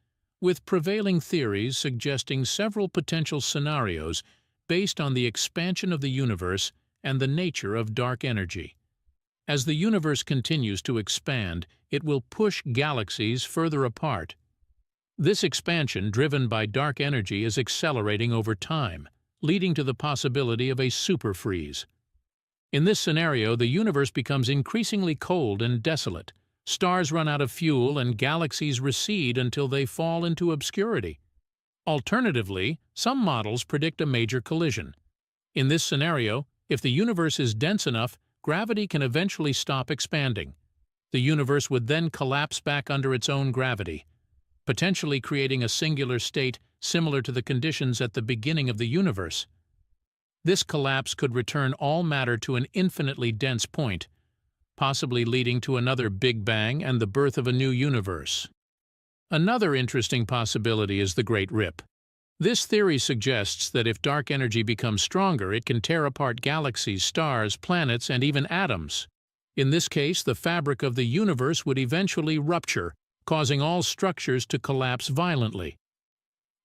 with prevailing theories suggesting several potential scenarios based on the expansion of the universe and the nature of dark energy. As the universe continues to expand, it will push galaxies further apart. This expansion, driven by dark energy, is accelerating over time, leading to the possibility of a superfreeze. In this scenario, the universe becomes increasingly cold and desolate. Stars run out of fuel and galaxies recede until they fall into obscurity. Alternatively, some models predict a major collision. In this scenario, if the universe is dense enough, gravity can eventually stop expanding. The universe would then collapse back under its own gravity, potentially creating a singular state similar to the conditions at the beginning of the universe. This collapse could return all matter to an infinitely dense point, possibly leading to another Big Bang and the birth of a new universe. Another interesting possibility is the Great Rip. This theory suggests that if dark energy becomes stronger, it can tear apart galaxies, stars, planets, and even atoms. In this case, the fabric of the universe would eventually rupture, causing all structures to collapse violently.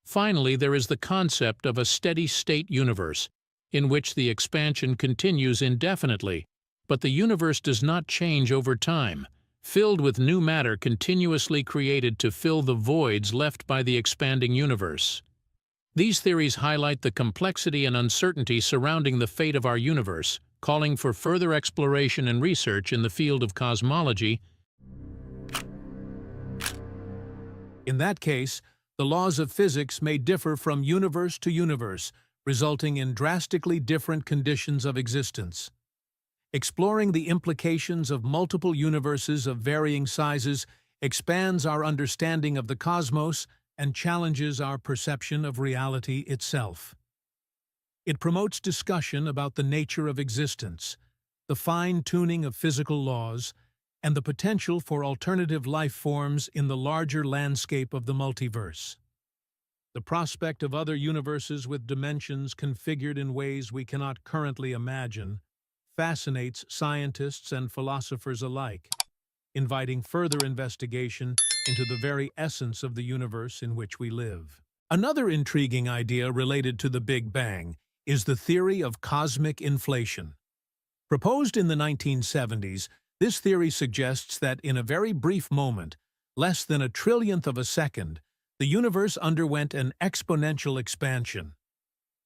Finally, there is the concept of a steady-state universe, in which the expansion continues indefinitely, but the universe does not change over time, filled with new matter continuously created to fill the voids left by the expanding universe. These theories highlight the complexity and uncertainty surrounding the fate of our universe, calling for further exploration and research in the field of cosmology. In that case, the laws of physics may differ from universe to universe, resulting in drastically different conditions of existence. Exploring the implications of multiple universes of varying sizes expands our understanding of the cosmos and challenges our perception of reality itself. It promotes discussion about the nature of existence, the fine-tuning of physical laws, and the potential for alternative life forms in the larger landscape of the multiverse. The prospect of other universes with dimensions configured in ways we cannot currently imagine fascinates scientists and philosophers alike, inviting further investigation into the very essence of the universe in which we live. Another intriguing idea related to the Big Bang is the theory of cosmic inflation. Proposed in the 1970s, this theory suggests that in a very brief moment, less than a trillionth of a second, the universe underwent an exponential expansion.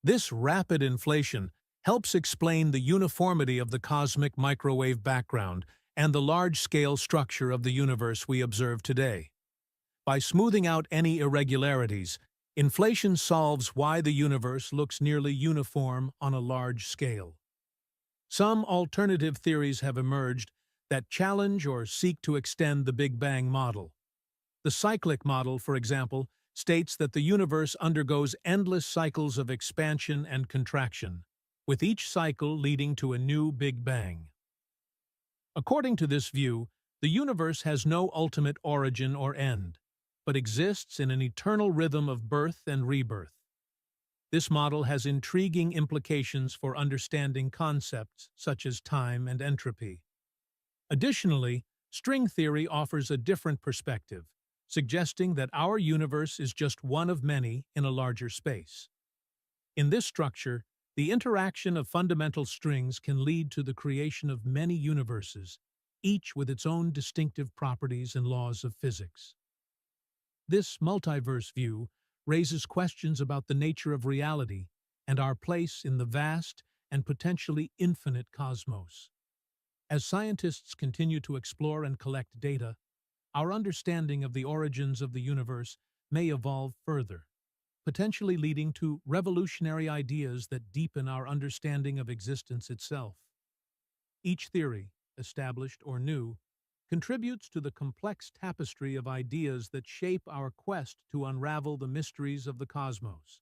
This rapid inflation helps explain the uniformity of the cosmic microwave background and the large-scale structure of the universe we observe today. By smoothing out any irregularities, inflation solves why the universe looks nearly uniform on a large scale. Some alternative theories have emerged that challenge or seek to extend the Big Bang model. The cyclic model, for example, states that the universe undergoes endless cycles of expansion and contraction, with each cycle leading to a new Big Bang. According to this view, the universe has no ultimate origin or end, but exists in an eternal rhythm of birth and rebirth. This model has intriguing implications for understanding concepts such as time and entropy. Additionally, string theory offers a different perspective, suggesting that our universe is just one of many in a larger space. In this structure, the interaction of fundamental strings can lead to the creation of many universes, each with its own distinctive properties and laws of physics. This multiverse view raises questions about the nature of reality and our place in the vast and potentially infinite cosmos. As scientists continue to explore and collect data, our understanding of the origins of the universe may evolve further, potentially leading to revolutionary ideas that deepen our understanding of existence itself. Each theory, established or new, contributes to the complex tapestry of ideas that shape our quest to unravel the mysteries of the cosmos.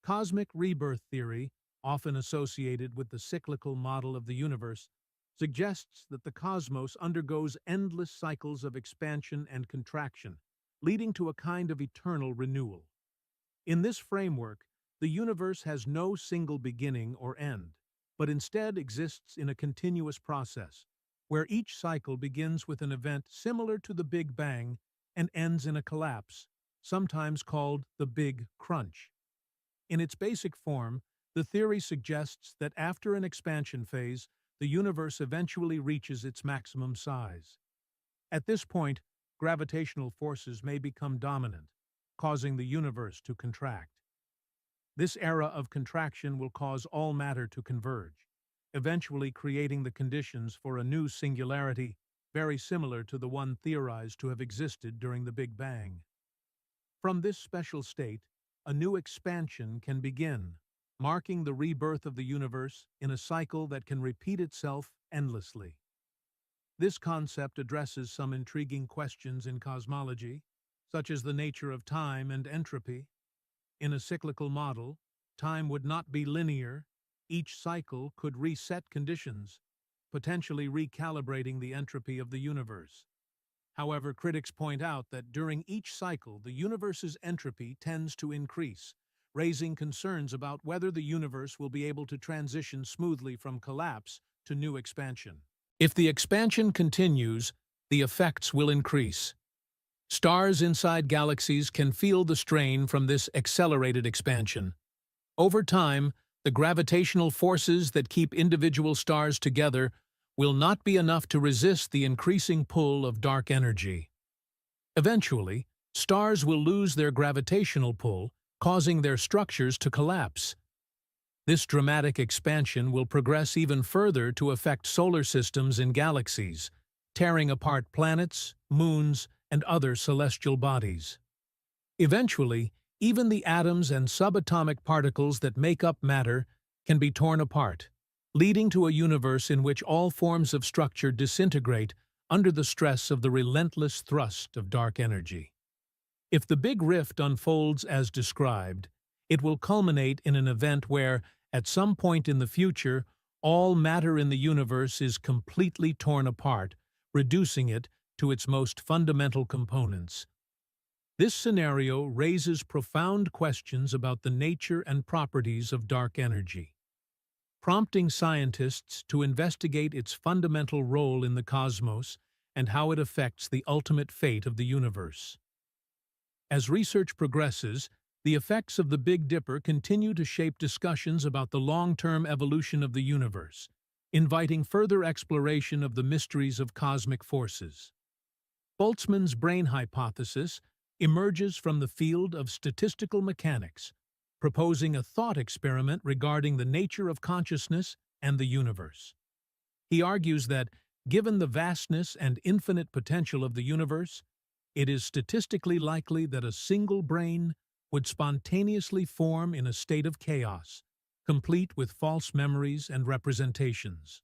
Cosmic rebirth theory, often associated with the cyclical model of the universe, suggests that the cosmos undergoes endless cycles of expansion and contraction, leading to a kind of eternal renewal. In this framework, the universe has no single beginning or end, but instead exists in a continuous process, where each cycle begins with an event similar to the Big Bang and ends in a collapse, sometimes called the Big Crunch. In its basic form, the theory suggests that after an expansion phase, the universe eventually reaches its maximum size. At this point, gravitational forces may become dominant, causing the universe to contract. This era of contraction will cause all matter to converge, eventually creating the conditions for a new singularity very similar to the one theorized to have existed during the Big Bang. From this special state, a new expansion can begin, marking the rebirth of the universe in a cycle that can repeat itself endlessly. This concept addresses some intriguing questions in cosmology, such as the nature of time and entropy. In a cyclical model, time would not be linear. Each cycle could reset conditions, potentially recalibrating the entropy of the universe. However, critics point out that during each cycle, the universe's entropy tends to increase, raising concerns about whether the universe will be able to transition smoothly from collapse to new expansion. If the expansion continues, the effects will increase. Stars inside galaxies can feel the strain from this accelerated expansion. Over time, the gravitational forces that keep individual stars together will not be enough to resist the increasing pull of dark energy. Eventually, stars will lose their gravitational pull, causing their structures to collapse. This dramatic expansion will progress even further to affect solar systems and galaxies, tearing apart planets, moons, and other celestial bodies. Eventually, even the atoms and subatomic particles that make up matter can be torn apart, leading to a universe in which all forms of structure disintegrate under the stress of the relentless thrust of dark energy. If the Big Rift unfolds as described, it will culminate in an event where, At some point in the future, all matter in the universe is completely torn apart, reducing it to its most fundamental components. This scenario raises profound questions about the nature and properties of dark energy, prompting scientists to investigate its fundamental role in the cosmos and how it affects the ultimate fate of the universe. As research progresses, the effects of the Big Dipper continue to shape discussions about the long-term evolution of the universe, inviting further exploration of the mysteries of cosmic forces. Boltzmann's brane hypothesis emerges from the field of statistical mechanics, proposing a thought experiment regarding the nature of consciousness and the universe. He argues that, given the vastness and infinite potential of the universe, it is statistically likely that a single brane would spontaneously form in a state of chaos, complete with false memories and representations.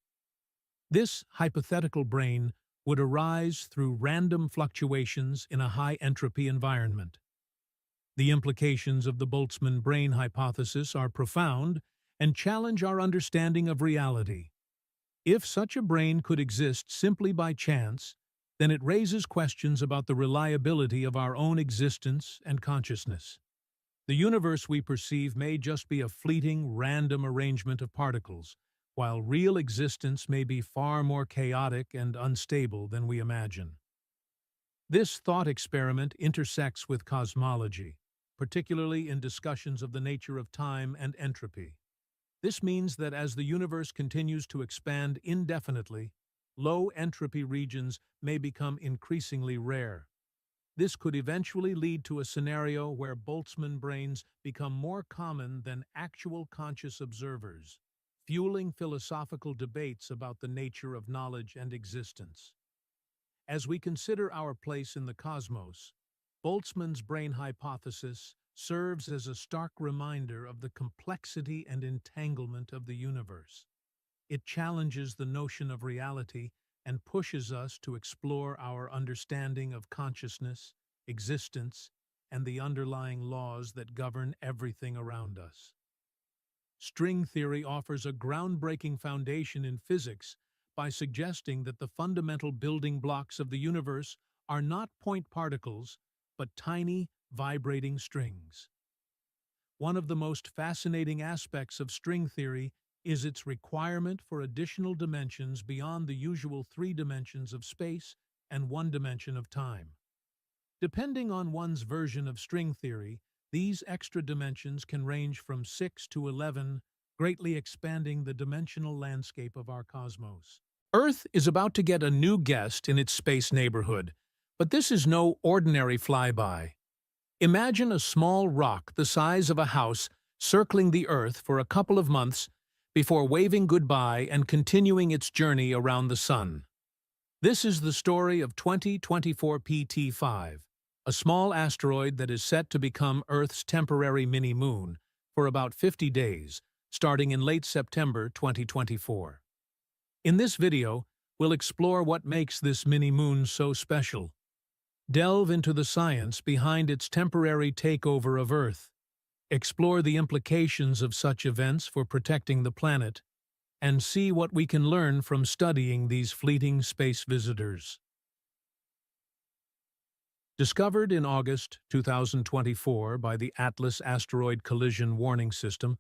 This hypothetical brane would arise through random fluctuations in a high-entropy environment. The implications of the Boltzmann brane hypothesis are profound and challenge our understanding of reality. If such a brane could exist simply by chance, then it raises questions about the reliability of our own existence and consciousness. The universe we perceive may just be a fleeting, random arrangement of particles, while real existence may be far more chaotic and unstable than we imagine. This thought experiment intersects with cosmology, particularly in discussions of the nature of time and entropy. This means that as the universe continues to expand indefinitely, low-entropy regions may become increasingly rare. This could eventually lead to a scenario where Boltzmann branes become more common than actual conscious observers, fueling philosophical debates about the nature of knowledge and existence. As we consider our place in the cosmos, Boltzmann's brane hypothesis serves as a stark reminder of the complexity and entanglement of the universe. It challenges the notion of reality and pushes us to explore our understanding of consciousness, existence, and the underlying laws that govern everything around us. String theory offers a groundbreaking foundation in physics by suggesting that the fundamental building blocks of the universe are not point particles, but tiny, vibrating strings. One of the most fascinating aspects of string theory is its requirement for additional dimensions beyond the usual 3 dimensions of space and 1 dimension of time. Depending on one's version of string theory, these extra dimensions can range from 6 to 11, greatly expanding the dimensional landscape of our cosmos. Earth is about to get a new guest in its space neighborhood, but this is no ordinary flyby. Imagine a small rock the size of a house circling the Earth for a couple of months before waving goodbye and continuing its journey around the Sun. This is the story of 2024 PT5, a small asteroid that is set to become Earth's temporary mini-moon for about 50 days, starting in late September 2024. In this video, we'll explore what makes this mini-moon so special, delve into the science behind its temporary takeover of Earth, explore the implications of such events for protecting the planet, and see what we can learn from studying these fleeting space visitors. Discovered in August 2024 by the Atlas Asteroid Collision Warning System,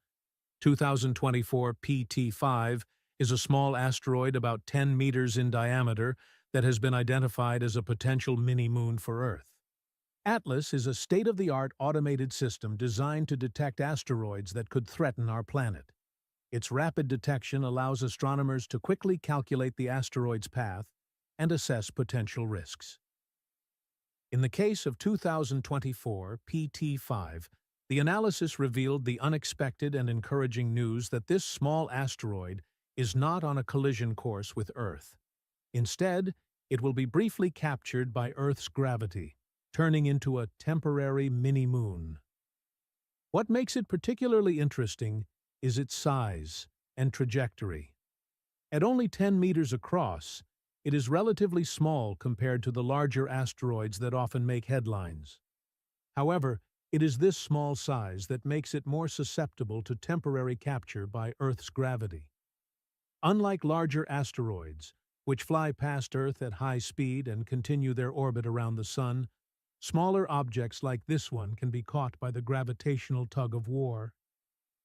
2024 PT5 is a small asteroid about 10 meters in diameter that has been identified as a potential mini-moon for Earth. Atlas is a state-of-the-art automated system designed to detect asteroids that could threaten our planet. Its rapid detection allows astronomers to quickly calculate the asteroid's path and assess potential risks. In the case of 2024 PT5, the analysis revealed the unexpected and encouraging news that this small asteroid is not on a collision course with Earth. Instead, it will be briefly captured by Earth's gravity, turning into a temporary mini-moon. What makes it particularly interesting is its size and trajectory. At only 10 meters across, it is relatively small compared to the larger asteroids that often make headlines. However, It is this small size that makes it more susceptible to temporary capture by Earth's gravity. Unlike larger asteroids, which fly past Earth at high speed and continue their orbit around the Sun, smaller objects like this one can be caught by the gravitational tug-of-war.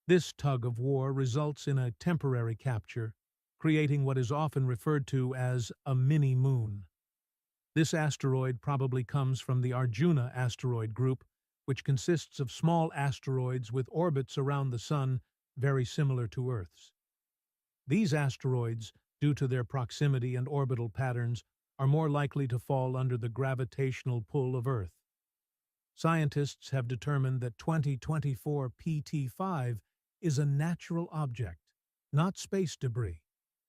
This tug-of-war results in a temporary capture, creating what is often referred to as a mini-moon. This asteroid probably comes from the Arjuna asteroid group, which consists of small asteroids with orbits around the Sun very similar to Earth's. These asteroids, due to their proximity and orbital patterns, are more likely to fall under the gravitational pull of Earth. Scientists have determined that 2024 PT5 is a natural object, not space debris,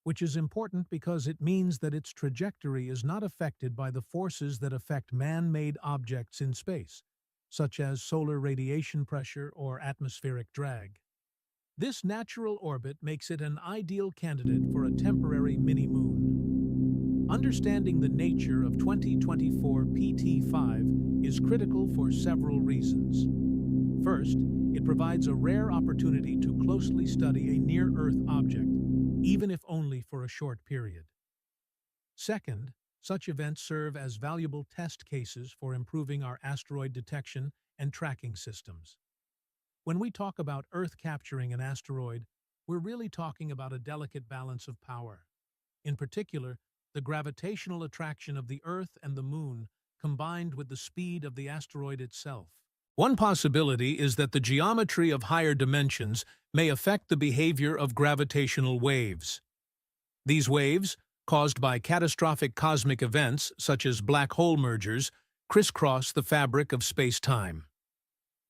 which is important because it means that its trajectory is not affected by the forces that affect man-made objects in space, such as solar radiation pressure or atmospheric drag. This natural orbit makes it an ideal candidate for a temporary mini-moon. Understanding the nature of 2024 PT5 is critical for several reasons. First, it provides a rare opportunity to closely study a near-Earth object, even if only for a short period. Second, such events serve as valuable test cases for improving our asteroid detection and tracking systems. When we talk about Earth capturing an asteroid, we're really talking about a delicate balance of power. In particular, the gravitational attraction of the Earth and the Moon combined with the speed of the asteroid itself. One possibility is that the geometry of higher dimensions may affect the behavior of gravitational waves. These waves, caused by catastrophic cosmic events such as black hole mergers, crisscross the fabric of space-time.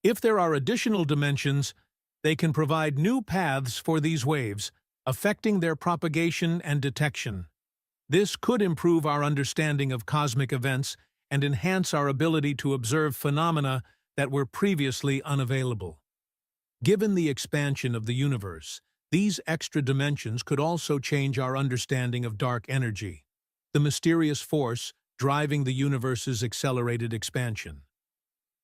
If there are additional dimensions, they can provide new paths for these waves, affecting their propagation and detection. This could improve our understanding of cosmic events and enhance our ability to observe phenomena that were previously unavailable. Given the expansion of the universe, these extra dimensions could also change our understanding of dark energy, the mysterious force driving the universe's accelerated expansion.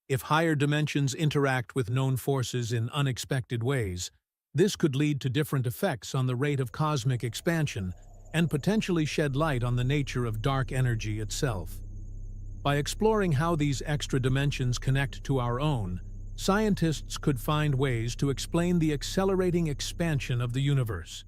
If higher dimensions interact with known forces in unexpected ways, this could lead to different effects on the rate of cosmic expansion and potentially shed light on the nature of dark energy itself. By exploring how these extra dimensions connect to our own, scientists could find ways to explain the accelerating expansion of the universe.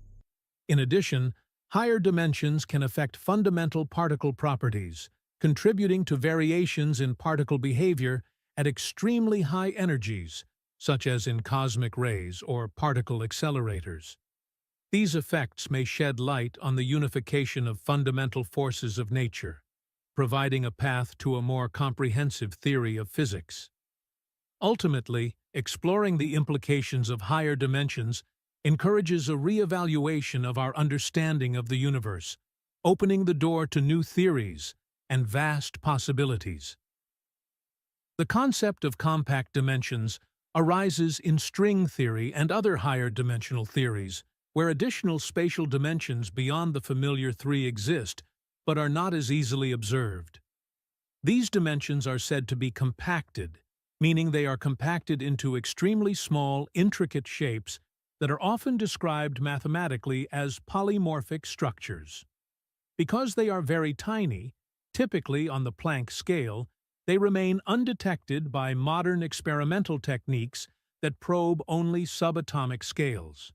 In addition, higher dimensions can affect fundamental particle properties, contributing to variations in particle behavior at extremely high energies, such as in cosmic rays or particle accelerators. These effects may shed light on the unification of fundamental forces of nature, providing a path to a more comprehensive theory of physics. Ultimately, exploring the implications of higher dimensions encourages a re-evaluation of our understanding of the universe, opening the door to new theories and vast possibilities. The concept of compact dimensions arises in string theory and other higher dimensional theories, where additional spatial dimensions beyond the familiar three exist, but are not as easily observed. These dimensions are said to be compacted, meaning they are compacted into extremely small, intricate shapes that are often described mathematically as polymorphic structures. Because they are very tiny, typically on the Planck scale, they remain undetected by modern experimental techniques that probe only subatomic scales.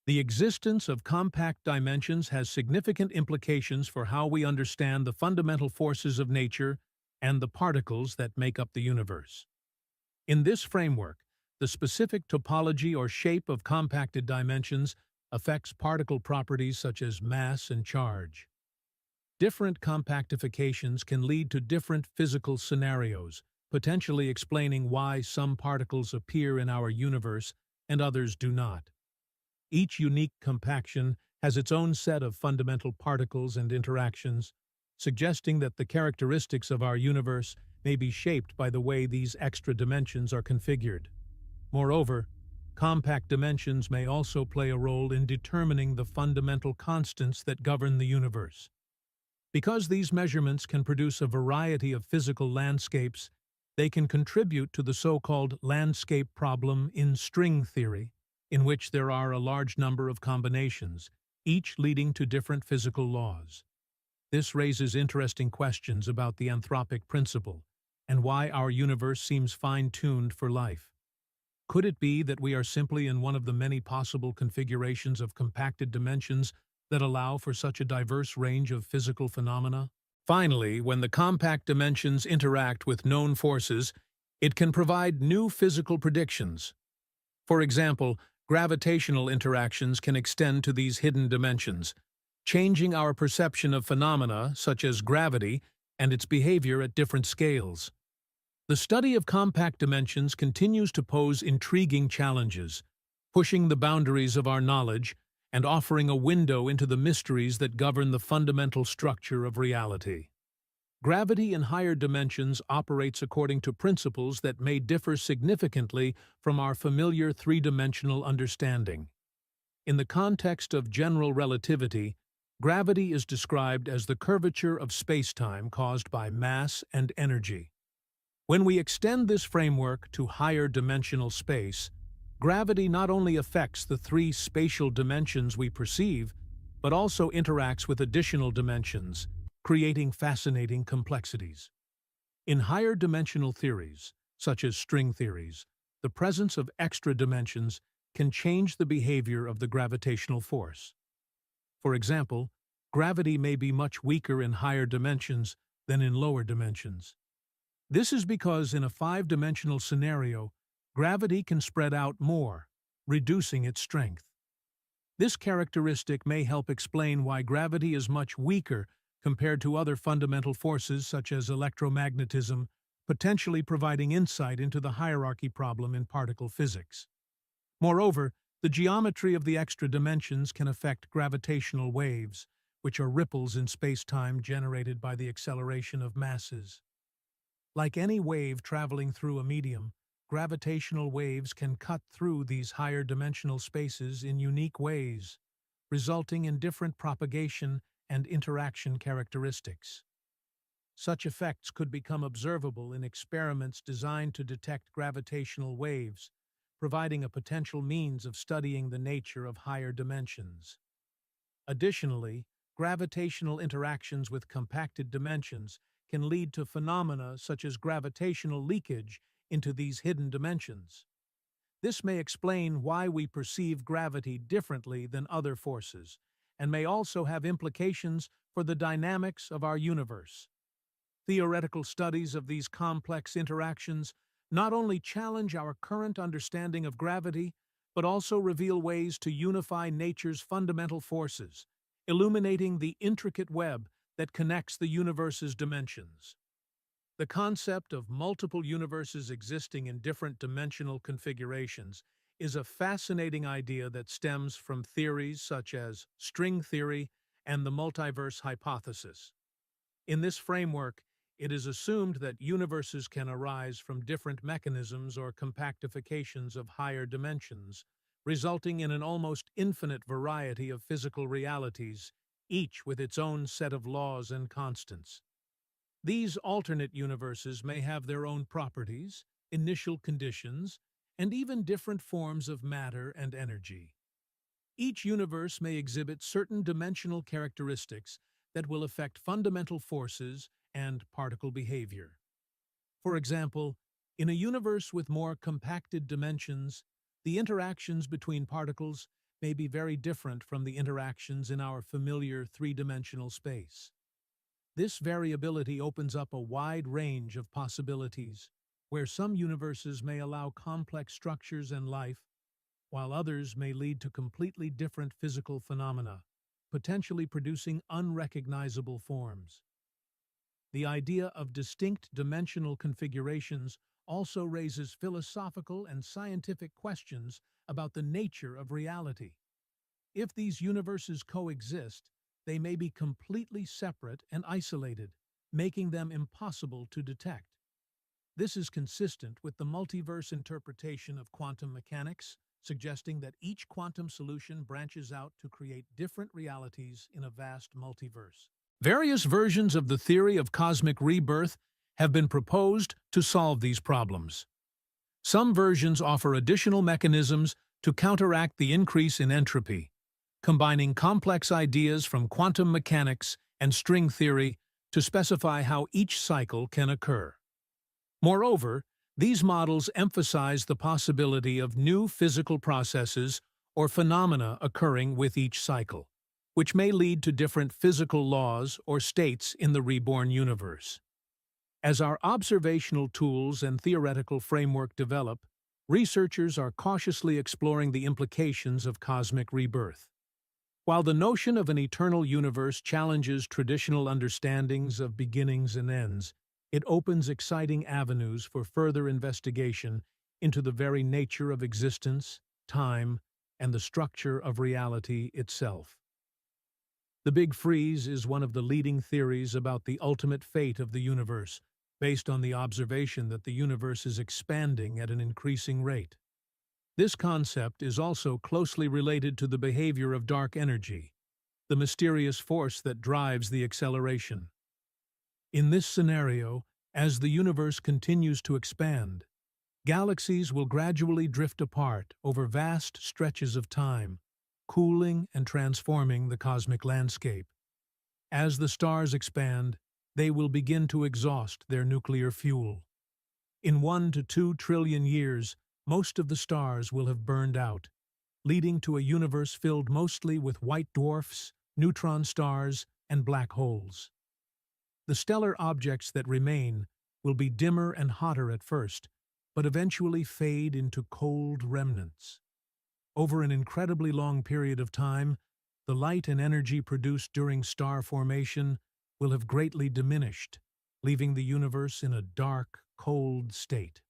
The existence of compact dimensions has significant implications for how we understand the fundamental forces of nature and the particles that make up the universe. In this framework, the specific topology or shape of compacted dimensions affects particle properties such as mass and charge. Different compactifications can lead to different physical scenarios, potentially explaining why some particles appear in our universe and others do not. Each unique compaction has its own set of fundamental particles and interactions, suggesting that the characteristics of our universe may be shaped by the way these extra dimensions are configured. Moreover, compact dimensions may also play a role in determining the fundamental constants that govern the universe. Because these measurements can produce a variety of physical landscapes, They can contribute to the so-called landscape problem in string theory, in which there are a large number of combinations, each leading to different physical laws. This raises interesting questions about the anthropic principle and why our universe seems fine-tuned for life. Could it be that we are simply in one of the many possible configurations of compacted dimensions that allow for such a diverse range of physical phenomena? Finally, when the compact dimensions interact with known forces, it can provide new physical predictions. For example, gravitational interactions can extend to these hidden dimensions, changing our perception of phenomena such as gravity and its behavior at different scales. The study of compact dimensions continues to pose intriguing challenges, pushing the boundaries of our knowledge and offering a window into the mysteries that govern the fundamental structure of reality. Gravity in higher dimensions operates according to principles that may differ significantly from our familiar three-dimensional understanding. In the context of general relativity, gravity is described as the curvature of spacetime caused by mass and energy. When we extend this framework to higher dimensional space, gravity not only affects the three spatial dimensions we perceive, but also interacts with additional dimensions, creating fascinating complexities. In higher dimensional theories, such as string theories, the presence of extra dimensions can change the behavior of the gravitational force. For example, gravity may be much weaker in higher dimensions than in lower dimensions. This is because in a five-dimensional scenario, gravity can spread out more, reducing its strength. This characteristic may help explain why gravity is much weaker compared to other fundamental forces such as electromagnetism, potentially providing insight into the hierarchy problem in particle physics. Moreover, the geometry of the extra dimensions can affect gravitational waves, which are ripples in space-time generated by the acceleration of masses. Like any wave traveling through a medium, gravitational waves can cut through these higher dimensional spaces in unique ways, resulting in different propagation and interaction characteristics. Such effects could become observable in experiments designed to detect gravitational waves, providing a potential means of studying the nature of higher dimensions. Additionally, gravitational interactions with compacted dimensions can lead to phenomena such as gravitational leakage into these hidden dimensions. This may explain why we perceive gravity differently than other forces, and may also have implications for the dynamics of our universe. Theoretical studies of these complex interactions not only challenge our current understanding of gravity, but also reveal ways to unify nature's fundamental forces, illuminating the intricate web that connects the universe's dimensions. The concept of multiple universes existing in different dimensional configurations is a fascinating idea that stems from theories such as string theory and the multiverse hypothesis. In this framework, it is assumed that universes can arise from different mechanisms or compactifications of higher dimensions, resulting in an almost infinite variety of physical realities, each with its own set of laws and constants. These alternate universes may have their own properties, initial conditions, and even different forms of matter and energy. Each universe may exhibit certain dimensional characteristics that will affect fundamental forces and particle behavior. For example, in a universe with more compacted dimensions, the interactions between particles may be very different from the interactions in our familiar three-dimensional space. This variability opens up a wide range of possibilities, where some universes may allow complex structures and life, while others may lead to completely different physical phenomena, potentially producing unrecognizable forms. The idea of distinct dimensional configurations also raises philosophical and scientific questions about the nature of reality. If these universes coexist, they may be completely separate and isolated, making them impossible to detect. This is consistent with the multiverse interpretation of quantum mechanics, suggesting that each quantum solution branches out to create different realities in a vast multiverse. Various versions of the theory of cosmic rebirth have been proposed to solve these problems. Some versions offer additional mechanisms to counteract the increase in entropy, combining complex ideas from quantum mechanics and string theory to specify how each cycle can occur. Moreover, these models emphasize the possibility of new physical processes or phenomena occurring with each cycle, which may lead to different physical laws or states in the reborn universe. As our observational tools and theoretical framework develop, researchers are cautiously exploring the implications of cosmic rebirth. While the notion of an eternal universe challenges traditional understandings of beginnings and ends, it opens exciting avenues for further investigation into the very nature of existence, time, and the structure of reality itself. The Big Freeze is one of the leading theories about the ultimate fate of the universe, based on the observation that the universe is expanding at an increasing rate. This concept is also closely related to the behavior of dark energy, the mysterious force that drives the acceleration. In this scenario, as the universe continues to expand, galaxies will gradually drift apart over vast stretches of time, cooling and transforming the cosmic landscape. As the stars expand, they will begin to exhaust their nuclear fuel. In 1 to 2 trillion years, most of the stars will have burned out, leading to a universe filled mostly with white dwarfs, neutron stars, and black holes. The stellar objects that remain will be dimmer and hotter at first, but eventually fade into cold remnants. Over an incredibly long period of time, the light and energy produced during star formation will have greatly diminished, leaving the universe in a dark, cold state.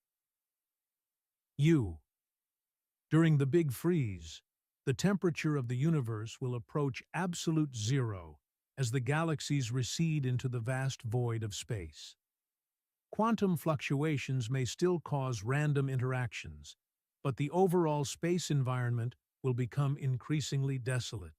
During the Big Freeze, the temperature of the universe will approach absolute zero as the galaxies recede into the vast void of space. Quantum fluctuations may still cause random interactions, but the overall space environment will become increasingly desolate.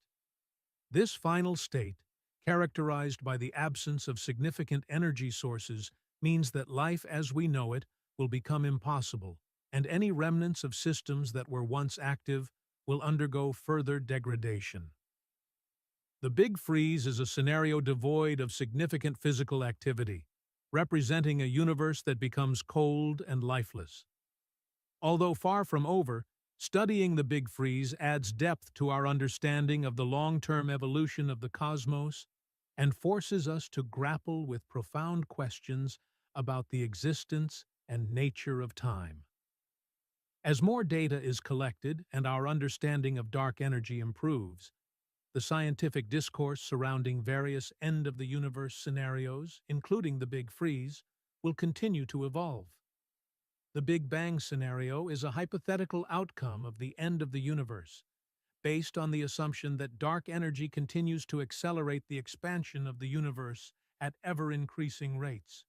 This final state, characterized by the absence of significant energy sources, means that life as we know it will become impossible, and any remnants of systems that were once active will undergo further degradation. The Big Freeze is a scenario devoid of significant physical activity, representing a universe that becomes cold and lifeless. Although far from over, studying the Big Freeze adds depth to our understanding of the long-term evolution of the cosmos and forces us to grapple with profound questions about the existence and nature of time. As more data is collected and our understanding of dark energy improves, the scientific discourse surrounding various end-of-the-universe scenarios, including the Big Freeze, will continue to evolve. The Big Bang scenario is a hypothetical outcome of the end of the universe, based on the assumption that dark energy continues to accelerate the expansion of the universe at ever-increasing rates.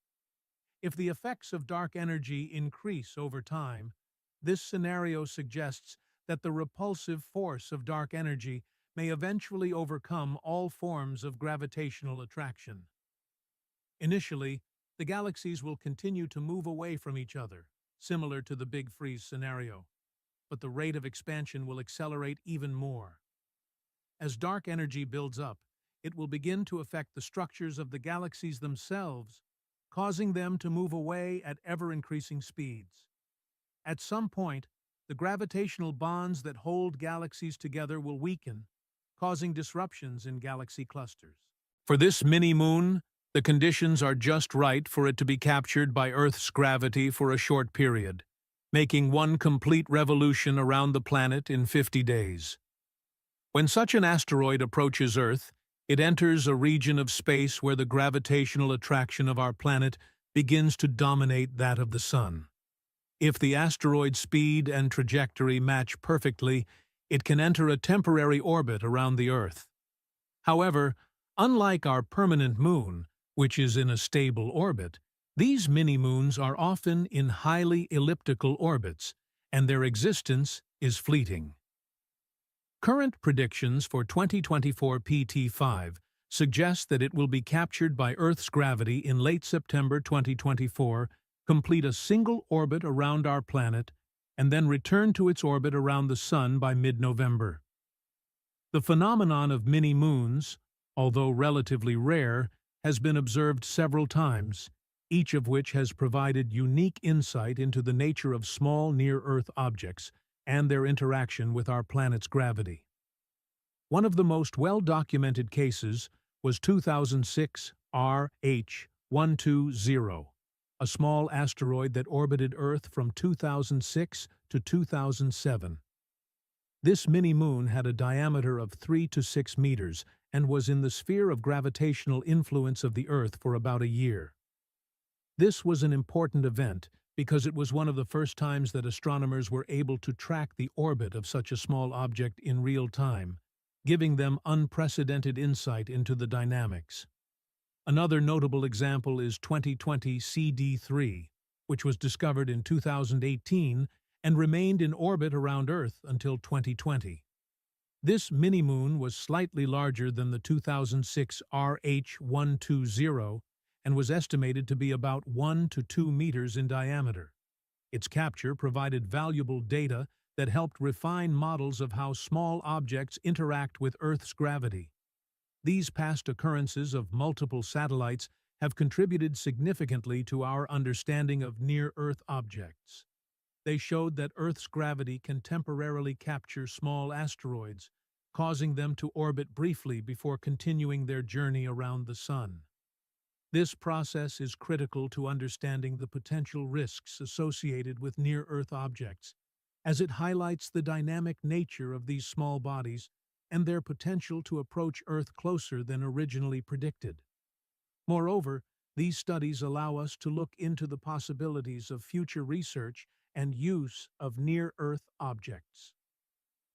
If the effects of dark energy increase over time, this scenario suggests that the repulsive force of dark energy may eventually overcome all forms of gravitational attraction. Initially, the galaxies will continue to move away from each other, similar to the Big Freeze scenario, but the rate of expansion will accelerate even more. As dark energy builds up, it will begin to affect the structures of the galaxies themselves, causing them to move away at ever-increasing speeds. At some point, the gravitational bonds that hold galaxies together will weaken, causing disruptions in galaxy clusters. For this mini-moon, the conditions are just right for it to be captured by Earth's gravity for a short period, making one complete revolution around the planet in 50 days. When such an asteroid approaches Earth, it enters a region of space where the gravitational attraction of our planet begins to dominate that of the Sun. If the asteroid's speed and trajectory match perfectly, it can enter a temporary orbit around the Earth. However, unlike our permanent moon, which is in a stable orbit, these mini-moons are often in highly elliptical orbits, and their existence is fleeting. Current predictions for 2024 PT5 suggests that it will be captured by Earth's gravity in late September 2024, complete a single orbit around our planet, and then return to its orbit around the Sun by mid-November. The phenomenon of mini-moons, although relatively rare, has been observed several times, each of which has provided unique insight into the nature of small near-Earth objects and their interaction with our planet's gravity. One of the most well-documented cases was 2006 RH-120, a small asteroid that orbited Earth from 2006 to 2007. This mini-moon had a diameter of 3 to 6 meters and was in the sphere of gravitational influence of the Earth for about a year. This was an important event because it was one of the first times that astronomers were able to track the orbit of such a small object in real time, giving them unprecedented insight into the dynamics. Another notable example is 2020 CD3, which was discovered in 2018 and remained in orbit around Earth until 2020. This mini-moon was slightly larger than the 2006 RH-120 and was estimated to be about 1 to 2 meters in diameter. Its capture provided valuable data that helped refine models of how small objects interact with Earth's gravity. These past occurrences of multiple satellites have contributed significantly to our understanding of near-Earth objects. They showed that Earth's gravity can temporarily capture small asteroids, causing them to orbit briefly before continuing their journey around the Sun. This process is critical to understanding the potential risks associated with near-Earth objects, as it highlights the dynamic nature of these small bodies and their potential to approach Earth closer than originally predicted. Moreover, these studies allow us to look into the possibilities of future research and use of near-Earth objects.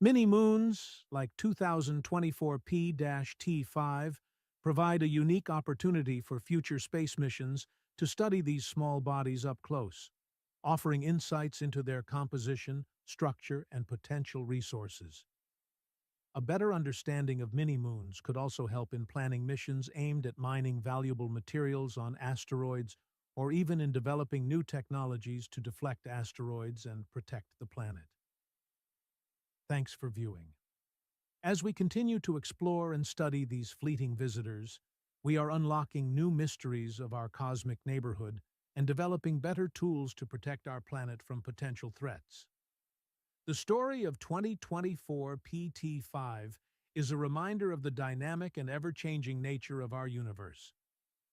Mini-moons, like 2024 P-T5, provide a unique opportunity for future space missions to study these small bodies up close, offering insights into their composition, structure, and potential resources. A better understanding of mini-moons could also help in planning missions aimed at mining valuable materials on asteroids or even in developing new technologies to deflect asteroids and protect the planet. Thanks for viewing. As we continue to explore and study these fleeting visitors, we are unlocking new mysteries of our cosmic neighborhood and developing better tools to protect our planet from potential threats. The story of 2024 PT5 is a reminder of the dynamic and ever-changing nature of our universe.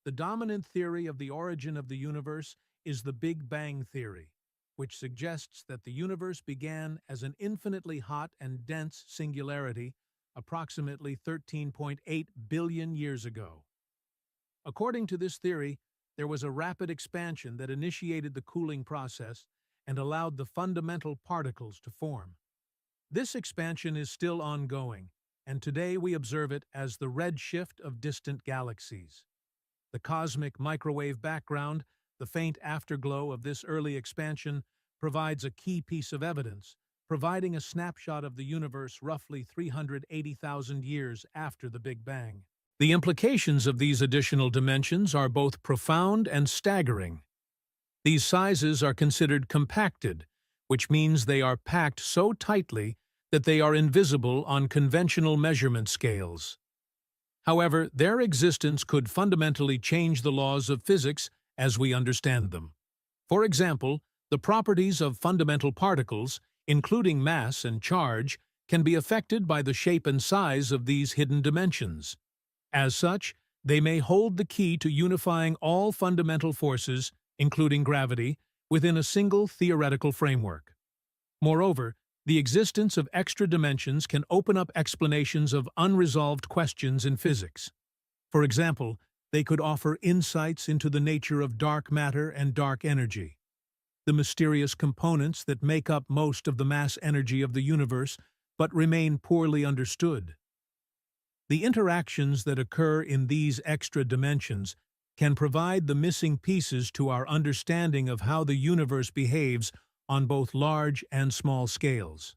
The dominant theory of the origin of the universe is the Big Bang theory, which suggests that the universe began as an infinitely hot and dense singularity approximately 13.8 billion years ago. According to this theory, there was a rapid expansion that initiated the cooling process and allowed the fundamental particles to form. This expansion is still ongoing, and today we observe it as the redshift of distant galaxies. The cosmic microwave background, the faint afterglow of this early expansion, provides a key piece of evidence, providing a snapshot of the universe roughly 380,000 years after the Big Bang. The implications of these additional dimensions are both profound and staggering. These sizes are considered compacted, which means they are packed so tightly that they are invisible on conventional measurement scales. However, their existence could fundamentally change the laws of physics as we understand them. For example, the properties of fundamental particles, including mass and charge, can be affected by the shape and size of these hidden dimensions. As such, they may hold the key to unifying all fundamental forces, including gravity, within a single theoretical framework. Moreover, the existence of extra dimensions can open up explanations of unresolved questions in physics. For example, they could offer insights into the nature of dark matter and dark energy, the mysterious components that make up most of the mass energy of the universe but remain poorly understood. The interactions that occur in these extra dimensions can provide the missing pieces to our understanding of how the universe behaves on both large and small scales.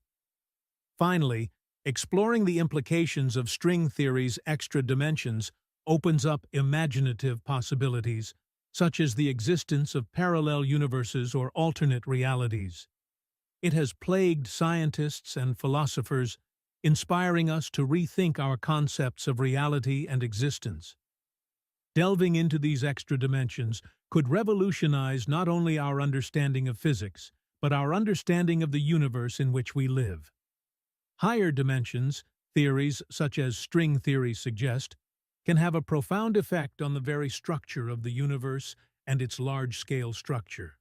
Finally, exploring the implications of string theory's extra dimensions opens up imaginative possibilities, such as the existence of parallel universes or alternate realities. It has plagued scientists and philosophers, inspiring us to rethink our concepts of reality and existence. Delving into these extra dimensions could revolutionize not only our understanding of physics, but our understanding of the universe in which we live. Higher dimensions, theories such as string theory suggest, can have a profound effect on the very structure of the universe and its large-scale structure.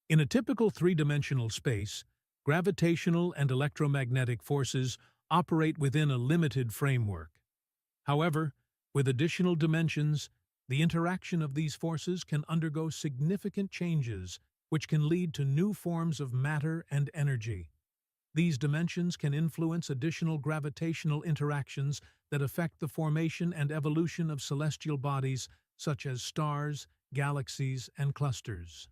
In a typical three-dimensional space, gravitational and electromagnetic forces operate within a limited framework. However, with additional dimensions, the interaction of these forces can undergo significant changes, which can lead to new forms of matter and energy. These dimensions can influence additional gravitational interactions that affect the formation and evolution of celestial bodies such as stars, galaxies, and clusters.